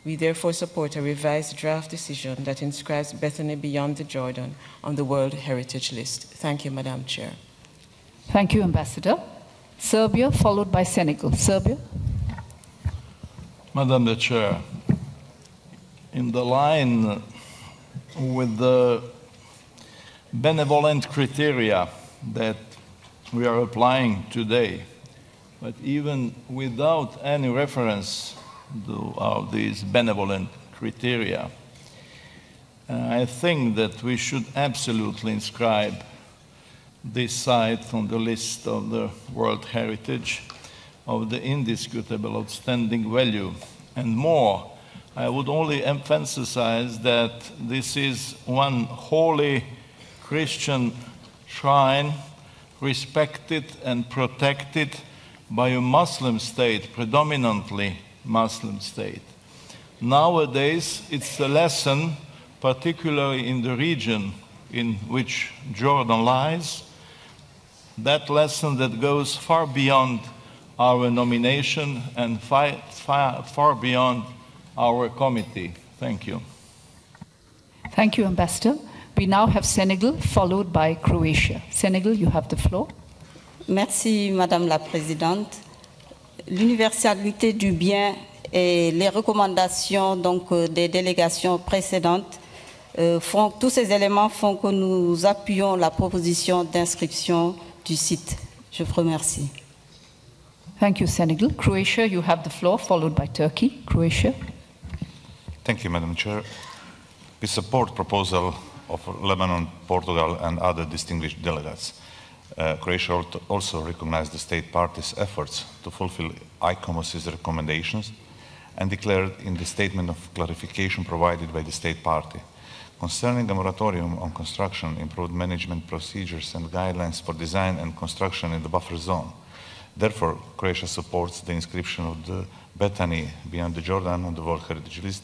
We therefore support a revised draft decision that inscribes Bethany beyond the Jordan on the World Heritage List. Thank you, Madam Chair. Thank you, Ambassador. Serbia, followed by Senegal. Serbia. Madam the Chair, in the line with the benevolent criteria that we are applying today, but even without any reference to these benevolent criteria, I think that we should absolutely inscribe this site on the list of the World Heritage of the indisputable outstanding value. And more, I would only emphasize that this is one holy Christian shrine respected and protected by a Muslim state, predominantly Muslim state. Nowadays, it's a lesson, particularly in the region in which Jordan lies, that lesson that goes far beyond our nomination and far beyond our committee. Thank you. Thank you, Ambassador. We now have Senegal, followed by Croatia. Senegal, you have the floor. Merci, Madame la Présidente. L'universalité du bien et les recommandations des délégations précédentes tous ces éléments font que nous appuyons la proposition d'inscription du site. Je vous remercie. Thank you, Senegal. Croatia, you have the floor, followed by Turkey. Croatia. Thank you, Madam Chair. We support proposal of Lebanon, Portugal, and other distinguished delegates. Croatia also recognized the state party's efforts to fulfill ICOMOS's recommendations and declared in the statement of clarification provided by the state party concerning a moratorium on construction, improved management procedures and guidelines for design and construction in the buffer zone. Therefore, Croatia supports the inscription of the Bethany beyond the Jordan on the World Heritage List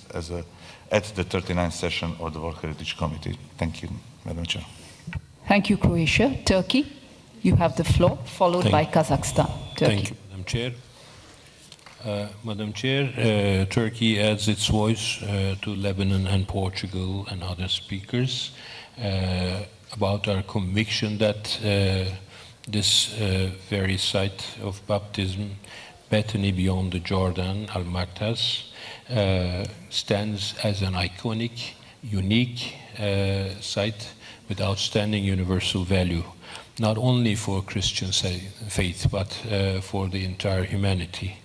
at the 39th session of the World Heritage Committee. Thank you, Madam Chair. Thank you, Croatia. Turkey, you have the floor, followed by Kazakhstan. Turkey. Thank you, Madam Chair. Madam Chair, Turkey adds its voice to Lebanon and Portugal and other speakers about our conviction that this very site of baptism, Bethany beyond the Jordan, Al-Martas, stands as an iconic, unique site with outstanding universal value, not only for Christian faith, but for the entire humanity.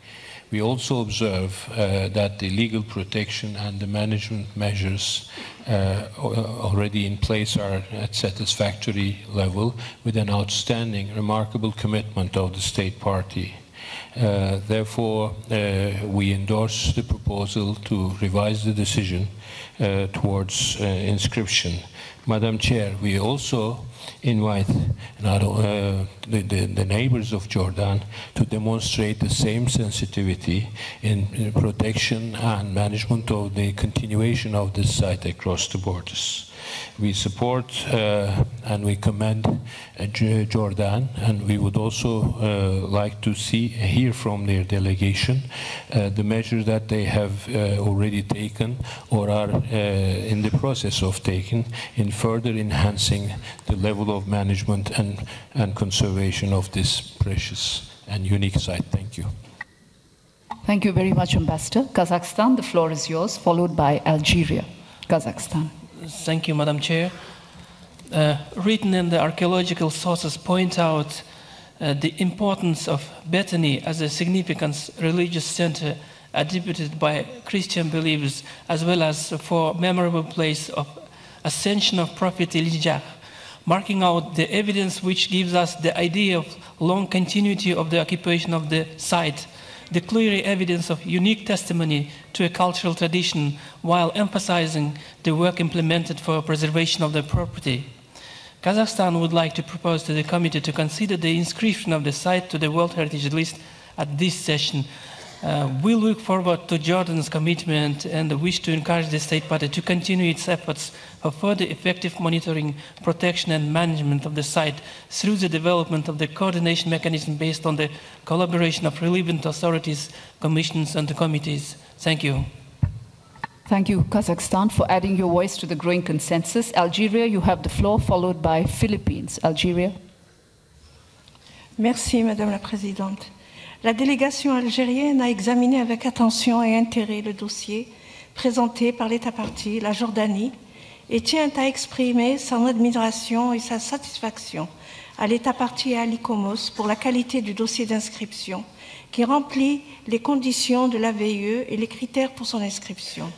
We also observe that the legal protection and the management measures already in place are at satisfactory level with an outstanding, remarkable commitment of the state party. Therefore, we endorse the proposal to revise the decision towards inscription. Madam Chair, we also invite the neighbors of Jordan to demonstrate the same sensitivity in protection and management of the continuation of this site across the borders. We support and we commend Jordan, and we would also like to hear from their delegation the measures that they have already taken or are in the process of taking in further enhancing the level of management and conservation of this precious and unique site. Thank you. Thank you very much, Ambassador. Kazakhstan, the floor is yours, followed by Algeria. Kazakhstan. Thank you, Madam Chair. Written in the archaeological sources point out the importance of Bethany as a significant religious center attributed by Christian believers, as well as for memorable place of ascension of Prophet Elijah, marking out the evidence which gives us the idea of long continuity of the occupation of the site the clear evidence of unique testimony to a cultural tradition while emphasizing the work implemented for preservation of the property. Kazakhstan would like to propose to the committee to consider the inscription of the site to the World Heritage List at this session. We look forward to Jordan's commitment and the wish to encourage the state party to continue its efforts for further effective monitoring, protection and management of the site through the development of the coordination mechanism based on the collaboration of relevant authorities, commissions and committees. Thank you. Thank you, Kazakhstan, for adding your voice to the growing consensus. Algeria, you have the floor, followed by Philippines. Algeria. Merci, Madame la Présidente. La délégation algérienne a examiné avec attention et intérêt le dossier présenté par l'État partie, la Jordanie, et tient à exprimer son admiration et sa satisfaction à l'État partie et à l'ICOMOS pour la qualité du dossier d'inscription qui remplit les conditions de la VIE et les critères pour son inscription.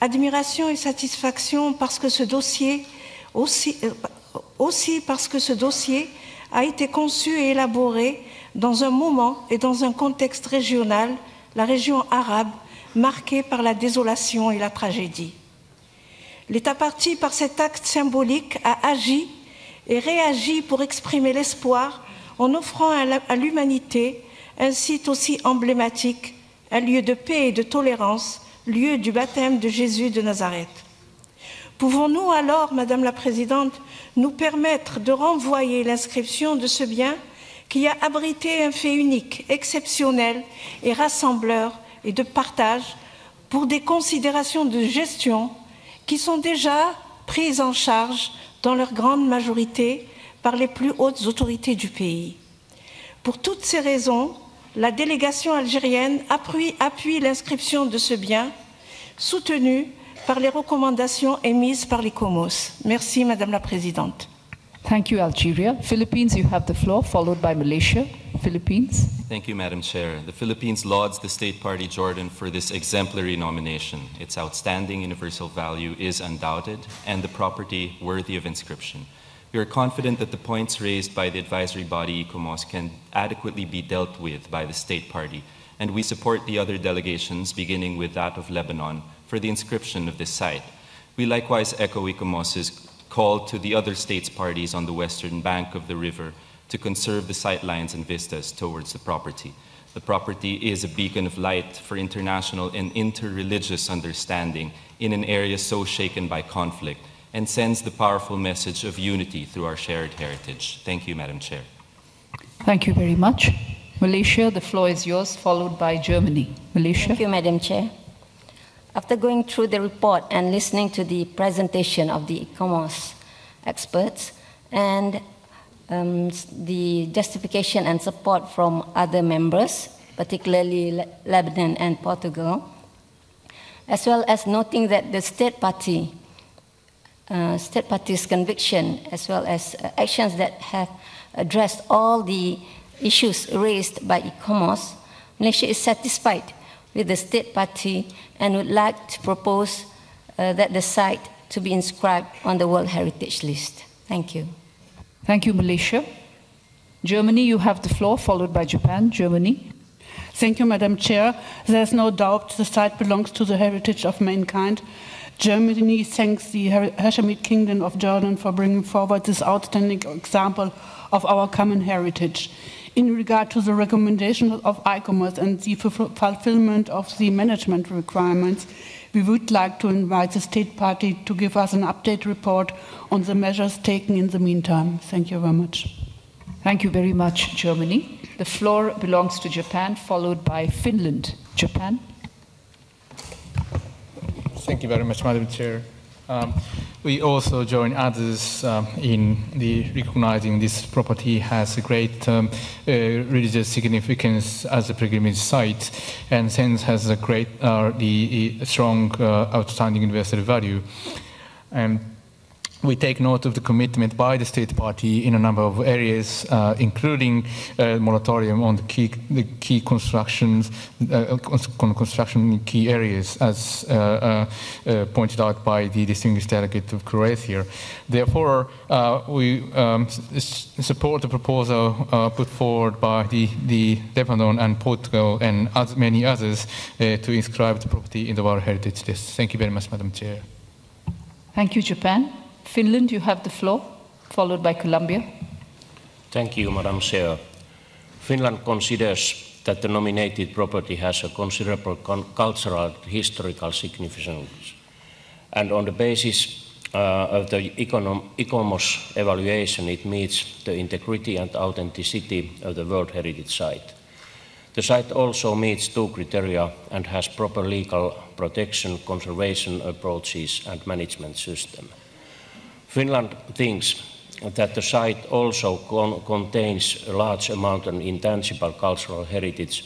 Admiration et satisfaction parce que ce dossier parce que ce dossier a été conçu et élaboré dans un moment et dans un contexte régional, la région arabe, marquée par la désolation et la tragédie. L'État partie, par cet acte symbolique, a agi et réagi pour exprimer l'espoir en offrant à l'humanité un site aussi emblématique, un lieu de paix et de tolérance, lieu du baptême de Jésus de Nazareth. Pouvons-nous alors, Madame la Présidente, nous permettre de renvoyer l'inscription de ce bien qui a abrité un fait unique, exceptionnel et rassembleur et de partage pour des considérations de gestion qui sont déjà prises en charge dans leur grande majorité par les plus hautes autorités du pays. Pour toutes ces raisons, la délégation algérienne appuie l'inscription de ce bien, soutenue par les recommandations émises par l'ICOMOS. Merci, Madame la Présidente. Thank you, Algeria. Philippines, you have the floor, followed by Malaysia. Philippines. Thank you, Madam Chair. The Philippines lauds the State Party Jordan for this exemplary nomination. Its outstanding universal value is undoubted and the property worthy of inscription. We are confident that the points raised by the advisory body ICOMOS can adequately be dealt with by the State Party, and we support the other delegations, beginning with that of Lebanon, for the inscription of this site. We likewise echo ICOMOS's call to the other states parties on the western bank of the river to conserve the sightlines and vistas towards the property. The property is a beacon of light for international and interreligious understanding in an area so shaken by conflict and sends the powerful message of unity through our shared heritage. Thank you, Madam Chair. Thank you very much. Malaysia, the floor is yours, followed by Germany. Malaysia. Thank you, Madam Chair. After going through the report and listening to the presentation of the ICOMOS experts and the justification and support from other members, particularly Lebanon and Portugal, as well as noting that the state party's conviction, as well as actions that have addressed all the issues raised by ICOMOS, Malaysia is satisfied with the state party and would like to propose that the site to be inscribed on the World Heritage List. Thank you. Thank you, Malaysia. Germany, you have the floor, followed by Japan. Germany. Thank you, Madam Chair. There's no doubt the site belongs to the heritage of mankind. Germany thanks the Hashemite Kingdom of Jordan for bringing forward this outstanding example of our common heritage. In regard to the recommendation of ICOMOS and the fulfillment of the management requirements, we would like to invite the State Party to give us an update report on the measures taken in the meantime. Thank you very much. Thank you very much, Germany. The floor belongs to Japan, followed by Finland. Japan. Thank you very much, Madam Chair. We also join others in recognizing this property has a great religious significance as a pilgrimage site, and hence has a great, strong, outstanding universal value. And we take note of the commitment by the state party in a number of areas, including moratorium on the key constructions, construction in key areas, as pointed out by the distinguished delegate of Croatia. Therefore, we support the proposal put forward by the Lebanon and Portugal and many others to inscribe the property in the World Heritage List. Thank you very much, Madam Chair. Thank you, Japan. Finland, you have the floor, followed by Colombia. Thank you, Madam Chair. Finland considers that the nominated property has a considerable cultural historical significance. And on the basis of the ICOMOS evaluation, it meets the integrity and authenticity of the World Heritage Site. The site also meets 2 criteria and has proper legal protection, conservation approaches and management system. Finland thinks that the site also contains a large amount of intangible cultural heritage,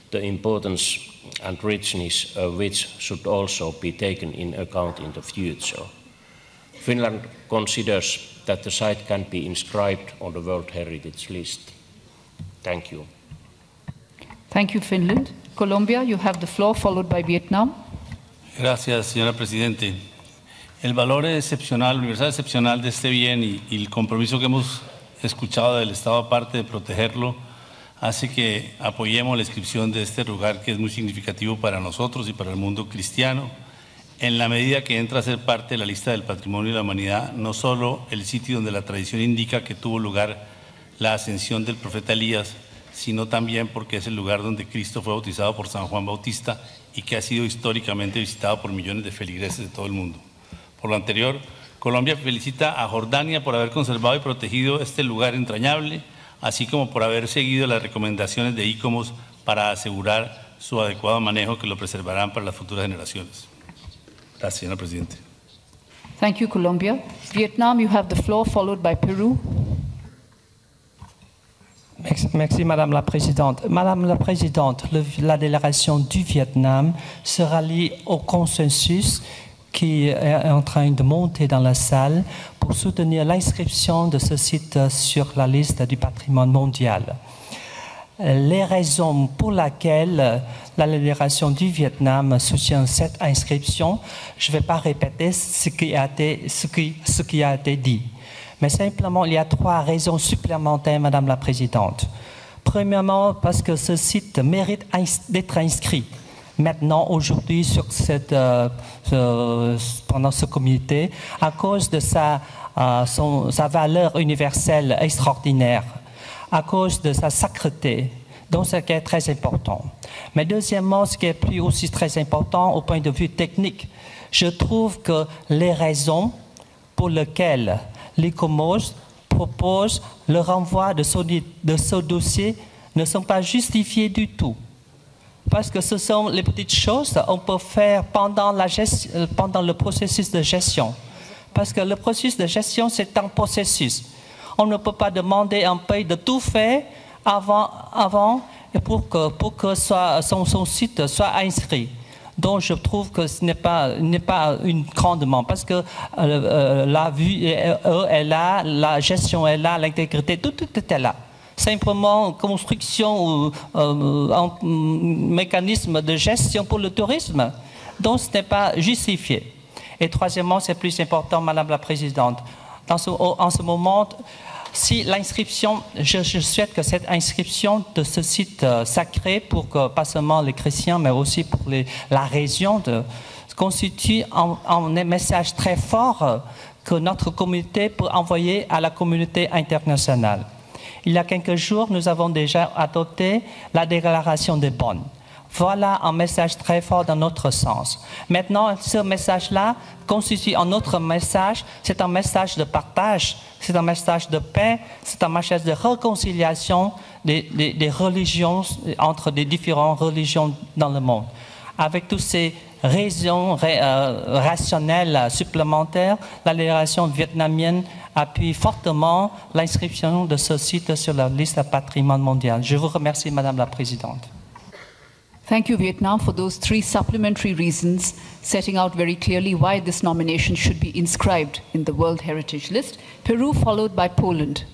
the importance and richness of which should also be taken in account in the future. Finland considers that the site can be inscribed on the World Heritage List. Thank you. Thank you, Finland. Colombia, you have the floor, followed by Vietnam. Gracias, señora Presidente. El valor excepcional, universal excepcional de este bien y el compromiso que hemos escuchado del Estado aparte de protegerlo hace que apoyemos la inscripción de este lugar que es muy significativo para nosotros y para el mundo cristiano, en la medida que entra a ser parte de la lista del patrimonio de la humanidad, no solo el sitio donde la tradición indica que tuvo lugar la ascensión del profeta Elías, sino también porque es el lugar donde Cristo fue bautizado por San Juan Bautista y que ha sido históricamente visitado por millones de feligreses de todo el mundo. Por lo anterior, Colombia felicita a Jordania por haber conservado y protegido este lugar entrañable, así como por haber seguido las recomendaciones de ICOMOS para asegurar su adecuado manejo que lo preservarán para las futuras generaciones. Gracias, señora Presidente. Thank you, Colombia. Vietnam, you have the floor, followed by Peru. Merci, Madame la Présidente. Madame la Présidente, la délégation du Vietnam se rallie au consensus qui est en train de monter dans la salle pour soutenir l'inscription de ce site sur la liste du patrimoine mondial. Les raisons pour lesquelles la délégation du Vietnam soutient cette inscription, je ne vais pas répéter ce qui a été dit. Mais simplement, il y a 3 raisons supplémentaires, Madame la Présidente. Premièrement, parce que ce site mérite d'être inscrit maintenant, aujourd'hui, pendant ce comité, à cause de sa valeur universelle extraordinaire, à cause de sa sacreté, donc ce qui est très important. Mais deuxièmement, ce qui est aussi très important au point de vue technique, je trouve que les raisons pour lesquelles l'ICOMOS propose le renvoi de ce dossier ne sont pas justifiées du tout. Parce que ce sont les petites choses qu'on peut faire pendant le processus de gestion. Parce que le processus de gestion, c'est un processus. On ne peut pas demander à un pays de tout faire avant pour que son site soit inscrit. Donc je trouve que ce n'est pas une grande demande, parce que la vue est là, la gestion est là, l'intégrité, tout est là. Simplement construction ou un mécanisme de gestion pour le tourisme, donc ce n'est pas justifié. Et troisièmement, c'est plus important, Madame la Présidente, en ce moment, si l'inscription, je souhaite que cette inscription de ce site sacré, pour que pas seulement les chrétiens, mais aussi pour la région, constitue un message très fort que notre communauté peut envoyer à la communauté internationale. Il y a quelques jours, nous avons déjà adopté la déclaration de Bonn. Voilà un message très fort dans notre sens. Maintenant, ce message-là constitue un autre message. C'est un message de partage, c'est un message de paix, c'est un message de réconciliation des religions, entre les différentes religions dans le monde. Avec toutes ces raisons rationnelles supplémentaires, la délégation vietnamienne appuie fortement l'inscription de ce site sur la liste patrimoine mondial. Je vous remercie, Madame la Présidente. Thank you, Vietnam, for those 3 supplementary reasons, setting out very clearly why this nomination should be inscribed in the World Heritage List. Peru, followed by Poland.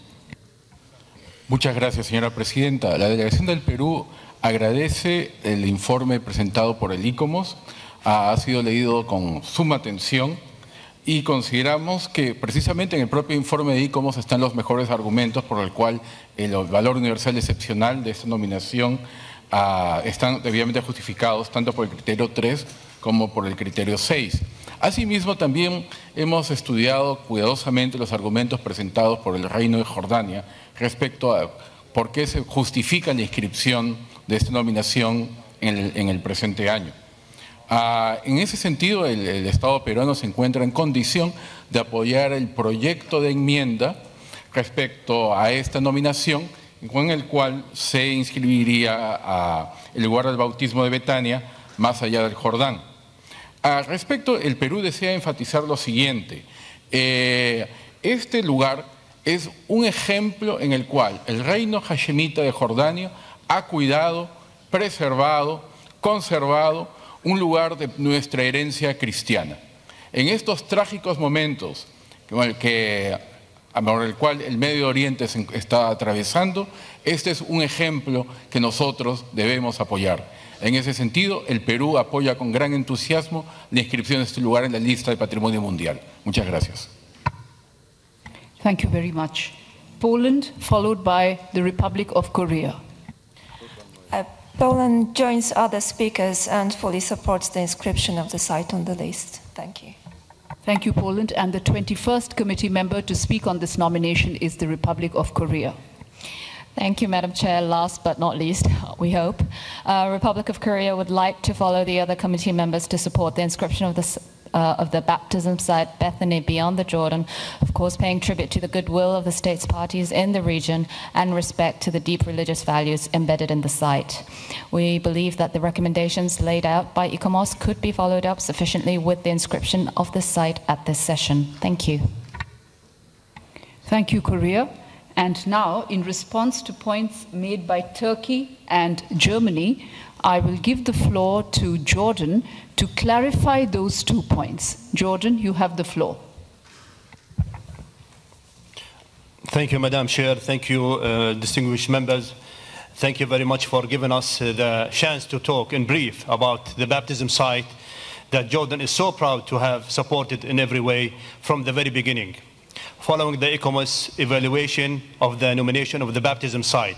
Muchas gracias, señora presidenta. La delegación del Perú agradece el informe presentado por el ICOMOS. Ha sido leído con suma atención y consideramos que precisamente en el propio informe de ICOMOS están los mejores argumentos por el cual el valor universal excepcional de esta nominación están debidamente justificados tanto por el criterio 3 como por el criterio 6. Asimismo, también hemos estudiado cuidadosamente los argumentos presentados por el Reino de Jordania respecto a por qué se justifica la inscripción de esta nominación en el presente año. En ese sentido, el Estado peruano se encuentra en condición de apoyar el proyecto de enmienda respecto a esta nominación, con el cual se inscribiría el lugar del bautismo de Betania más allá del Jordán. Al respecto, el Perú desea enfatizar lo siguiente. Este lugar es un ejemplo en el cual el reino hashemita de Jordania ha cuidado, preservado, conservado un lugar de nuestra herencia cristiana. En estos trágicos momentos por el cual el Medio Oriente se está atravesando, este es un ejemplo que nosotros debemos apoyar. En ese sentido, el Perú apoya con gran entusiasmo la inscripción de este lugar en la lista de Patrimonio Mundial. Muchas gracias. Thank you very much. Poland, followed by the Republic of Korea. Poland joins other speakers and fully supports the inscription of the site on the list. Thank you. Thank you, Poland. And the 21st committee member to speak on this nomination is the Republic of Korea. Thank you, Madam Chair. Last but not least, we hope, Republic of Korea would like to follow the other committee members to support the inscription of the baptism site Bethany beyond the Jordan, of course paying tribute to the goodwill of the states parties in the region and respect to the deep religious values embedded in the site. We believe that the recommendations laid out by ICOMOS could be followed up sufficiently with the inscription of the site at this session. Thank you. Thank you, Korea. And now, in response to points made by Turkey and Germany, I will give the floor to Jordan to clarify those 2 points. Jordan, you have the floor. Thank you, Madam Chair. Thank you, distinguished members. Thank you very much for giving us the chance to talk in brief about the baptism site that Jordan is so proud to have supported in every way from the very beginning. Following the ICOMOS evaluation of the nomination of the baptism site,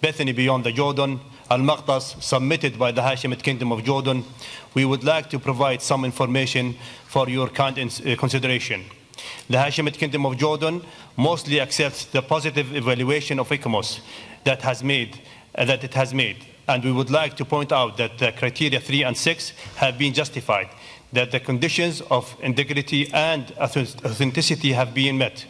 Bethany beyond the Jordan, Al-Maqtas, submitted by the Hashemite Kingdom of Jordan, we would like to provide some information for your kind consideration. The Hashemite Kingdom of Jordan mostly accepts the positive evaluation of ICOMOS that it has made, and we would like to point out that the criteria 3 and 6 have been justified, that the conditions of integrity and authenticity have been met,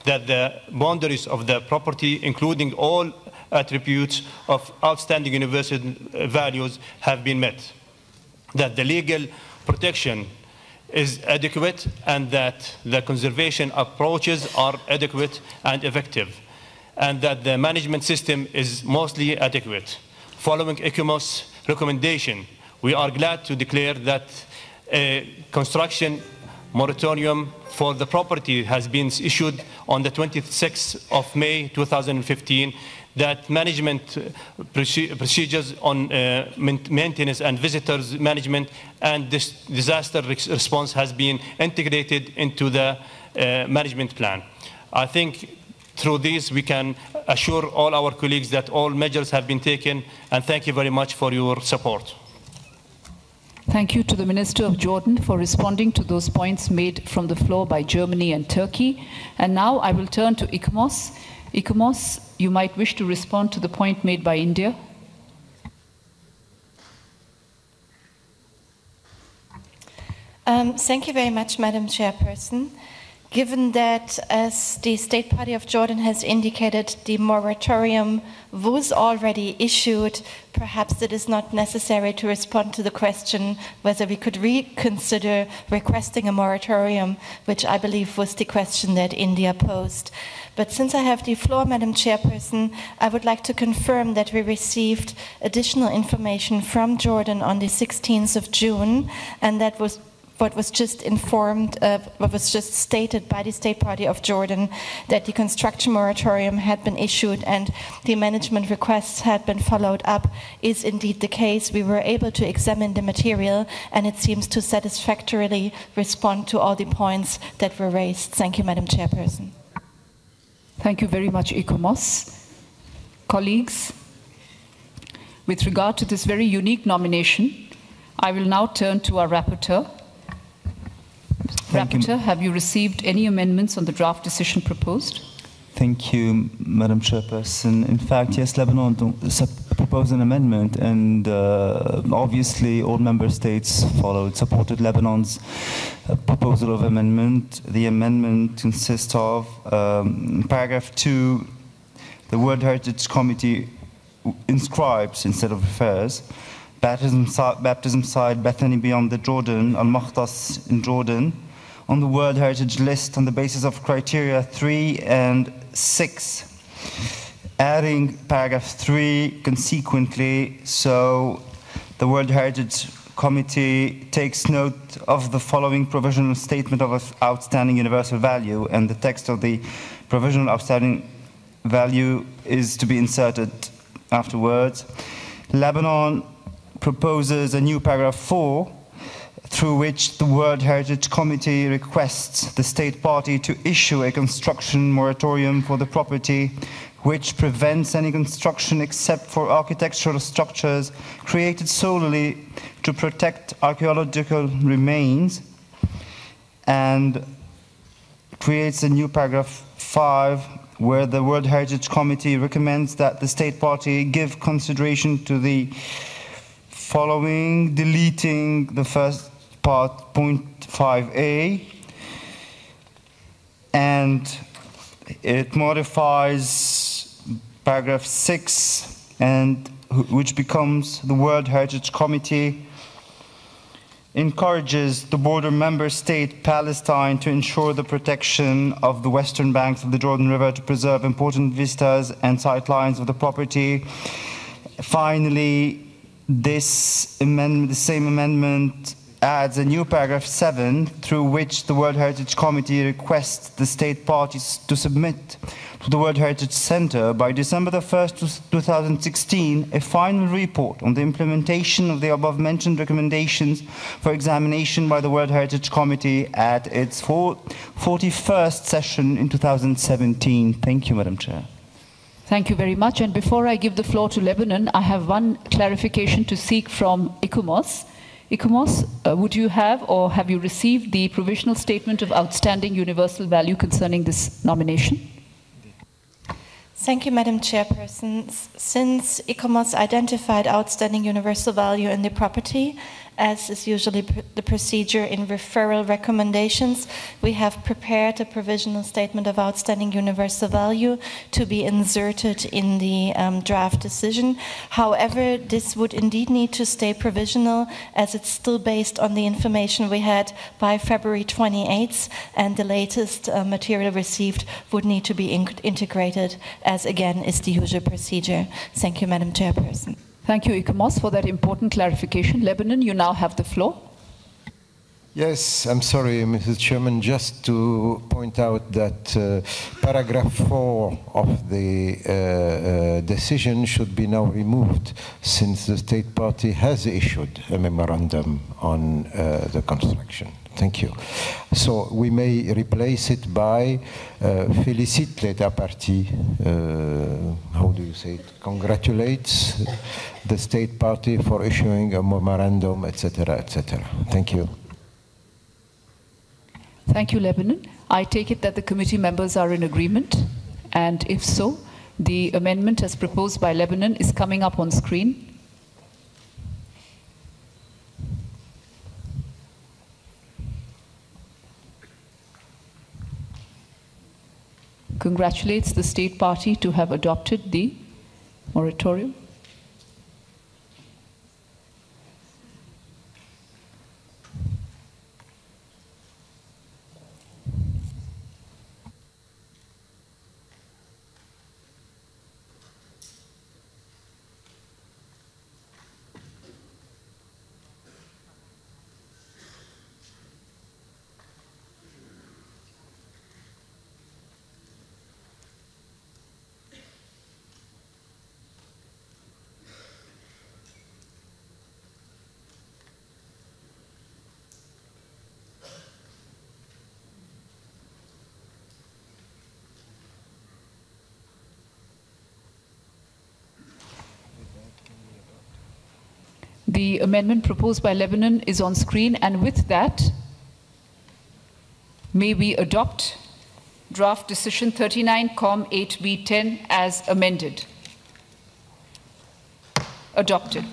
that the boundaries of the property, including all attributes of outstanding universal values, have been met, that the legal protection is adequate, and that the conservation approaches are adequate and effective, and that the management system is mostly adequate. Following ICOMOS recommendation, we are glad to declare that a construction moratorium for the property has been issued on the 26th of May 2015, that management procedures on maintenance and visitors management and this disaster response has been integrated into the management plan. I think through this we can assure all our colleagues that all measures have been taken, and thank you very much for your support. Thank you to the Minister of Jordan for responding to those points made from the floor by Germany and Turkey. And now I will turn to ICOMOS. ICOMOS, you might wish to respond to the point made by India. Thank you very much, Madam Chairperson. Given that, as the State Party of Jordan has indicated, the moratorium was already issued, perhaps it is not necessary to respond to the question whether we could reconsider requesting a moratorium, which I believe was the question that India posed. But since I have the floor, Madam Chairperson, I would like to confirm that we received additional information from Jordan on the 16th of June, and that was what was just informed, what was just stated by the State Party of Jordan, that the construction moratorium had been issued and the management requests had been followed up, is indeed the case. We were able to examine the material and it seems to satisfactorily respond to all the points that were raised. Thank you, Madam Chairperson. Thank you very much, Ikomos. Colleagues, with regard to this very unique nomination, I will now turn to our rapporteur. Rapporteur, have you received any amendments on the draft decision proposed? Thank you, Madam Chairperson. In fact, yes, Lebanon proposed an amendment, and obviously all member states supported Lebanon's proposal of amendment. The amendment consists of paragraph 2, the World Heritage Committee inscribes instead of refers baptism site Bethany beyond the Jordan, Al-Makhtas in Jordan, on the World Heritage List on the basis of criteria 3 and 6, adding paragraph 3 consequently, so the World Heritage Committee takes note of the following provisional statement of outstanding universal value, and the text of the provisional outstanding value is to be inserted afterwards. Lebanon proposes a new paragraph 4 through which the World Heritage Committee requests the state party to issue a construction moratorium for the property which prevents any construction except for architectural structures created solely to protect archaeological remains, and creates a new paragraph 5 where the World Heritage Committee recommends that the state party give consideration to the following, deleting the first part, point 5a, and it modifies paragraph 6, and which becomes the World Heritage Committee encourages the border member state Palestine to ensure the protection of the western banks of the Jordan River to preserve important vistas and sightlines of the property. Finally, this amendment, the same amendment, adds a new paragraph 7 through which the World Heritage Committee requests the state parties to submit to the World Heritage Center by December 1st, 2016, a final report on the implementation of the above-mentioned recommendations for examination by the World Heritage Committee at its 41st session in 2017. Thank you, Madam Chair. Thank you very much. And before I give the floor to Lebanon, I have one clarification to seek from Ikomos. Ikomos, would you have or have you received the provisional statement of outstanding universal value concerning this nomination? Thank you, Madam Chairperson. Since Ikomos identified outstanding universal value in the property, as is usually the procedure in referral recommendations, we have prepared a provisional statement of outstanding universal value to be inserted in the draft decision. However, this would indeed need to stay provisional as it's still based on the information we had by February 28th, and the latest material received would need to be integrated, as again is the usual procedure. Thank you, Madam Chairperson. Thank you, Ikomos, for that important clarification. Lebanon, you now have the floor. Yes, I'm sorry, Mrs. Chairman, just to point out that paragraph 4 of the decision should be now removed, since the state party has issued a memorandum on the construction. Thank you. So we may replace it by félicite l'État parti, how do you say it, congratulates the state party for issuing a memorandum, etc., etc. Thank you. Thank you, Lebanon. I take it that the committee members are in agreement, and if so, the amendment as proposed by Lebanon is coming up on screen. congratulates the state party to have adopted the moratorium. The amendment proposed by Lebanon is on screen, and with that, may we adopt draft decision 39-8B10 as amended. Adopted.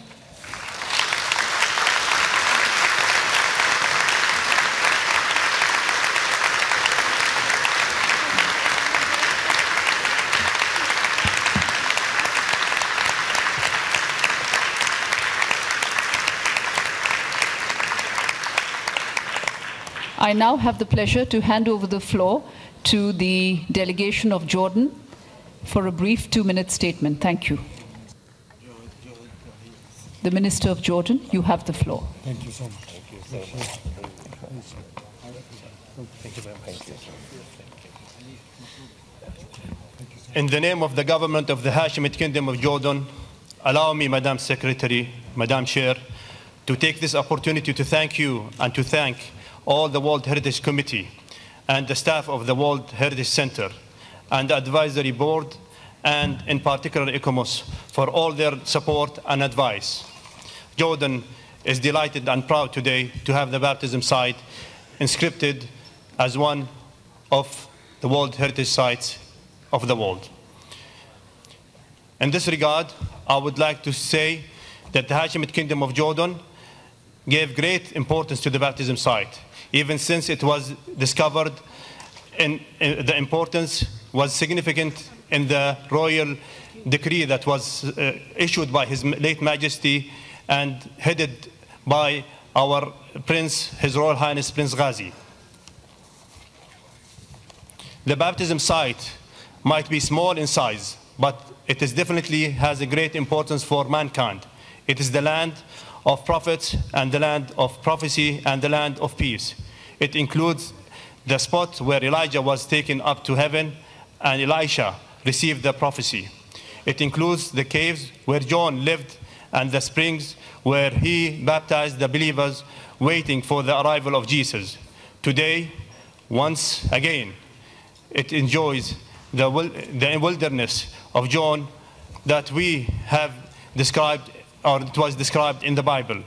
I now have the pleasure to hand over the floor to the delegation of Jordan for a brief 2-minute statement. Thank you. The Minister of Jordan, you have the floor. Thank you so much. Thank you. In the name of the government of the Hashemite Kingdom of Jordan, allow me, Madam Secretary, Madam Chair, to take this opportunity to thank you and to thank all the World Heritage Committee and the staff of the World Heritage Center and the Advisory Board, and in particular ICOMOS, for all their support and advice. Jordan is delighted and proud today to have the baptism site inscripted as one of the World Heritage Sites of the world. In this regard, I would like to say that the Hashemite Kingdom of Jordan gave great importance to the baptism site. Even since it was discovered, the importance was significant in the royal decree that was issued by His late Majesty and headed by our Prince, His Royal Highness Prince Ghazi. The baptism site might be small in size, but it is definitely has a great importance for mankind. It is the land of prophets and the land of prophecy and the land of peace. It includes the spot where Elijah was taken up to heaven and Elisha received the prophecy. It includes the caves where John lived and the springs where he baptized the believers waiting for the arrival of Jesus. Today, once again, it enjoys the wilderness of John that we have described, or it was described in the Bible.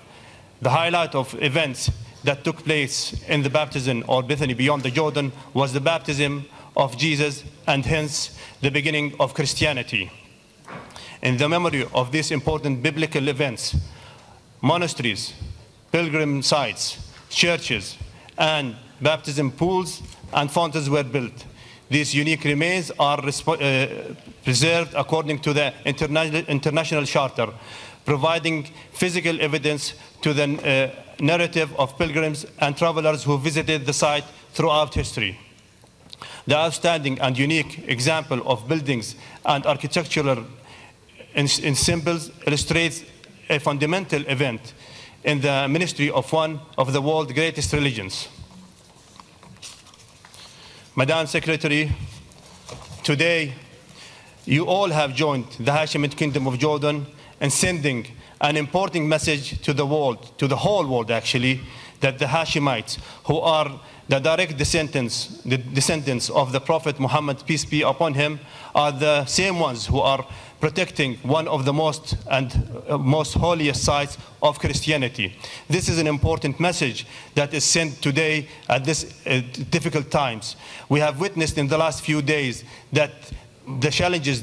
The highlight of events that took place in the baptism or Bethany beyond the Jordan was the baptism of Jesus, and hence the beginning of Christianity. In the memory of these important biblical events, monasteries, pilgrim sites, churches, and baptism pools and fountains were built. These unique remains are preserved according to the international charter, providing physical evidence to the narrative of pilgrims and travelers who visited the site throughout history. The outstanding and unique example of buildings and architectural symbols illustrates a fundamental event in the ministry of one of the world's greatest religions. Madam Secretary, today you all have joined the Hashemite Kingdom of Jordan in sending an important message to the world, to the whole world actually, that the Hashemites, who are the direct descendants of the Prophet Muhammad, peace be upon him, are the same ones who are protecting one of the most holiest sites of Christianity. This is an important message that is sent today at this difficult times. We have witnessed in the last few days that the challenges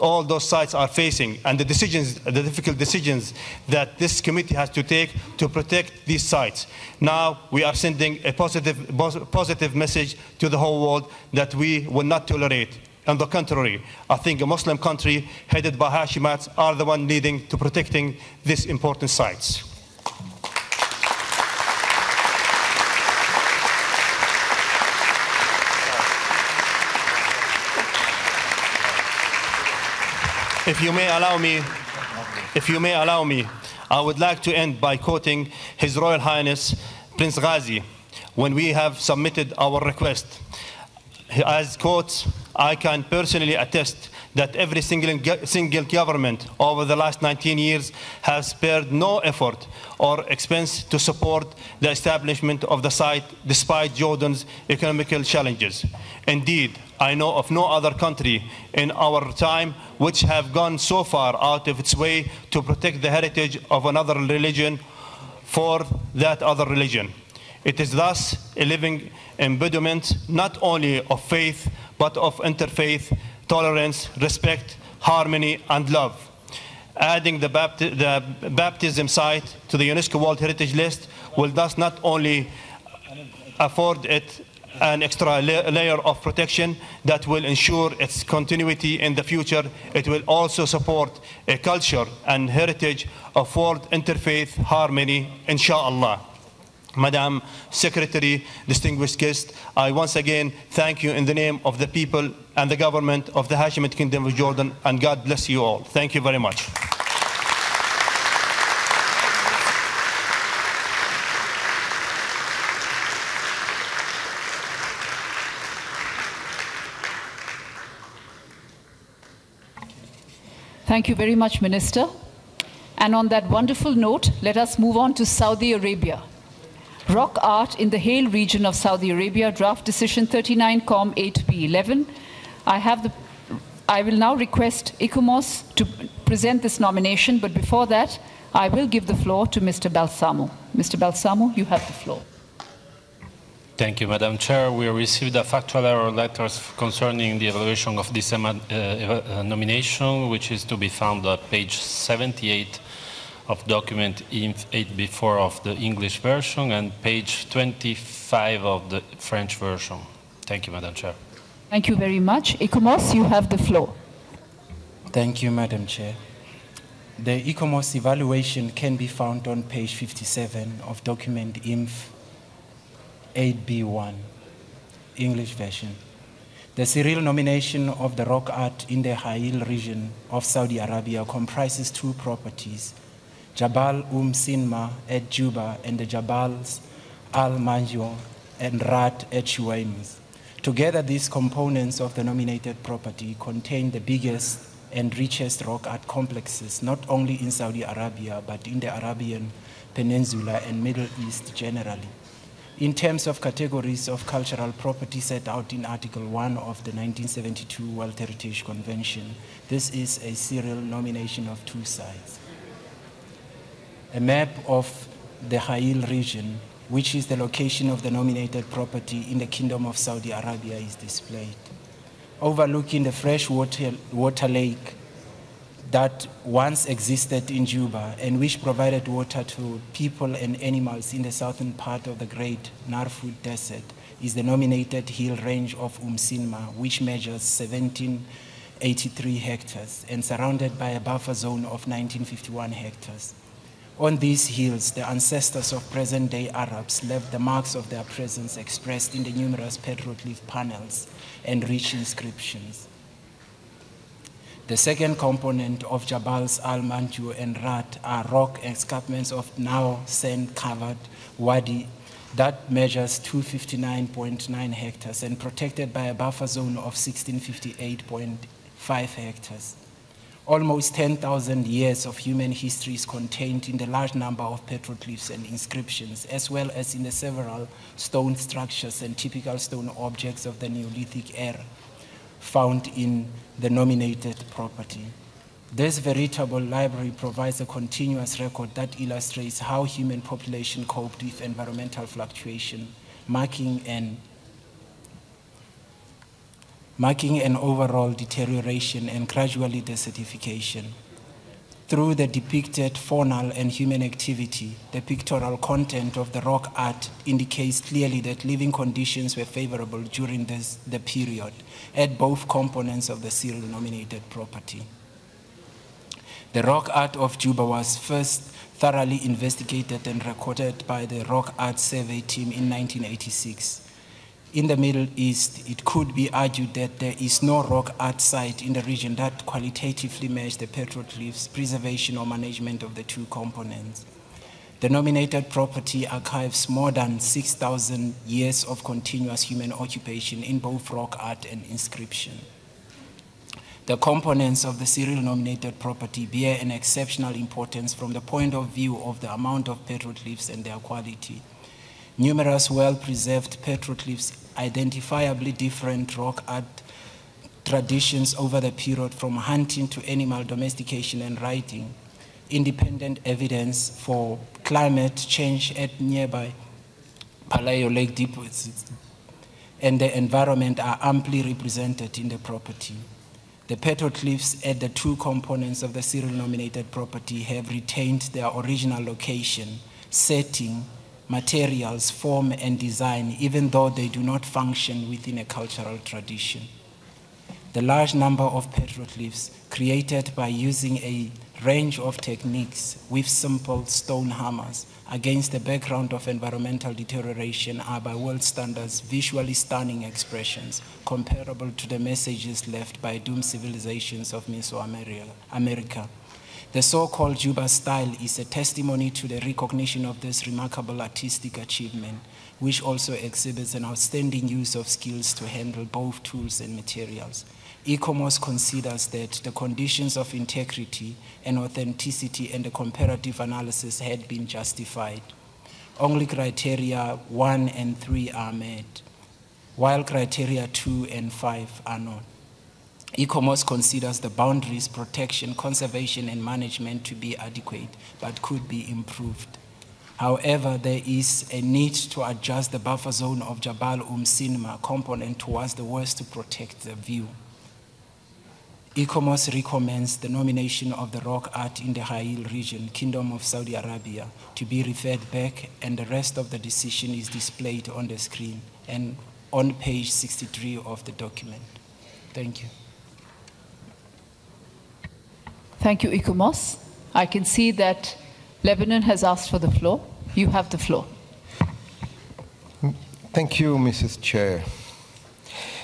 all those sites are facing and the difficult decisions that this committee has to take to protect these sites. Now we are sending a positive message to the whole world that we will not tolerate On the contrary, I think a Muslim country headed by Hashemites are the one leading to protecting these important sites. If you may allow me, I would like to end by quoting His Royal Highness Prince Ghazi when we have submitted our request. As quotes, I can personally attest that every single government over the last 19 years has spared no effort or expense to support the establishment of the site despite Jordan's economical challenges. Indeed, I know of no other country in our time which have gone so far out of its way to protect the heritage of another religion for that other religion. It is thus a living embodiment not only of faith, but of interfaith, tolerance, respect, harmony, and love. Adding the baptism site to the UNESCO World Heritage List will thus not only afford it an extra layer of protection that will ensure its continuity in the future, it will also support a culture and heritage of world interfaith harmony, inshallah. Madam Secretary, distinguished guests, I once again thank you in the name of the people and the government of the Hashemite Kingdom of Jordan, and God bless you all. Thank you very much. Thank you very much, Minister. And on that wonderful note, let us move on to Saudi Arabia. Rock art in the Hale region of Saudi Arabia, draft decision 39-8B11. I will now request ICOMOS to present this nomination, but before that, I will give the floor to Mr. Balsamo. Mr. Balsamo, you have the floor. Thank you, Madam Chair. We received a factual error letters concerning the evaluation of this nomination, which is to be found at page 78 of document INF 8B4 of the English version and page 25 of the French version. Thank you, Madam Chair. Thank you very much. ICOMOS, you have the floor. Thank you, Madam Chair. The ICOMOS evaluation can be found on page 57 of document INF 8B1, English version. The serial nomination of the rock art in the Ha'il region of Saudi Arabia comprises two properties, Jabal Sinma at Juba and the Jabals Al-Manjur and Rat at Shuaimus. Together, these components of the nominated property contain the biggest and richest rock art complexes, not only in Saudi Arabia, but in the Arabian Peninsula and Middle East generally. In terms of categories of cultural property set out in Article 1 of the 1972 World Heritage Convention, this is a serial nomination of two sites. A map of the Ha'il region, which is the location of the nominated property in the Kingdom of Saudi Arabia, is displayed. Overlooking the freshwater lake that once existed in Juba and which provided water to people and animals in the southern part of the Great Narfood Desert, is the nominated hill range of Sinma, which measures 1783 hectares and surrounded by a buffer zone of 1951 hectares. On these hills, the ancestors of present-day Arabs left the marks of their presence expressed in the numerous petroglyph panels and rich inscriptions. The second component of Jabals Al-Manjur and Rat are rock escarpments of now sand-covered wadi that measures 259.9 hectares and protected by a buffer zone of 1658.5 hectares. Almost 10,000 years of human history is contained in the large number of petroglyphs and inscriptions, as well as in the several stone structures and typical stone objects of the Neolithic era found in the nominated property. This veritable library provides a continuous record that illustrates how human population coped with environmental fluctuation, marking an overall deterioration and gradually desertification. Through the depicted faunal and human activity, the pictorial content of the rock art indicates clearly that living conditions were favorable during the period at both components of the serial-nominated property. The rock art of Juba was first thoroughly investigated and recorded by the Rock Art Survey team in 1986. In the Middle East, it could be argued that there is no rock art site in the region that qualitatively matches the petroglyphs, preservation or management of the two components. The nominated property archives more than 6,000 years of continuous human occupation in both rock art and inscription. The components of the serial nominated property bear an exceptional importance from the point of view of the amount of petroglyphs and their quality. Numerous well-preserved petroglyphs, identifiably different rock art traditions over the period from hunting to animal domestication and writing, independent evidence for climate change at nearby Paleo Lake deposits, and the environment are amply represented in the property. The petroglyphs at the two components of the serial nominated property have retained their original location, setting, materials, form, and design, even though they do not function within a cultural tradition. The large number of petroglyphs created by using a range of techniques with simple stone hammers against the background of environmental deterioration are by world standards visually stunning expressions comparable to the messages left by doomed civilizations of Mesoamerica. The so-called Juba style is a testimony to the recognition of this remarkable artistic achievement, which also exhibits an outstanding use of skills to handle both tools and materials. ICOMOS considers that the conditions of integrity and authenticity and the comparative analysis had been justified. Only criteria 1 and 3 are met, while criteria 2 and 5 are not. ICOMOS considers the boundaries, protection, conservation, and management to be adequate, but could be improved. However, there is a need to adjust the buffer zone of Jabal Sinma component towards the west to protect the view. ICOMOS recommends the nomination of the rock art in the Hail region, Kingdom of Saudi Arabia, to be referred back, and the rest of the decision is displayed on the screen and on page 63 of the document. Thank you. Thank you, ICOMOS. I can see that Lebanon has asked for the floor. You have the floor. Thank you, Mrs. Chair.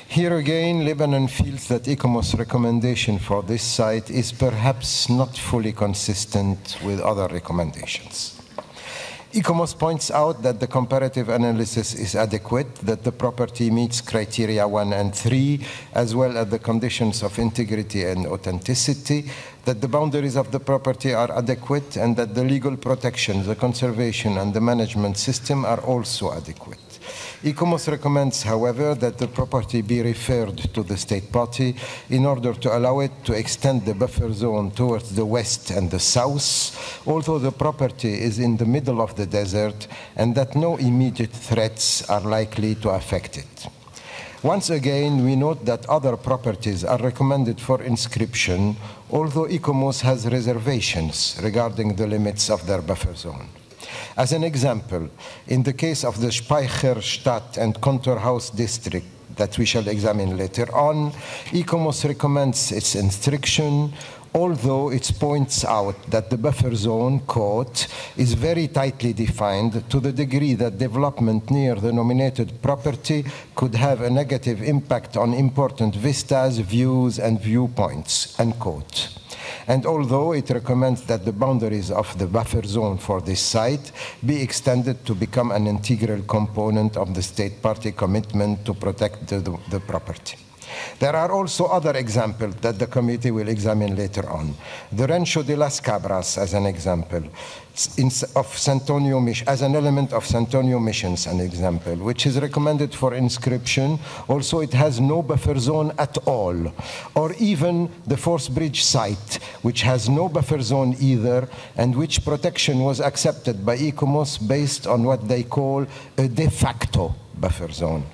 Here again, Lebanon feels that ICOMOS' recommendation for this site is perhaps not fully consistent with other recommendations. ICOMOS points out that the comparative analysis is adequate, that the property meets criteria 1 and 3, as well as the conditions of integrity and authenticity, that the boundaries of the property are adequate, and that the legal protection, the conservation, and the management system are also adequate. ICOMOS recommends, however, that the property be referred to the state party in order to allow it to extend the buffer zone towards the west and the south, although the property is in the middle of the desert and that no immediate threats are likely to affect it. Once again, we note that other properties are recommended for inscription, although ICOMOS has reservations regarding the limits of their buffer zone. As an example, in the case of the Speicherstadt and Kontorhaus district that we shall examine later on, ICOMOS recommends its inscription, although it points out that the buffer zone, quote, is very tightly defined to the degree that development near the nominated property could have a negative impact on important vistas, views, and viewpoints, unquote. And although it recommends that the boundaries of the buffer zone for this site be extended to become an integral component of the state party commitment to protect the property. There are also other examples that the committee will examine later on. The Rancho de las Cabras, as an example, of Santonio as an element of Santonio missions, an example, which is recommended for inscription. Also, it has no buffer zone at all. Or even the Force Bridge site, which has no buffer zone either, and which protection was accepted by ICOMOS based on what they call a de facto buffer zone.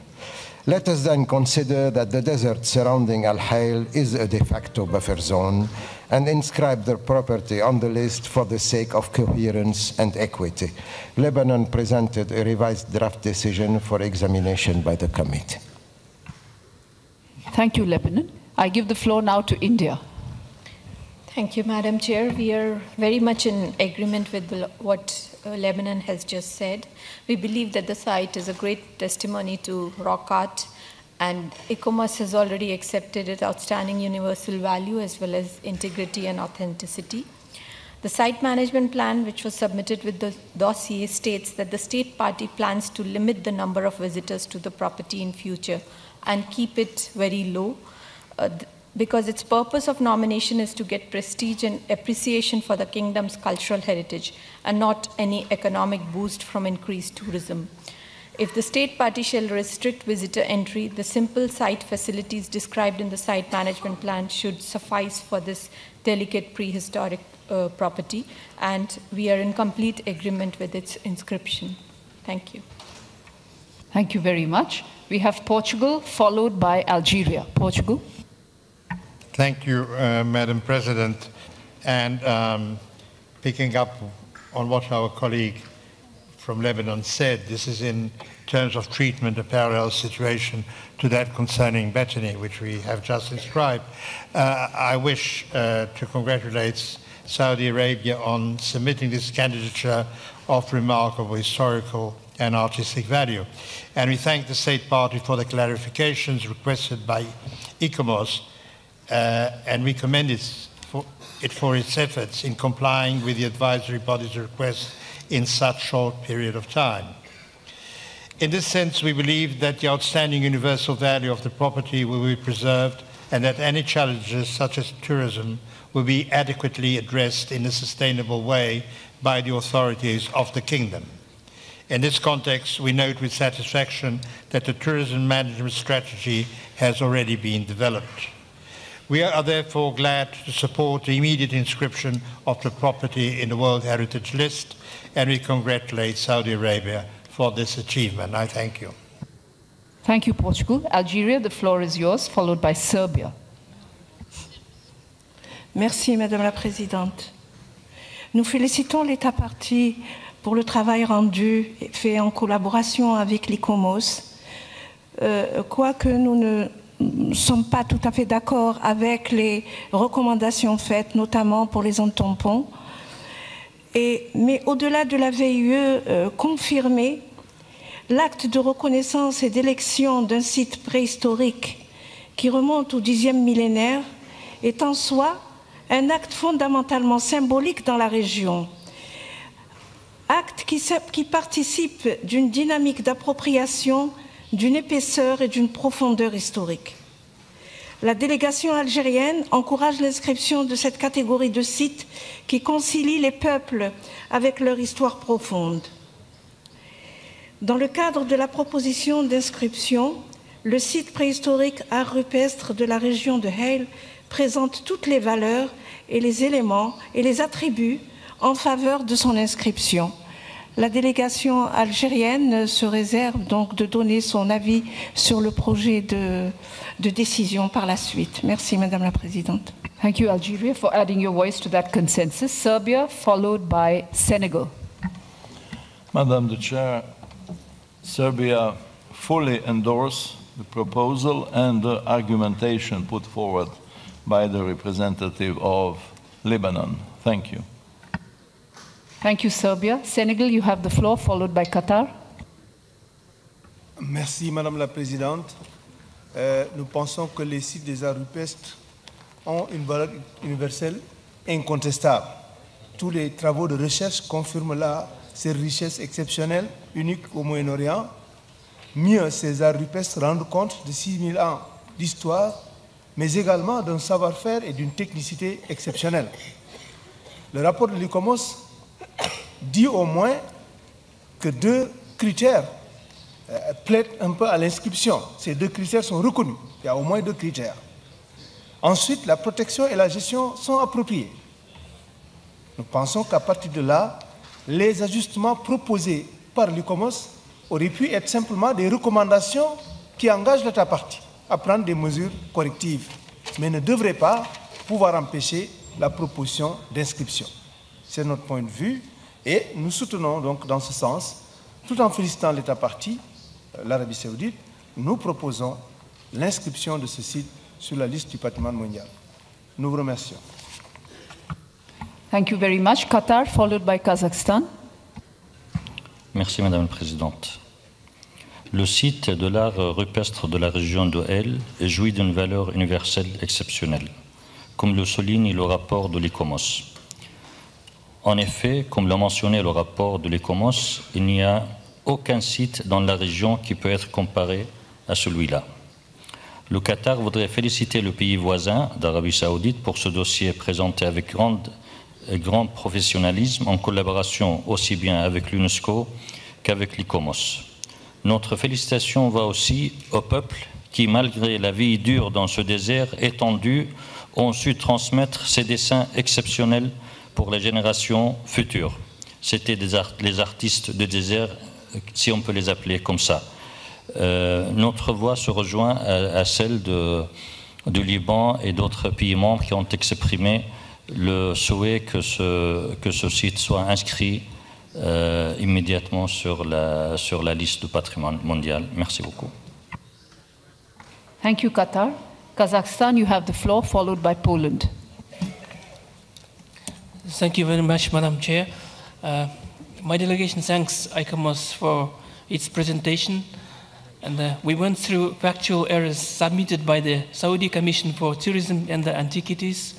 Let us then consider that the desert surrounding Al-Hail is a de facto buffer zone and inscribe their property on the list for the sake of coherence and equity. Lebanon presented a revised draft decision for examination by the committee. Thank you, Lebanon. I give the floor now to India. Thank you, Madam Chair. We are very much in agreement with what Lebanon has just said. We believe that the site is a great testimony to rock art, and ICOMOS has already accepted its outstanding universal value as well as integrity and authenticity. The site management plan, which was submitted with the dossier, states that the state party plans to limit the number of visitors to the property in future and keep it very low, because its purpose of nomination is to get prestige and appreciation for the kingdom's cultural heritage and not any economic boost from increased tourism. If the state party shall restrict visitor entry, the simple site facilities described in the site management plan should suffice for this delicate prehistoric property, and we are in complete agreement with its inscription. Thank you. Thank you very much. We have Portugal, followed by Algeria. Portugal. Thank you, Madam President. And picking up on what our colleague from Lebanon said, this is in terms of treatment a parallel situation to that concerning Bethany, which we have just described. I wish to congratulate Saudi Arabia on submitting this candidature of remarkable historical and artistic value. And we thank the State Party for the clarifications requested by ICOMOS, and we commend it for its efforts in complying with the advisory body's request in such short period of time. In this sense, we believe that the outstanding universal value of the property will be preserved and that any challenges such as tourism will be adequately addressed in a sustainable way by the authorities of the kingdom. In this context, we note with satisfaction that the tourism management strategy has already been developed. We are therefore glad to support the immediate inscription of the property in the World Heritage List, and we congratulate Saudi Arabia for this achievement. I thank you. Thank you, Portugal. Algeria, the floor is yours, followed by Serbia. Merci, Madame la Présidente. Nous félicitons l'État partie pour le travail rendu fait en collaboration avec l'ICOMOS, quoique nous ne sommes pas tout à fait d'accord avec les recommandations faites, notamment pour les zones tampons. Mais au-delà de la VIE confirmée, l'acte de reconnaissance et d'élection d'un site préhistorique qui remonte au Xe millénaire est en soi un acte fondamentalement symbolique dans la région. Acte qui participe d'une dynamique d'appropriation, d'une épaisseur et d'une profondeur historique. La délégation algérienne encourage l'inscription de cette catégorie de sites qui concilie les peuples avec leur histoire profonde. Dans le cadre de la proposition d'inscription, le site préhistorique art rupestre de la région de Hail présente toutes les valeurs et les éléments et les attributs en faveur de son inscription. La délégation algérienne se réserve donc de donner son avis sur le projet de décision par la suite. Merci, Madame la Présidente. Thank you, Algeria, for adding your voice to that consensus. Serbia, followed by Senegal. Madam the Chair, Serbia fully endorses the proposal and the argumentation put forward by the representative of Lebanon. Thank you. Thank you, Serbia. Senegal, you have the floor, followed by Qatar. Merci, Madame la Présidente. Nous pensons que les sites des arts rupestres ont une valeur universelle incontestable. Tous les travaux de recherche confirment là ces richesses exceptionnelles, uniques au Moyen-Orient. Mieux, ces arts rupestres rendent compte de 6000 ans d'histoire, mais également d'un savoir-faire et d'une technicité exceptionnelle. Le rapport de l'ICOMOS dit au moins que deux critères plaident un peu à l'inscription. Ces deux critères sont reconnus. Il y a au moins deux critères. Ensuite, la protection et la gestion sont appropriées. Nous pensons qu'à partir de là, les ajustements proposés par l'ICOMOS auraient pu être simplement des recommandations qui engage l'État partie à prendre des mesures correctives, mais ne devrait pas pouvoir empêcher la proposition d'inscription. C'est notre point de vue et nous soutenons donc dans ce sens, tout en félicitant l'État partie, l'Arabie Saoudite, nous proposons l'inscription de ce site sur la liste du patrimoine mondial. Nous vous remercions. Thank you very much. Qatar, followed by Kazakhstan. Merci Madame la Présidente. Le site de l'art rupestre de la région de El jouit d'une valeur universelle exceptionnelle, comme le souligne le rapport de l'ICOMOS. En effet, comme l'a mentionné le rapport de l'ICOMOS, il n'y a aucun site dans la région qui peut être comparé à celui-là. Le Qatar voudrait féliciter le pays voisin d'Arabie Saoudite pour ce dossier présenté avec grand professionnalisme en collaboration aussi bien avec l'UNESCO qu'avec l'ICOMOS. Notre félicitation va aussi au peuple qui, malgré la vie dure dans ce désert étendu, ont su transmettre ces dessins exceptionnels pour les générations futures. C'était les artistes de désert, si on peut les appeler comme ça. Notre voix se rejoint à celle du Liban et d'autres pays membres qui ont exprimé le souhait que ce site soit inscrit immédiatement sur la liste du patrimoine mondial. Merci beaucoup. Thank you, Qatar. Kazakhstan, you have the floor, followed by Poland. Thank you very much, Madam Chair. My delegation thanks ICOMOS for its presentation. And we went through factual errors submitted by the Saudi Commission for Tourism and the Antiquities.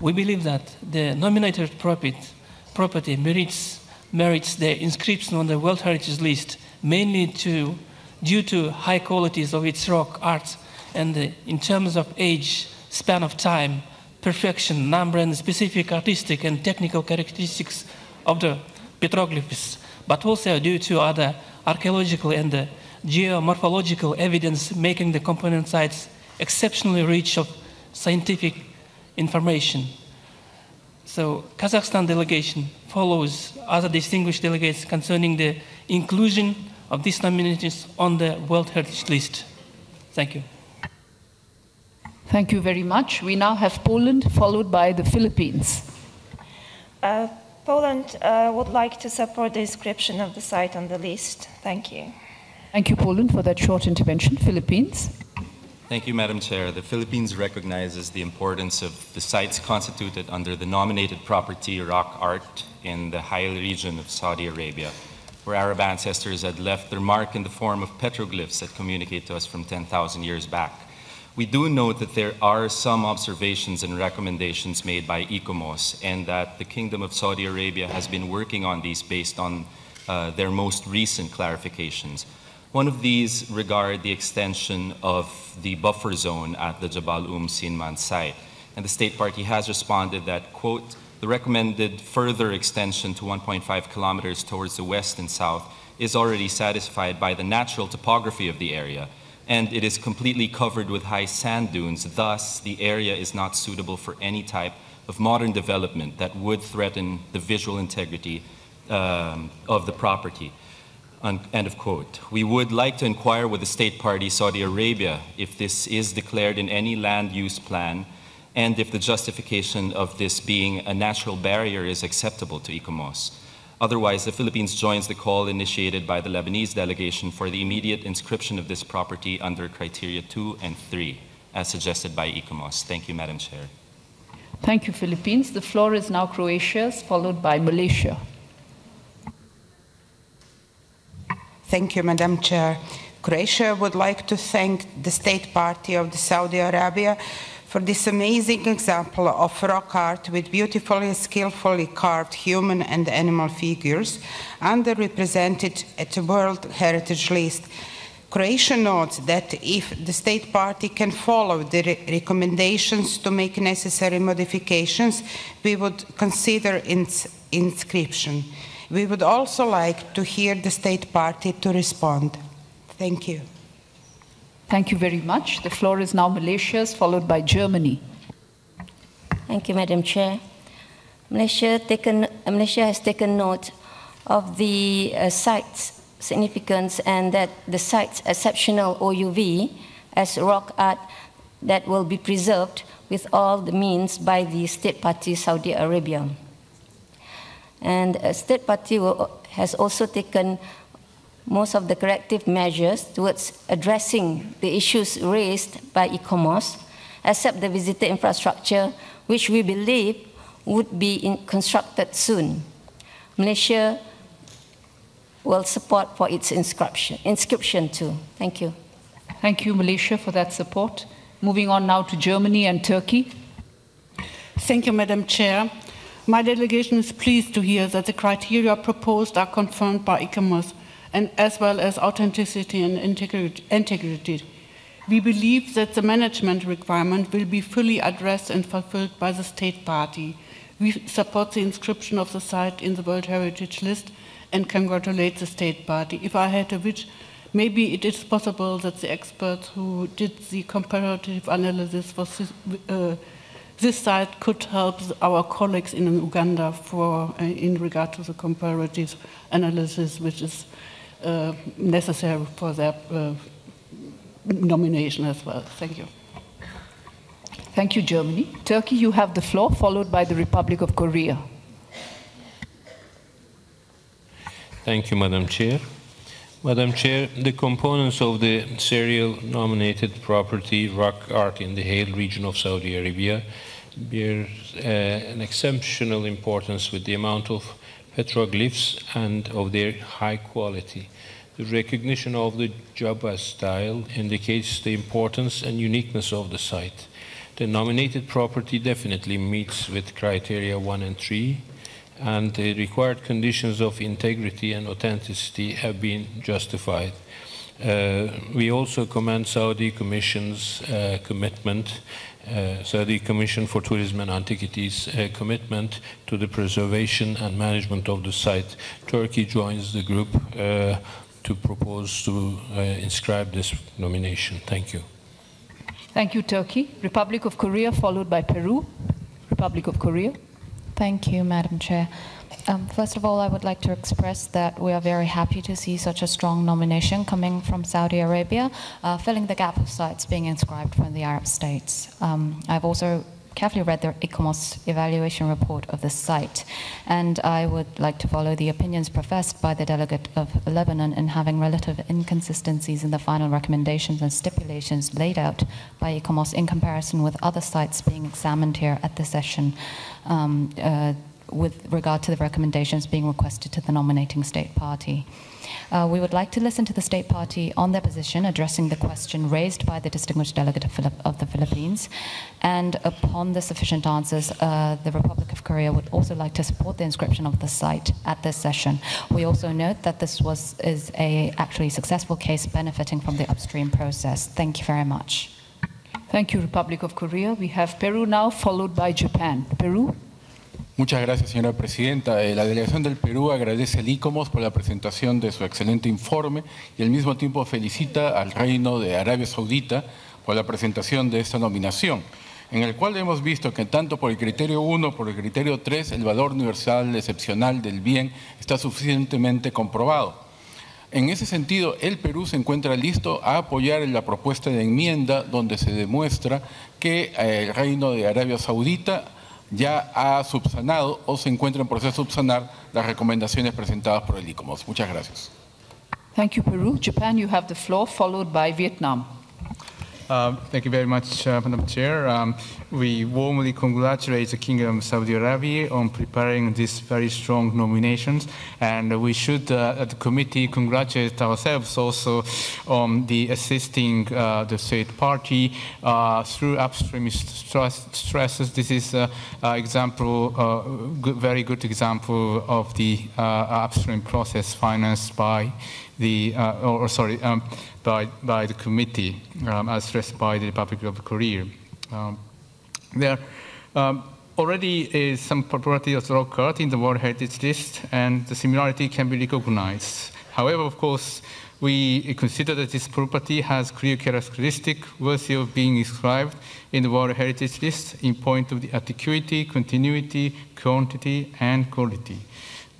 We believe that the nominated property merits the inscription on the World Heritage List, mainly due to high qualities of its rock art and in terms of age, span of time, perfection, number, and specific artistic and technical characteristics of the petroglyphs, but also due to other archaeological and geomorphological evidence making the component sites exceptionally rich of scientific information. So Kazakhstan delegation follows other distinguished delegates concerning the inclusion of these nominations on the World Heritage List. Thank you. Thank you very much. We now have Poland, followed by the Philippines. Poland would like to support the inscription of the site on the list. Thank you. Thank you, Poland, for that short intervention. Philippines. Thank you, Madam Chair. The Philippines recognizes the importance of the sites constituted under the nominated property rock art in the Hayal region of Saudi Arabia, where Arab ancestors had left their mark in the form of petroglyphs that communicate to us from 10,000 years back. We do note that there are some observations and recommendations made by ICOMOS, and that the Kingdom of Saudi Arabia has been working on these based on their most recent clarifications. One of these regard the extension of the buffer zone at the Jabal Sinman site. And the state party has responded that, quote, the recommended further extension to 1.5 kilometers towards the west and south is already satisfied by the natural topography of the area, and it is completely covered with high sand dunes. Thus, the area is not suitable for any type of modern development that would threaten the visual integrity of the property. End of quote. We would like to inquire with the state party Saudi Arabia if this is declared in any land use plan, and if the justification of this being a natural barrier is acceptable to ICOMOS. Otherwise, the Philippines joins the call initiated by the Lebanese delegation for the immediate inscription of this property under criteria 2 and 3, as suggested by ICOMOS. Thank you, Madam Chair. Thank you, Philippines. The floor is now Croatia's, followed by Malaysia. Thank you, Madam Chair. Croatia would like to thank the State Party of Saudi Arabia for this amazing example of rock art with beautifully, skillfully carved human and animal figures, underrepresented at the World Heritage List. Croatia notes that if the State Party can follow the recommendations to make necessary modifications, we would consider its inscription. We would also like to hear the State Party to respond. Thank you. Thank you very much. The floor is now Malaysia's, followed by Germany. Thank you, Madam Chair. Malaysia has taken note of the sites significance and that the site's exceptional OUV as rock art that will be preserved with all the means by the state party Saudi Arabia. And the state party has also taken most of the corrective measures towards addressing the issues raised by ICOMOS, except the visitor infrastructure, which we believe would be constructed soon. Malaysia will support for its inscription too. Thank you. Thank you, Malaysia, for that support. Moving on now to Germany and Turkey. Thank you, Madam Chair. My delegation is pleased to hear that the criteria proposed are confirmed by ICOMOS, and as well as authenticity and integrity. We believe that the management requirement will be fully addressed and fulfilled by the state party. We support the inscription of the site in the World Heritage List and congratulate the state party. If I had a wish, maybe it is possible that the experts who did the comparative analysis for this site could help our colleagues in Uganda in regard to the comparative analysis, which is necessary for their nomination as well. Thank you. Thank you, Germany. Turkey, you have the floor, followed by the Republic of Korea. Thank you, Madam Chair. Madam Chair, the components of the serial nominated property rock art in the Hale region of Saudi Arabia bear an exceptional importance with the amount of petroglyphs and of their high quality. The recognition of the Jabba style indicates the importance and uniqueness of the site. The nominated property definitely meets with criteria 1 and 3, and the required conditions of integrity and authenticity have been justified. We also commend Saudi Commission's commitment, Saudi Commission for Tourism and Antiquities' commitment to the preservation and management of the site. Turkey joins the group to propose to inscribe this nomination. Thank you. Thank you, Turkey. Republic of Korea, followed by Peru. Republic of Korea. Thank you, Madam Chair. First of all, I would like to express that we are very happy to see such a strong nomination coming from Saudi Arabia, filling the gap of sites being inscribed from the Arab states. I've also carefully read the ICOMOS evaluation report of the site, and I would like to follow the opinions professed by the delegate of Lebanon in having relative inconsistencies in the final recommendations and stipulations laid out by ICOMOS in comparison with other sites being examined here at the session with regard to the recommendations being requested to the nominating state party. We would like to listen to the state party on their position, addressing the question raised by the distinguished delegate of the Philippines. And upon the sufficient answers, the Republic of Korea would also like to support the inscription of the site at this session. We also note that this is a actually successful case benefiting from the upstream process. Thank you very much. Thank you, Republic of Korea. We have Peru now, followed by Japan. Peru. Muchas gracias, señora presidenta. La delegación del Perú agradece al ICOMOS por la presentación de su excelente informe y al mismo tiempo felicita al Reino de Arabia Saudita por la presentación de esta nominación, en el cual hemos visto que tanto por el criterio 1 como por el criterio 3 el valor universal excepcional del bien está suficientemente comprobado. En ese sentido, el Perú se encuentra listo a apoyar la propuesta de enmienda donde se demuestra que el Reino de Arabia Saudita ya ha subsanado o se encuentra en proceso de subsanar las recomendaciones presentadas por el ICOMOS. Muchas gracias. Thank you, Peru. Japan, you have the floor, followed by Vietnam. Thank you very much, Madam Chair. We warmly congratulate the Kingdom of Saudi Arabia on preparing these very strong nominations, and we should, at the committee, congratulate ourselves also on the assisting the state party through upstream stresses. This is an very good example of the upstream process financed by the, by the committee, as stressed by the Republic of Korea. There already is some property of rock art in the World Heritage List, and the similarity can be recognized. However, of course, we consider that this property has clear characteristics worthy of being inscribed in the World Heritage List in point of the antiquity, continuity, quantity, and quality.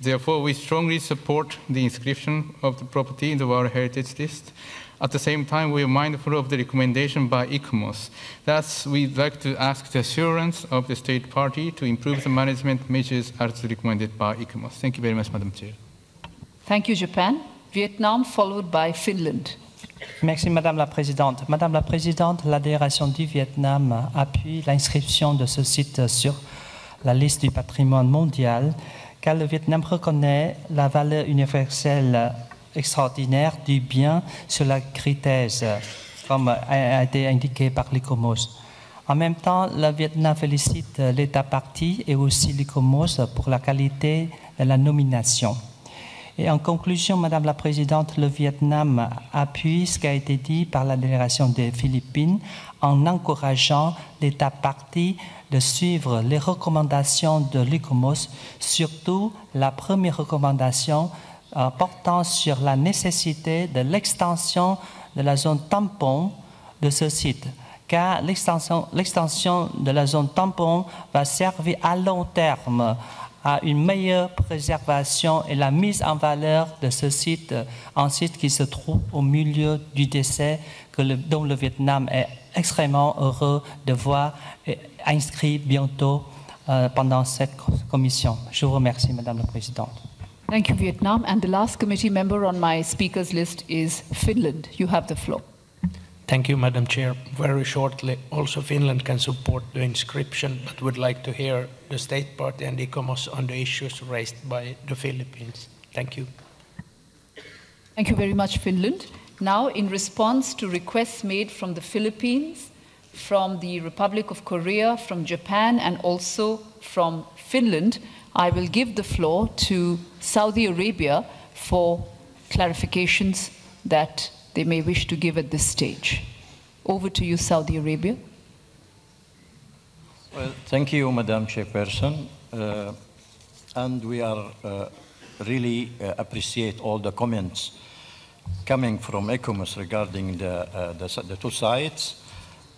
Therefore, we strongly support the inscription of the property in the World Heritage List. At the same time, we are mindful of the recommendation by ICOMOS. Thus, we'd like to ask the assurance of the state party to improve the management measures as recommended by ICOMOS. Thank you very much, Madam Chair. Thank you, Japan. Vietnam, followed by Finland. Merci, Madame la Présidente. Madame la Présidente, la délégation du Vietnam appuie l'inscription de ce site sur la liste du patrimoine mondial, car le Vietnam reconnaît la valeur universelle extraordinaire du bien sur la critère, comme a été indiqué par l'ICOMOS. En même temps, le Vietnam félicite l'État partie et aussi l'ICOMOS pour la qualité de la nomination. Et en conclusion, Madame la Présidente, le Vietnam appuie ce qui a été dit par la délégation des Philippines en encourageant l'État partie de suivre les recommandations de l'ICOMOS, surtout la première recommandation portant sur la nécessité de l'extension de la zone tampon de ce site, car l'extension de la zone tampon va servir à long terme à une meilleure préservation et la mise en valeur de ce site, un site qui se trouve au milieu du décès, dont le Vietnam est extrêmement heureux de voir inscrit bientôt pendant cette commission. Je vous remercie, Madame la Présidente. Thank you, Vietnam. And the last committee member on my speakers list is Finland. You have the floor. Thank you, Madam Chair. Very shortly, also Finland can support the inscription, but would like to hear the State Party and ICOMOS on the issues raised by the Philippines. Thank you. Thank you very much, Finland. Now, in response to requests made from the Philippines, from the Republic of Korea, from Japan, and also from Finland, I will give the floor to Saudi Arabia for clarifications that they may wish to give at this stage. Over to you, Saudi Arabia. Well, thank you, Madam Chairperson. And we are really appreciate all the comments coming from ICOMOS regarding the two sites.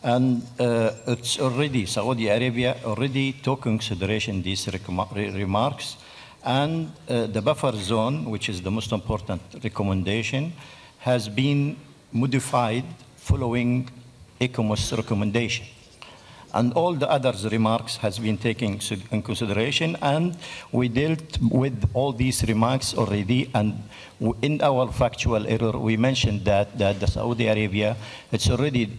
And it's already, Saudi Arabia already took consideration these remarks. And the buffer zone, which is the most important recommendation, has been modified following ICOMOS recommendation. And all the other remarks has been taken in consideration, and we dealt with all these remarks already. And in our factual error, we mentioned that the Saudi Arabia, it's already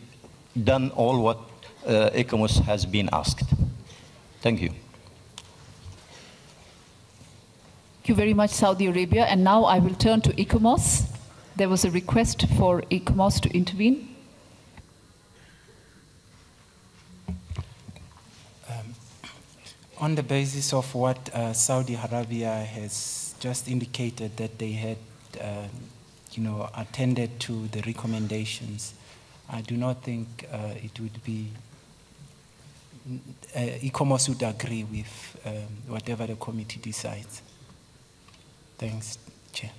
done all what ICOMOS has been asked. Thank you. Thank you very much, Saudi Arabia. And now I will turn to ICOMOS. There was a request for ICOMOS to intervene. On the basis of what Saudi Arabia has just indicated that they had, attended to the recommendations, I do not think it would be, ICOMOS would agree with whatever the committee decides. Thanks, Chair.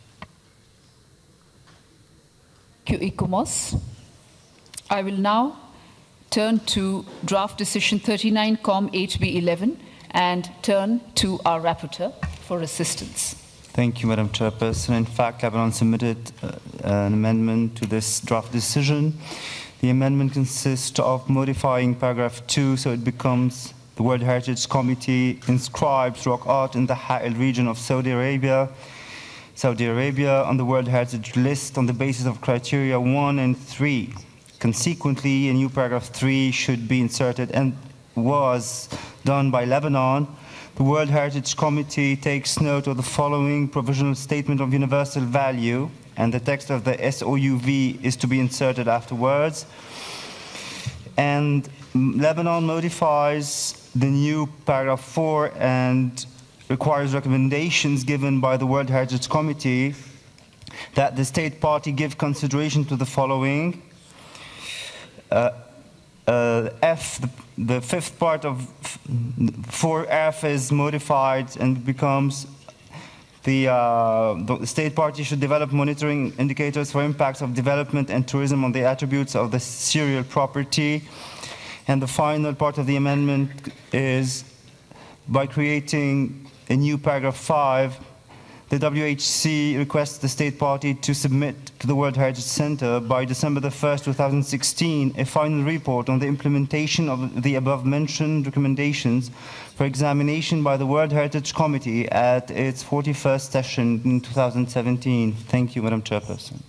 Thank you, ICOMOS. I will now turn to draft decision 39-COM-8B11 and turn to our rapporteur for assistance. Thank you, Madam Chairperson. In fact, Lebanon submitted an amendment to this draft decision. The amendment consists of modifying paragraph 2 so it becomes the World Heritage Committee inscribes rock art in the Ha'il region of Saudi Arabia on the World Heritage List on the basis of criteria 1 and 3. Consequently, a new paragraph 3 should be inserted and was done by Lebanon. The World Heritage Committee takes note of the following provisional statement of universal value, and the text of the SOUV is to be inserted afterwards. And Lebanon modifies the new paragraph 4 and requires recommendations given by the World Heritage Committee that the state party give consideration to the following. F, the fifth part of 4F is modified and becomes the state party should develop monitoring indicators for impacts of development and tourism on the attributes of the serial property. And the final part of the amendment is by creating a new paragraph 5 the WHC requests the state party to submit to the World Heritage Center by December the 1st, 2016, a final report on the implementation of the above-mentioned recommendations for examination by the World Heritage Committee at its 41st session in 2017. Thank you, Madam Chairperson.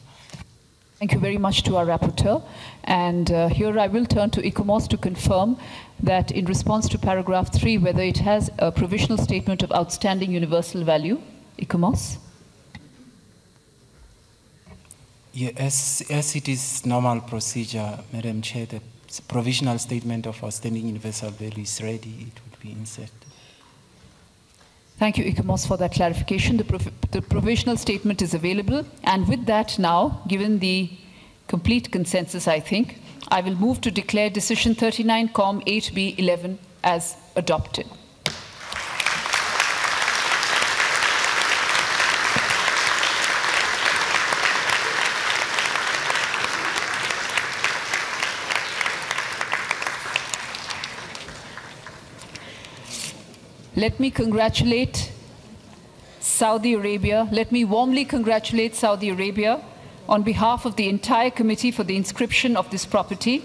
Thank you very much to our rapporteur. And here I will turn to ICOMOS to confirm that in response to paragraph 3, whether it has a provisional statement of outstanding universal value. ICOMOS? Yeah, as it is normal procedure, Madam Chair, the provisional statement of outstanding universal value is ready. It would be inserted. Thank you, ICOMOS, for that clarification. The provisional statement is available. And with that now, given the complete consensus, I think, I will move to declare Decision 39-COM-8B11 as adopted. Let me congratulate Saudi Arabia. Let me warmly congratulate Saudi Arabia on behalf of the entire committee for the inscription of this property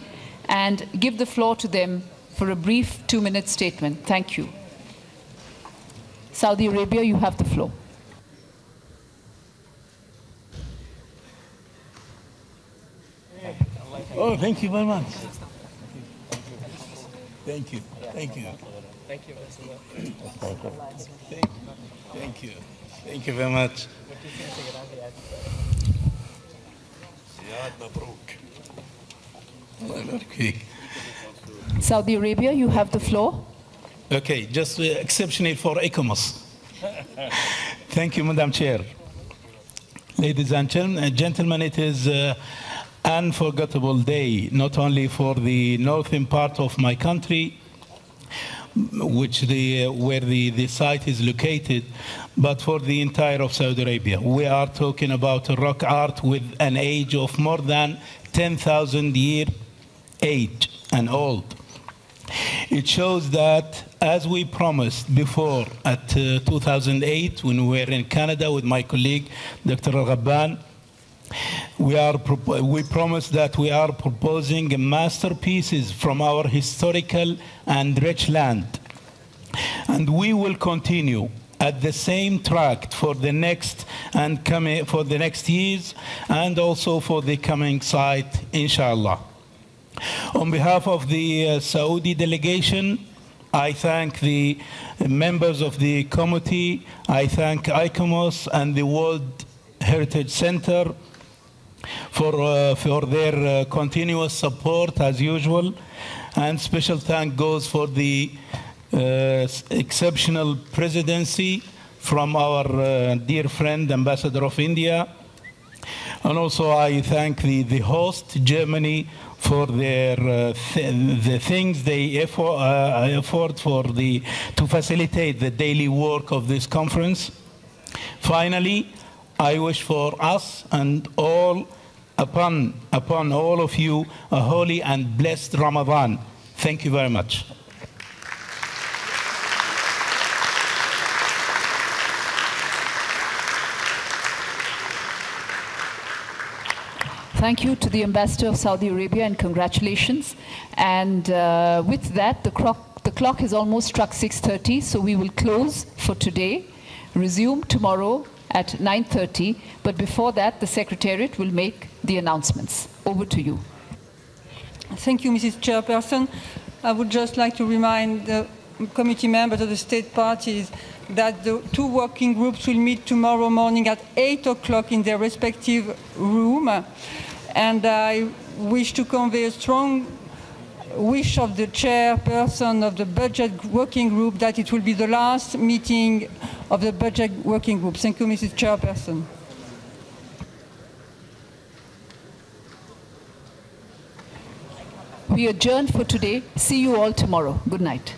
and give the floor to them for a brief 2-minute statement. Thank you. Saudi Arabia, you have the floor. Oh, thank you very much. Thank you. Thank you. Thank you, Mr. Thank you. Thank you very much. Saudi Arabia, you have the floor. Okay, just exceptional for ICOMOS. Thank you, Madam Chair. Ladies and gentlemen, it is an unforgettable day, not only for the northern part of my country, where the site is located, but for the entire of Saudi Arabia. We are talking about a rock art with an age of more than 10,000 year age and old. It shows that, as we promised before at 2008, when we were in Canada with my colleague, Dr. Al-Ghabban, we promised that we are proposing masterpieces from our historical and rich land. And we will continue at the same track for the next years and also for the coming site, inshallah. On behalf of the Saudi delegation, I thank the members of the committee, I thank ICOMOS and the World Heritage Center for their continuous support as usual, and special thank goes for the exceptional presidency from our dear friend Ambassador of India, and also I thank the host Germany for their the things they effort to facilitate the daily work of this conference. Finally, I wish for us and upon all of you a holy and blessed Ramadan. Thank you very much. Thank you to the Ambassador of Saudi Arabia and congratulations. And with that, the clock has almost struck 6:30, so we will close for today, resume tomorrow at 9:30, but before that, the Secretariat will make the announcements. Over to you. Thank you, Mrs. Chairperson. I would just like to remind the committee members of the state parties that the two working groups will meet tomorrow morning at 8 o'clock in their respective room. And I wish to convey a strong wish of the chairperson of the budget working group that it will be the last meeting of the budget working group. Thank you, Mrs. Chairperson. We adjourn for today. See you all tomorrow. Good night.